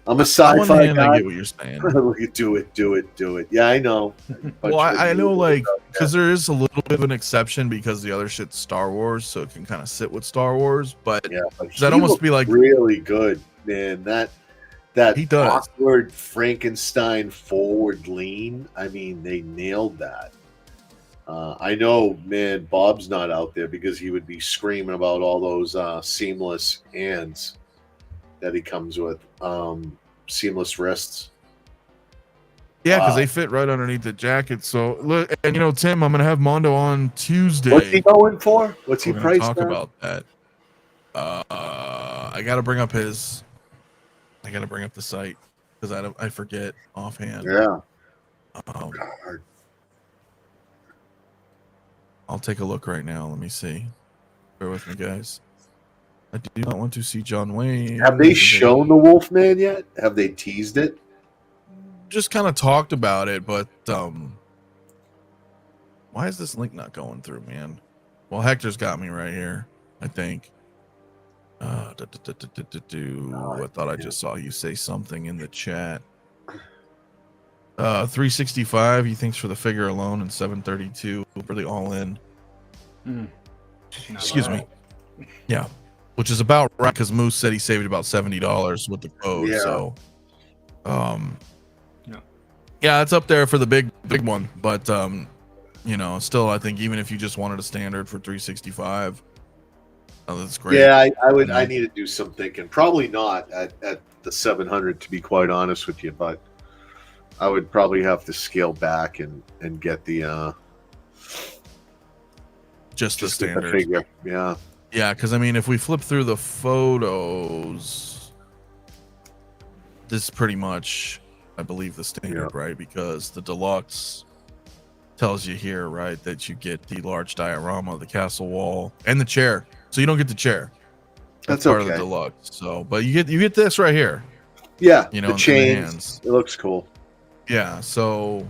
I'm a sci-fi guy. I get what you're saying. do it. Yeah, I know. Well, I know, like, because there is a little bit of an exception because the other shit's Star Wars, so it can kind of sit with Star Wars. But that almost be like really good, man. That he does. Awkward Frankenstein forward lean. I mean, they nailed that. I know, man, Bob's not out there because he would be screaming about all those seamless hands that he comes with, seamless wrists. Yeah, because they fit right underneath the jacket. So look, and Tim, I'm gonna have Mondo on Tuesday. What's he going for? What's he priced? Talk about that. I gotta bring up the site because I forget offhand. Yeah. I'll take a look right now. Let me see. Bear with me, guys. I do not want to see John Wayne. Have they shown the Wolfman yet? Have they teased it? Just kind of talked about it, but why is this link not going through, man? Well, Hector's got me right here, I think. I thought I just saw you say something in the chat. 365 he thinks for the figure alone, and 732 really all in. Excuse me. Yeah, which is about right because Moose said he saved about $70 with the code. Yeah. So yeah, it's up there for the big one, but still I think even if you just wanted a standard for 365, that's great. Yeah, I would. I need to do some thinking. Probably not at the 700, to be quite honest with you, but I would probably have to scale back and get the just the standard figure. Yeah, because I mean, if we flip through the photos, this is pretty much, I believe, the standard, right? Because the deluxe tells you here, right, that you get the large diorama, the castle wall, and the chair. So you don't get the chair. That's part okay. of the deluxe. So, but you get this right here. Yeah, You know, the in chains. the hands. It looks cool. Yeah. So,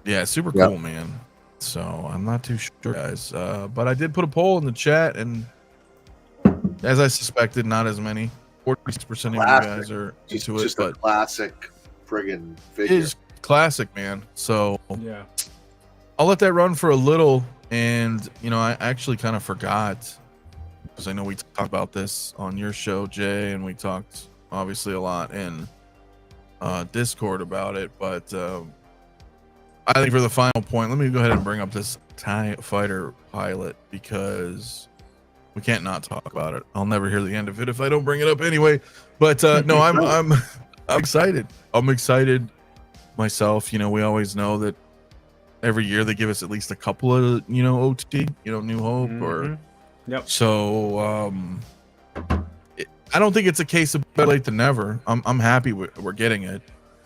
yeah, super Yep. cool, man. So I'm not too sure, guys. But I did put a poll in the chat, and as I suspected, not as many. 46% of you guys are into it, Just but a classic friggin' it figure. is classic, man. So Yeah. I'll let that run for a little. And you know, I actually kind of forgot, because I know we talked about this on your show, Jay, and we talked obviously a lot in Discord about it. But I think for the final point, let me go ahead and bring up this TIE fighter pilot, because we can't not talk about it. I'll never hear the end of it if I don't bring it up anyway. But no, I'm excited. I'm excited myself. You know, we always know that every year they give us at least a couple of, you know, OT, you know, New Hope or Yep. so. I don't think it's a case of better late than never. I'm happy we're getting it.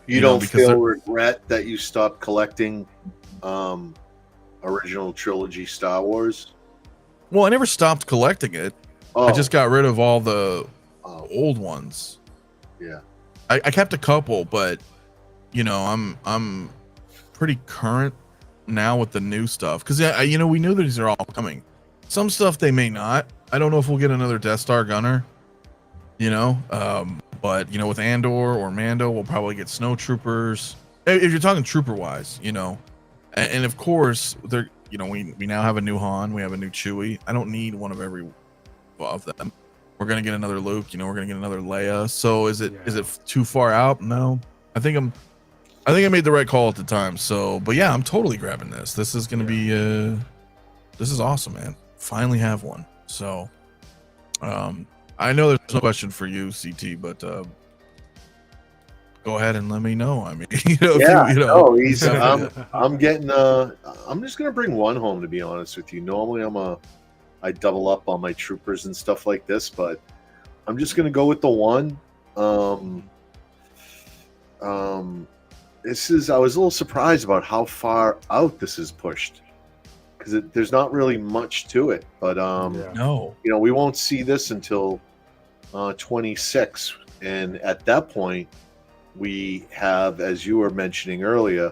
You know, don't because feel regret that you stopped collecting original trilogy Star Wars? Well, I never stopped collecting it. Oh, I just got rid of all the old ones. yeah. I kept a couple, but you know, I'm pretty current now with the new stuff, because you know, we knew that these are all coming. Some stuff they may not. I don't know if we'll get another Death Star gunner. You know, but you know, with Andor or Mando, we'll probably get snow troopers. If you're talking trooper wise, you know, and of course they're, you know, we now have a new Han, we have a new Chewie. I don't need one of every of them. We're gonna get another Luke, you know, we're gonna get another Leia. So is it too far out? No, I think I made the right call at the time. So, but yeah, I'm totally grabbing this. This is gonna be this is awesome, man. Finally have one. So, I know there's no question for you, CT, but go ahead and let me know. I mean, you know, Yeah, if you know, no, I'm getting I'm just gonna bring one home, to be honest with you. Normally I double up on my troopers and stuff like this, but I'm just gonna go with the one. This is, I was a little surprised about how far out this is pushed, because there's not really much to it, but no, you know, we won't see this until 26, and at that point we have, as you were mentioning earlier,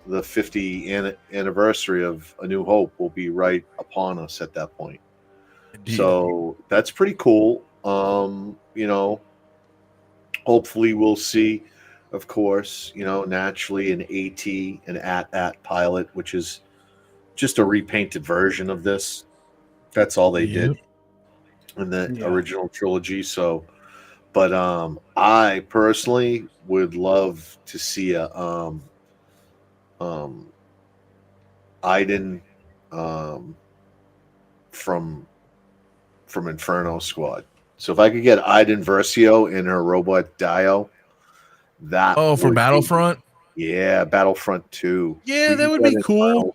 the 50th anniversary of A New Hope will be right upon us at that point. Indeed. So that's pretty cool. You know, hopefully we'll see, of course, you know, naturally an AT, an AT-AT pilot, which is just a repainted version of this. That's all they did in the original trilogy. So, but I personally would love to see a Iden from Inferno Squad. So if I could get Iden Versio in her robot Dio, that for Battlefront. Yeah, Battlefront 2. Yeah, that would be cool.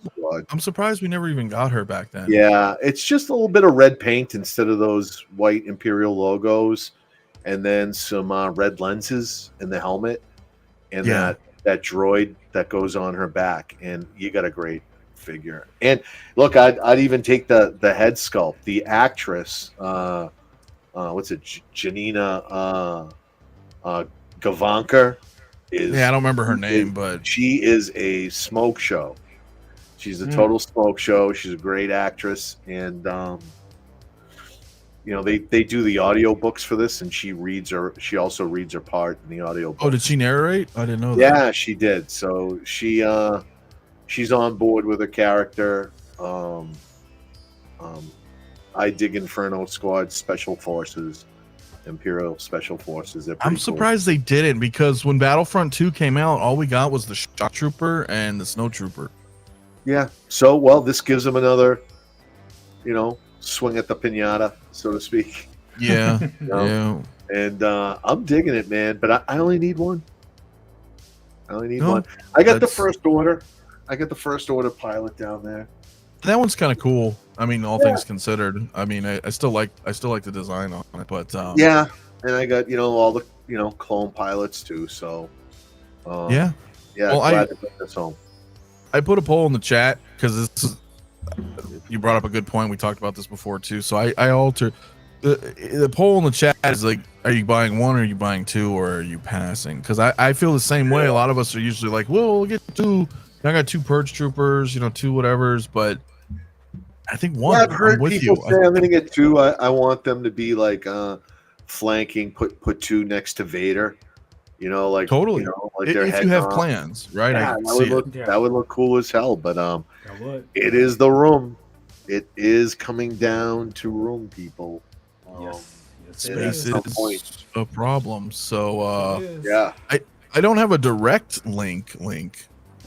I'm surprised we never even got her back then. Yeah, it's just a little bit of red paint instead of those white Imperial logos, and then some red lenses in the helmet, and that droid that goes on her back, and you got a great figure. And look, I'd even take the head sculpt. The actress, what's it, Janina Gavankar. I don't remember her name, but she is a smoke show. She's a total smoke show. She's a great actress, and you know, they do the audio books for this, and she also reads her part in the audio book. Oh, did she narrate? I didn't know that. Yeah, she did. So she's on board with her character. I dig Inferno Squad, Special Forces, Imperial Special Forces. I'm surprised they didn't, because when Battlefront 2 came out, all we got was the Shock Trooper and the Snow Trooper. Yeah. So, well, this gives them another, you know, swing at the piñata, so to speak. Yeah. You know? Yeah. And I'm digging it, man. But I only need one. One. I got the First Order. I got the First Order pilot down there. That one's kind of cool. I mean, all things considered. I mean, I still like the design on it, but yeah. And I got, you know, all the, you know, clone pilots too. So yeah. Well, glad to bring this home. I put a poll in the chat because this is, you brought up a good point. We talked about this before too. So I alter the poll in the chat is like, are you buying one, or are you buying two, or are you passing? Because I feel the same way. A lot of us are usually like, well, we'll get two. I got 2 purge troopers, 2 whatevers, but I think one. Yeah, I've heard I'm with people you. say I'm going to get 2. I want them to be like flanking. Put 2 next to Vader. Like Totally. like If their you head have on. plans, right? Yeah, I can see it. that would look cool as hell. But That would. it is the room. It is coming down to room, people. Yes. Yes, it Space is. is a problem. So It is. Yeah. I don't have a direct link,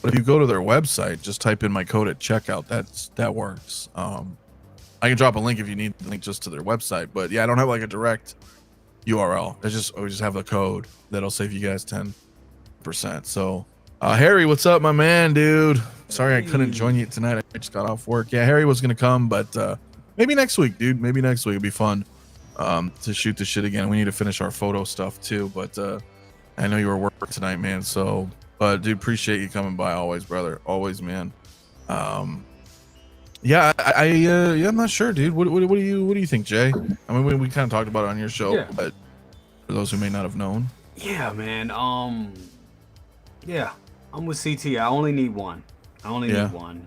but if you go to their website, just type in my code at checkout. That works. I can drop a link if you need the link just to their website, but yeah, I don't have like a direct URL. I just have the code that'll save you guys 10%. So Harry, what's up, my man, dude? Sorry I couldn't join you tonight. I just got off work. Yeah, Harry was gonna come, but maybe next week, dude. Maybe next week it'd be fun to shoot the shit again. We need to finish our photo stuff too, but I know you were working tonight, man. So, but dude, appreciate you coming by always, brother. Always, man. Yeah, I'm not sure, dude. What do you think, Jay? I mean, we kind of talked about it on your show, Yeah. but for those who may not have known. Yeah, man. Yeah, I'm with CT. I only need one. Need one.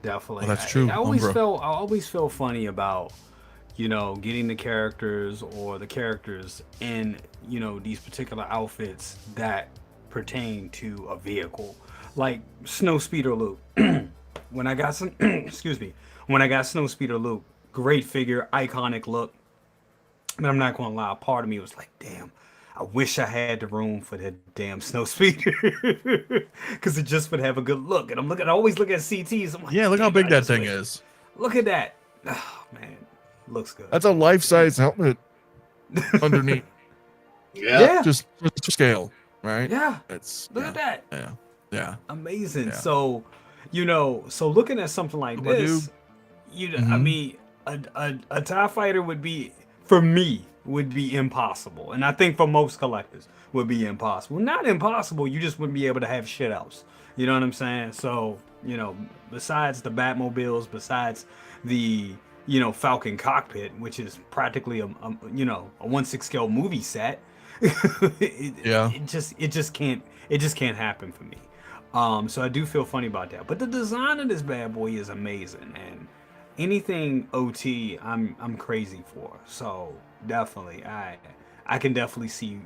Definitely. Well, that's true. I always felt funny about, getting the characters or the characters in, these particular outfits that pertain to a vehicle, like Snowspeeder Luke. When I got some, excuse me, when I got Snowspeeder Luke, great figure, iconic look. But I'm not gonna lie, part of me was like, damn, I wish I had the room for that damn Snowspeeder, because it just would have a good look. And I always look at CTs. I'm like, Yeah, look how big that thing wish. is. Look at that. Oh man, looks good. That's a life-size helmet underneath. Yeah. Just to scale, right? Yeah. Look Yeah. at that. Yeah. Amazing. Yeah. So, so looking at something like What, this, dude? I mean, a TIE fighter would be, for me, would be impossible. And I think for most collectors would be impossible. Not impossible, you just wouldn't be able to have shit else. You know what I'm saying? So, besides the Batmobiles, besides the, Falcon cockpit, which is practically a 1/6 scale movie set, it just can't happen for me. So I do feel funny about that. But the design of this bad boy is amazing, and anything OT I'm crazy for. So definitely I can definitely see,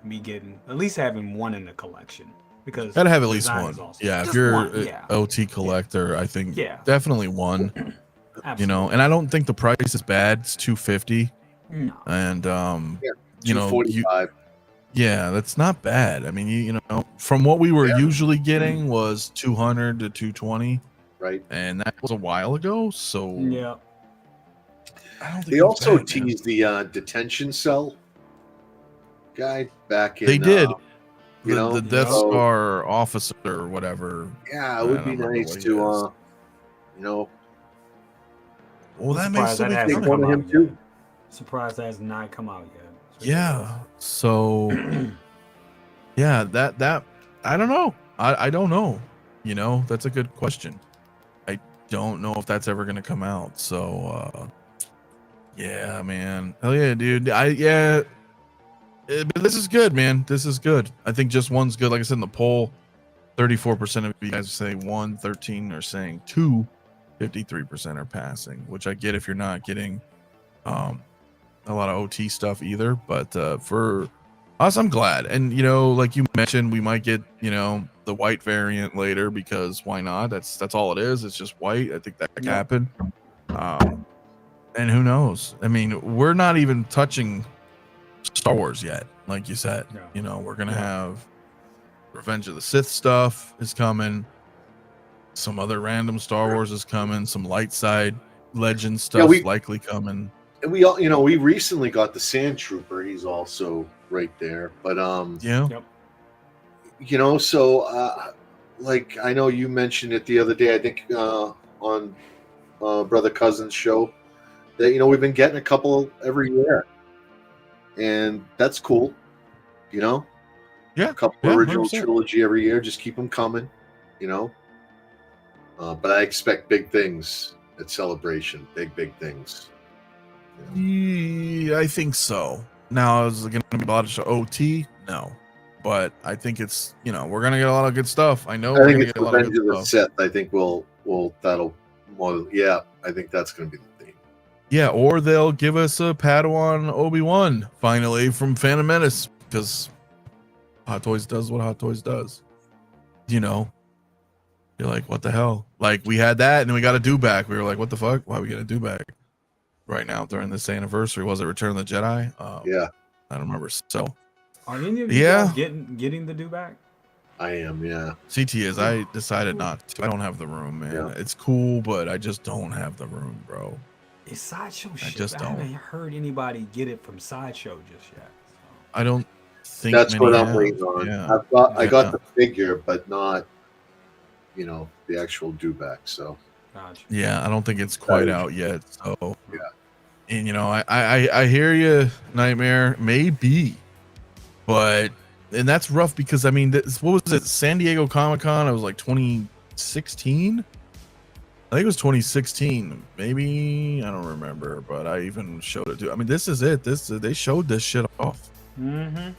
me getting at least having one in the collection, because Gotta have at least design one. is awesome. Yeah, if Just you're one, an yeah. OT collector, I think definitely one. Absolutely. And I don't think the price is bad. It's $250. No. And $245. yeah, that's not bad. I mean, from what we were usually getting was $200 to $220, Right. and that was a while ago. So Yeah. I don't think They it's also bad, man. teased the detention cell guy back in. They did. The The Death Star officer or whatever. Yeah, it would I be don't remember nice what he to, well, that I'm makes surprised that sense. hasn't take one come of him out too. yet. Surprised that has not come out yet. Yeah. So yeah, that I don't know. I don't know. That's a good question. I don't know if that's ever gonna come out. So yeah, man. Hell yeah, dude. But this is good, man. This is good. I think just one's good. Like I said in the poll, 34% of you guys say 1, 13 are saying 2, 53% are passing, which I get if you're not getting a lot of OT stuff either. But for us, I'm glad. And like you mentioned, we might get the white variant later, because why not? That's all it is. It's just white. I think that could happen. And who knows? I mean, we're not even touching Star Wars yet, like you said. We're gonna have Revenge of the Sith stuff is coming. Some other random Star Wars is coming. Some light side legend stuff likely coming. And we all, we recently got the Sand Trooper. He's also right there. But so like I know you mentioned it the other day. I think on Brother Cousin's show that we've been getting a couple every year, and that's cool. A couple original 100%. trilogy every year. Just keep them coming. you know. But I expect big things at Celebration. Big things. Yeah, I think so. Now, is it going to be a lot of OT? No. But I think it's, you know, we're going to get a lot of good stuff. I know I we're think going to it's get a lot of Revenge of good the stuff. Sith. I think that'll more. Yeah, I think that's going to be the theme. Yeah, or they'll give us a Padawan Obi-Wan finally from Phantom Menace, because Hot Toys does what Hot Toys does. You know, you're like, what the hell? Like, we had that, and then we got a do-back. We were like, what the fuck? Why are we get a do-back right now during this anniversary? Was it Return of the Jedi? Yeah, I don't remember. So, Are any of you guys getting the do back? I am. Yeah, CT is. I decided not to. I don't have the room, man. Yeah. It's cool, but I just don't have the room, bro. It's Sideshow shit. just I don't. haven't heard anybody get it from Sideshow just yet. So. I don't think that's many what I'm have. waiting on. Yeah. I got the figure, but not, you know, the actual do-back. So Gotcha. Yeah, I don't think it's quite out yet. So yeah. And you know, I hear you, Nightmare. Maybe, but and that's rough because I mean, what was it? San Diego Comic-Con. It was like 2016. I think it was 2016. Maybe I don't remember, but I even showed it to. I mean, this is it. They showed this shit off. Mm-hmm.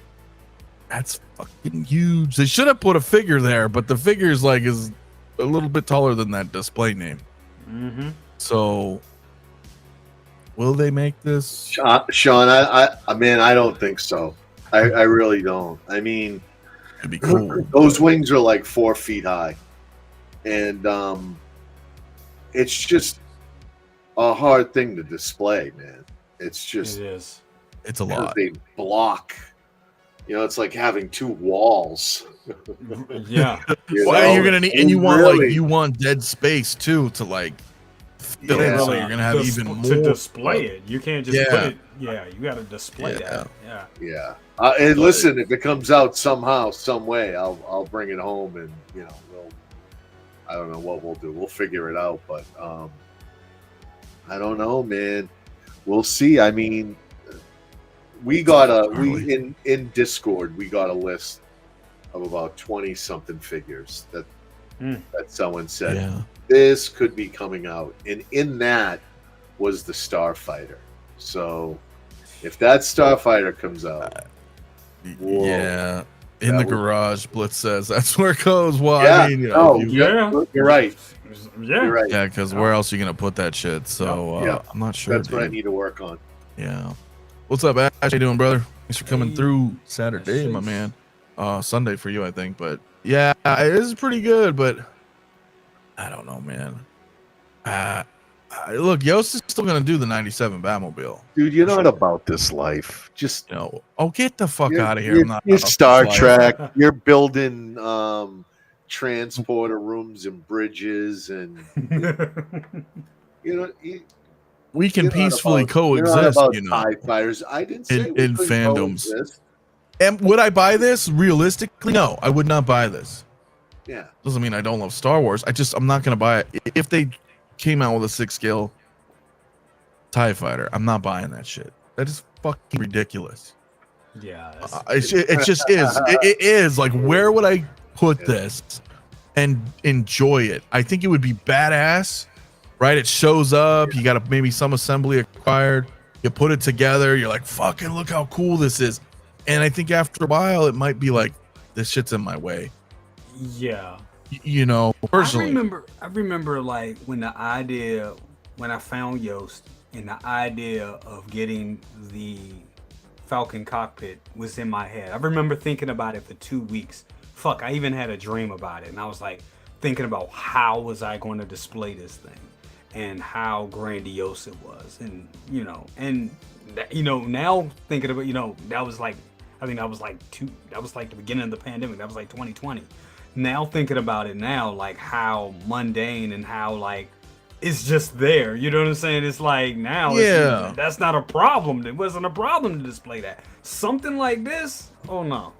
That's fucking huge. They should have put a figure there, but the figure is like is a little bit taller than that display name. Mm-hmm. So, will they make this? Sean, I mean, I don't think so. I really don't. I mean, It'd be cool. those wings are like 4 feet high, and it's just a hard thing to display, man. It's just It is. It's a lot. they block. You know, it's like having 2 walls. Yeah. Well, you're gonna need, and you want really, like you want dead space too to like fill in, so you're gonna have even more to display it. You can't just put Yeah. it. Yeah, you got to display that. Yeah. yeah. And listen, if it comes out somehow, some way, I'll bring it home, and you know, I don't know what we'll do. We'll figure it out, but I don't know, man. We'll see. I mean, we in Discord we got a list of about 20 something figures that someone said Yeah. this could be coming out, and in that was the Starfighter. So if that Starfighter comes out, whoa, Yeah. In the that would- garage, Blitz says that's where it goes. Well, yeah, I mean, you know, you're right. Yeah. You're right. yeah, because where else are you gonna put that shit? So Yeah. I'm not sure. That's what I dude. need to work on. Yeah. What's up, Ash? How you doing, brother? Thanks for coming Hey. through Saturday, my man. Sunday for you, I think. But yeah, it is pretty good, but I don't know, man. Look, Yost is still gonna do the 97 Batmobile. Dude, you're not about this life. Just You know, oh, get the fuck You're- out of here. You're, I'm not you're about Star this life. Trek. You're building transporter rooms and bridges, and you know. We can you're not peacefully about- you're not coexist, about you know. TIE fighters. I didn't say we in couldn't fandoms. coexist. And would I buy this? Realistically, no, I would not buy this. Yeah, Doesn't mean I don't love Star Wars. I'm not gonna buy it. If they came out with a 6 scale TIE fighter, I'm not buying that shit. That is fucking ridiculous. Yeah. It just is. It is like, where would I put this and enjoy it? I think it would be badass, right? It shows up. You got maybe some assembly acquired. You put it together. You're like, fucking look how cool this is. And I think after a while, it might be like, this shit's in my way. Yeah. You know, personally. I remember like when I found Yost and the idea of getting the Falcon cockpit was in my head. I remember thinking about it for 2 weeks. Fuck, I even had a dream about it. And I was like thinking about how was I going to display this thing and how grandiose it was. And, now thinking about, that was like, I think that was like the beginning of the pandemic. That was like 2020. Now thinking about it now, like how mundane and how like it's just there. You know what I'm saying? It's like now, Yeah. that's not a problem. It wasn't a problem to display that. Something like this, oh no,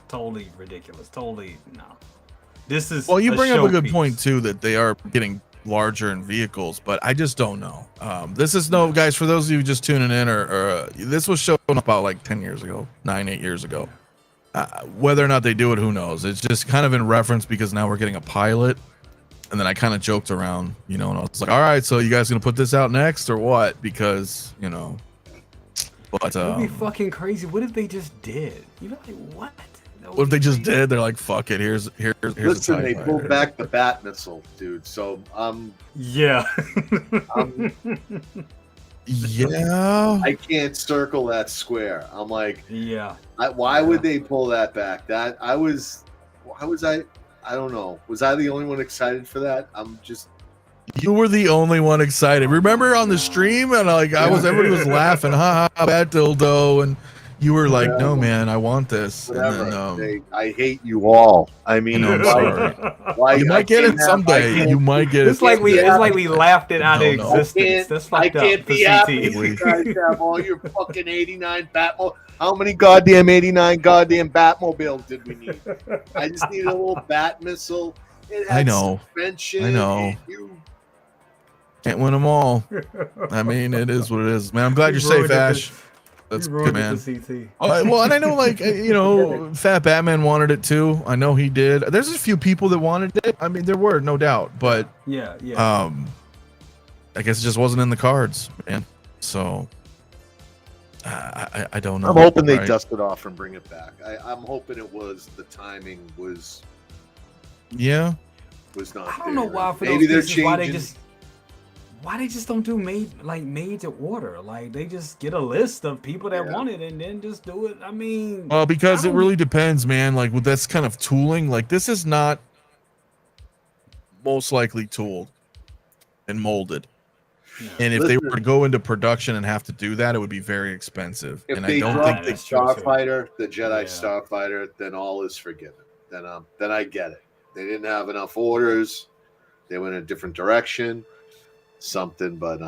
totally ridiculous. Totally no. This is Well, you bring up a good showpiece. point too, that they are getting larger in vehicles, but I just don't know. This is no, guys, for those of you just tuning in, or this was shown about like 10 years ago, 8 years ago. Whether or not they do it, who knows? It's just kind of in reference because now we're getting a pilot. And then I kind of joked around, you know, and I was like, all right, so you guys gonna put this out next or what? Because, you know, but it would be fucking crazy. What if they just did? You know, like what? What if they just did? They're like, fuck it. Here's Listen, a they pulled back the bat missile, dude. So yeah. Yeah. I can't circle that square. I'm like, yeah. Why would they pull that back? Why was I don't know. Was I the only one excited for that? You were the only one excited. Remember on the stream and everybody was laughing, ha ha, bad dildo, and you were like, no man, I want this. Whatever. And then, I hate you all. I mean, I'm sorry. Like, you might get it someday. You might get it. It's like we laughed it out of existence. That's fucked up. I can't be happy. You guys have all your fucking 89 Batmobile. How many goddamn 89 goddamn Batmobiles did we need? I just need a little bat missile. It had I know. suspension. I know. Can't win them all. I mean, it is what it is, man. I'm glad you're safe, Ash. That's good, man. Well, and I know, like, you know, Fat Batman wanted it too. I know he did. There's a few people that wanted it. I mean, there were, no doubt, but yeah. I guess it just wasn't in the cards, man. So I don't know. I'm hoping they dust it off and bring it back. I'm hoping it was the timing was not. I don't know why for maybe those they're cases, changing. why they just don't do made to order? Like they just get a list of people that want it and then just do it. I mean, well, because it really depends, man. Like with this kind of tooling, like this is not most likely tooled and molded. Yeah. And if they were to go into production and have to do that, it would be very expensive. If and they I don't drop think the Starfighter, the Jedi Starfighter, then all is forgiven. Then I get it. They didn't have enough orders. They went in a different direction. Something, but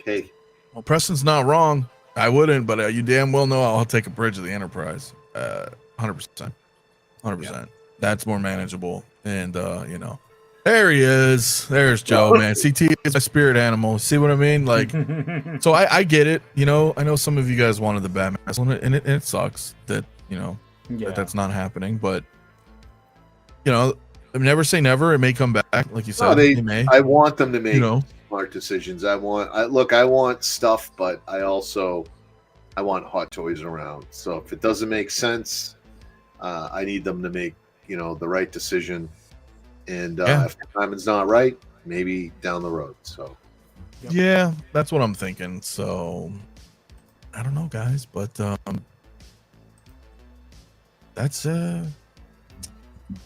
hey. Well, Preston's not wrong. I wouldn't, but you damn well know I'll take a Bridge of the Enterprise. 100%. That's more manageable. And you know. There he is. There's Joe, man. CT is my spirit animal. See what I mean? Like, so I get it. You know, I know some of you guys wanted the Batman, and it sucks that, you know, that's not happening. But, you know, never say never. It may come back, like you said. No, they may. I want them to make smart decisions. I want stuff, but I want hot toys around. So if it doesn't make sense, I need them to make, you know, the right decision. And if the timing's not right, maybe down the road. So yeah, that's what I'm thinking. So I don't know, guys, but that's I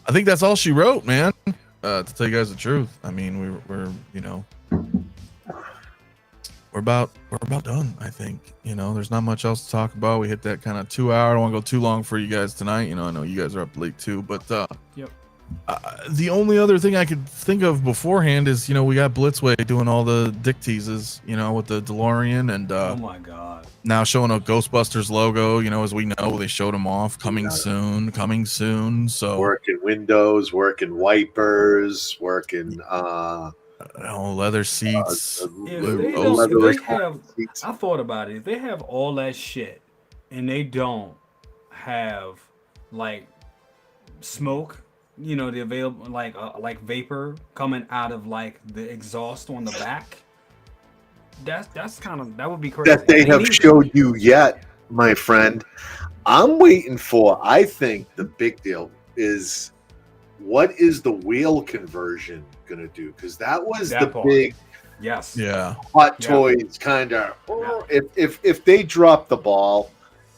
think that's all she wrote, man. To tell you guys the truth, I mean, we're you know, we're about done. I think, you know, there's not much else to talk about. We hit that kind of 2 hour. I don't want to go too long for you guys tonight. You know, I know you guys are up late too, but the only other thing I could think of beforehand is, you know, we got Blitzway doing all the dick teases, you know, with the DeLorean, and oh my god, now showing a Ghostbusters logo. You know, as we know, they showed them off coming soon. So working windows, working wipers, working leather seats. I thought about it. If they have all that shit and they don't have like smoke, you know, the available like vapor coming out of like the exhaust on the back, that's kind of, that would be crazy. That they have showed you yet, my friend. I'm waiting for, I think the big deal is, what is the wheel conversion gonna do? Because that was the part. Big hot toys kind of if they drop the ball.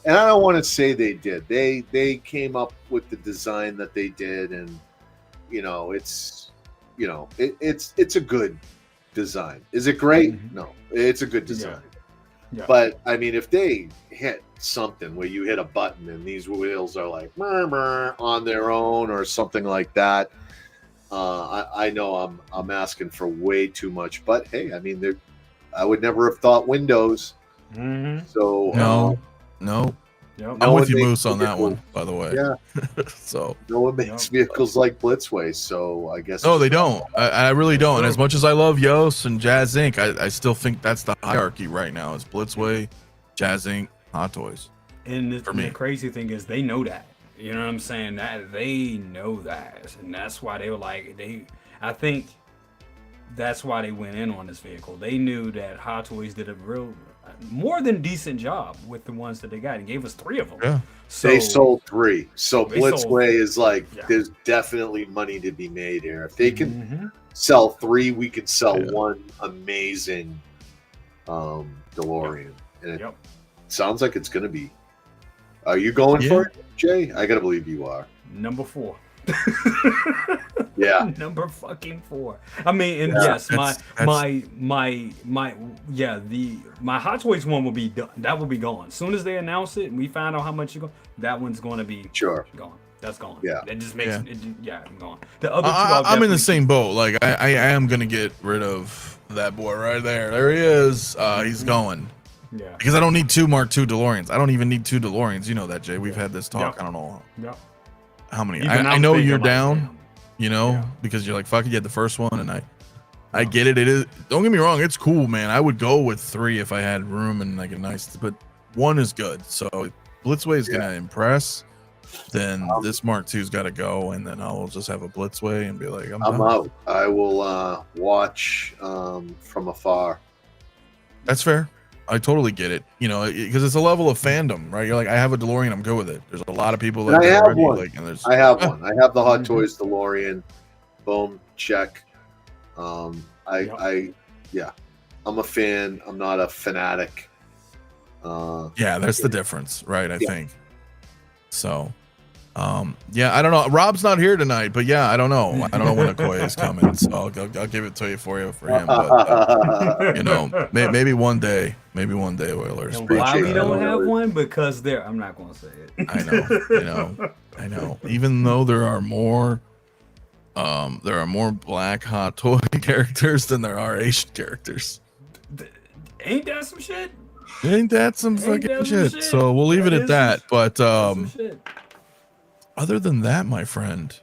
And I don't want to say they did. They came up with the design that they did, and you know, it's a good design. Is it great? Mm-hmm. No, it's a good design. Yeah. But I mean, if they hit something where you hit a button and these wheels are like murmur on their own or something like that, I know I'm asking for way too much. But hey, I mean, I would never have thought windows. Mm-hmm. So No. I'm with you, Moose, on that one, by the way. Yeah. So no one makes vehicles like Blitzway, so I guess. No, they don't. I really don't. And as much as I love Yost and Jazz Inc., I still think that's the hierarchy right now. Is Blitzway, Jazz Inc., Hot Toys. And the crazy thing is, they know that. You know what I'm saying? That they know that, and that's why they were like I think that's why they went in on this vehicle. They knew that Hot Toys did a real more than decent job with the ones that they got and gave us 3 of them. Yeah. So They sold 3. So They sold- Blitzway is like, Yeah. there's definitely money to be made here. If they can Mhm. sell 3, we can sell Yeah. one amazing DeLorean. And it Yep. sounds like it's going to be. Are you going for it, Jay? I got to believe you are. Number 4. Yeah. Number fucking 4. I mean, and Yeah, yes, that's- my Hot Toys one will be done. That will be gone. As soon as they announce it and we find out how much you go, that one's going to be Sure. gone. That's gone. Yeah. That just makes Yeah. it gone. The other two, I'm in the same boat. Like I am gonna get rid of that boy right there. There he is. He's going. Yeah. Because I don't need 2 Mark II DeLoreans. I don't even need 2 DeLoreans. You know that, Jay. We've had this talk. Yep. I don't know Yep. how many. Even I I'm know thinking you're like, down. damn. You know, Yeah. because you're like, fuck it, you had the first one, and I get it. It is. Don't get me wrong, it's cool, man. I would go with 3 if I had room and like a nice, but 1 is good. So if Blitzway is gonna impress, then this Mark II's got to go, and then I'll just have a Blitzway and be like, I'm done. out. I will watch from afar. That's fair. I totally get it. You know, because it's a level of fandom, right? You're like, I have a DeLorean, I'm good with it. There's a lot of people that And I have already, one. like, and there's I have one. I have the Hot Toys DeLorean. Boom, check. I'm a fan. I'm not a fanatic. Yeah, that's the difference, right? I Yeah. think. So, yeah, I don't know. Rob's not here tonight, but yeah, I don't know. I don't know when Okoye is coming, so I'll give it to you for him. But you know, maybe one day, Oilers. And Appreciate why we that. don't have one? Because I'm not going to say it. I know. Even though there are more black Hot Toy characters than there are Asian characters. Ain't that some shit? Ain't that some Ain't fucking that some shit? shit? So we'll leave it That at is that. But Some shit. other than that, my friend,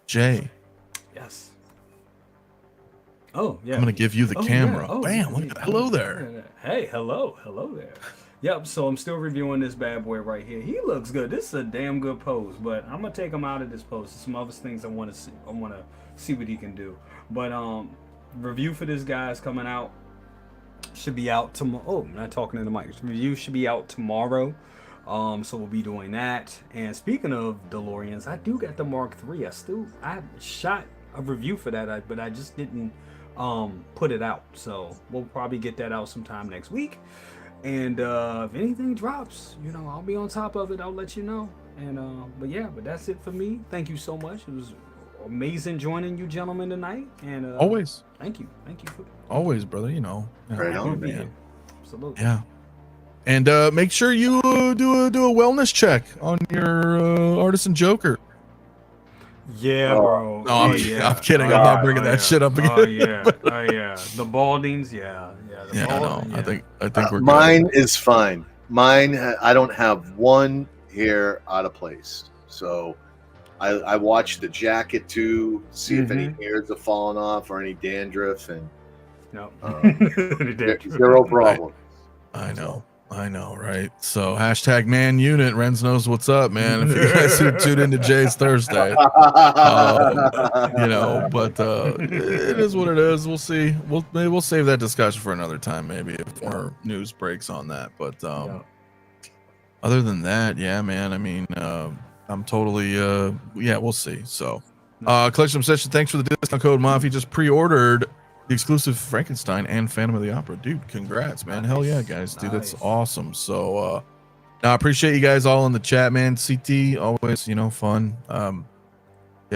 Jay, Yes. Oh, yeah. I'm gonna give you the Oh, camera. yeah. Oh, Bam! yeah. Look at that. Hello there. Hey, hello there. Yep. So I'm still reviewing this bad boy right here. He looks good. This is a damn good pose, but I'm gonna take him out of this pose. Some other things I want to see. I want to see what he can do. But review for this guy is coming out. Should be out tomorrow. Oh, I'm not talking to the mic. Review should be out tomorrow. So we'll be doing that. And speaking of DeLoreans, I do got the Mark III. I shot a review for that, but I just didn't put it out. So we'll probably get that out sometime next week. And if anything drops, you know, I'll be on top of it. I'll let you know. And but that's it for me. Thank you so much. It was amazing joining you gentlemen tonight. And Always, thank you for always, brother. You know. Right on, being man. here. Absolutely. Yeah. And make sure you do a wellness check on your Artisan Joker. Yeah, bro. No, I'm kidding. I'm not bringing that shit up again. Oh yeah. The baldings. Yeah. The Yeah, I know. balding, I think we're good. Mine is fine. Mine, I don't have one hair out of place. So I watched the jacket too, see if any hairs have fallen off or any dandruff, and No. zero problem. I know, right? So hashtag man unit. Renz knows what's up, man. If you guys who tuned into Jay's Thursday, you know, but it is what it is. We'll see. Maybe we'll save that discussion for another time, maybe if more news breaks on that. But other than that, yeah, man. I mean, I'm totally we'll see. So Collection Obsession, thanks for the discount code MAFIA. Just pre-ordered the exclusive Frankenstein and Phantom of the Opera. Dude, congrats, man. Hell yeah, guys. Dude, that's awesome. So I appreciate you guys all in the chat, man. CT, always, you know, fun. You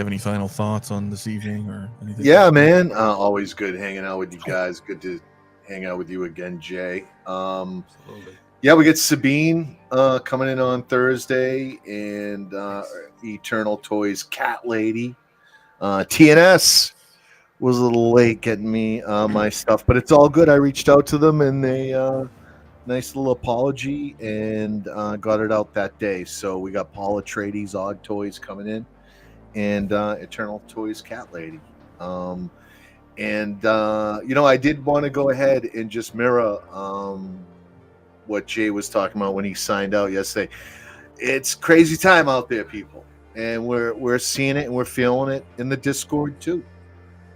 have any final thoughts on this evening or anything? Yeah, man. Always good hanging out with you guys. Good to hang out with you again, Jay. Absolutely. Yeah, we get Sabine coming in on Thursday, and Eternal Toys Cat Lady. TNS was a little late getting me my stuff, but it's all good. I reached out to them, and they nice little apology, and got it out that day. So we got Paula Atreides Odd Toys coming in, and Eternal Toys Cat Lady. You know, I did want to go ahead and just mirror what Jay was talking about when he signed out yesterday. it's crazy time out there, people, and we're seeing it and we're feeling it in the Discord too.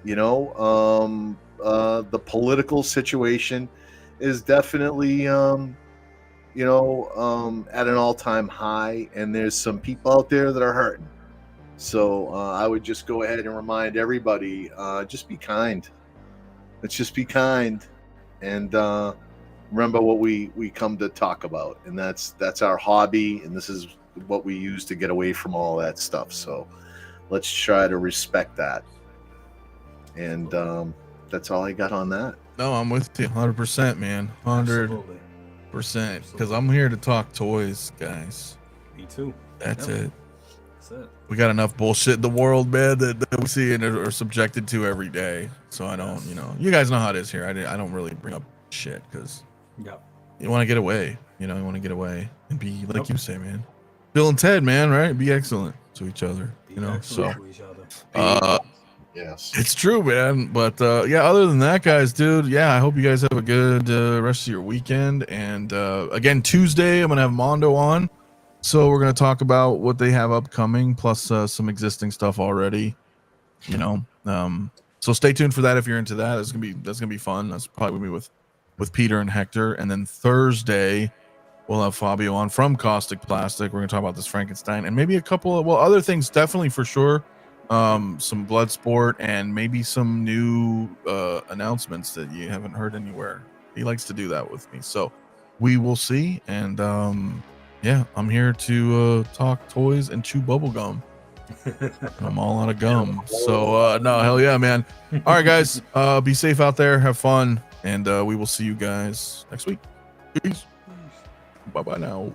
You know, the political situation is definitely at an all-time high, and there's some people out there that are hurting. So I would just go ahead and remind everybody, just be kind. Let's just be kind, and remember what we come to talk about, and that's our hobby, and this is what we use to get away from all that stuff. So let's try to respect that. And that's all I got on that. No, I'm with you 100%, man. 100%. Because I'm here to talk toys, guys. Me too. That's Yep. it. That's it. We got enough bullshit in the world, man, that we see and are subjected to every day. So I don't, you guys know how it is here. I don't really bring up shit because you want to get away. You want to get away and be, like you say, man. Bill and Ted, man, right? Be excellent to each other. So. To each other. Yes, it's true, man. But yeah, other than that, guys, dude, yeah, I hope you guys have a good rest of your weekend. And again, Tuesday, I'm gonna have Mondo on, so we're gonna talk about what they have upcoming, plus some existing stuff already. So stay tuned for that if you're into that. That's gonna be fun. That's probably gonna be with Peter and Hector. And then Thursday, we'll have Fabio on from 𝗠𝗘𝗥𝗖𝗛𝗢𝗡. We're gonna talk about this Frankenstein and maybe a couple of other things, definitely for sure. Some Bloodsport and maybe some new announcements that you haven't heard anywhere. He likes to do that with me, so we will see. And yeah, I'm here to talk toys and chew bubble gum. I'm all out of gum, so no, hell yeah, man. All right, guys, be safe out there, have fun, and we will see you guys next week. Peace. Bye now.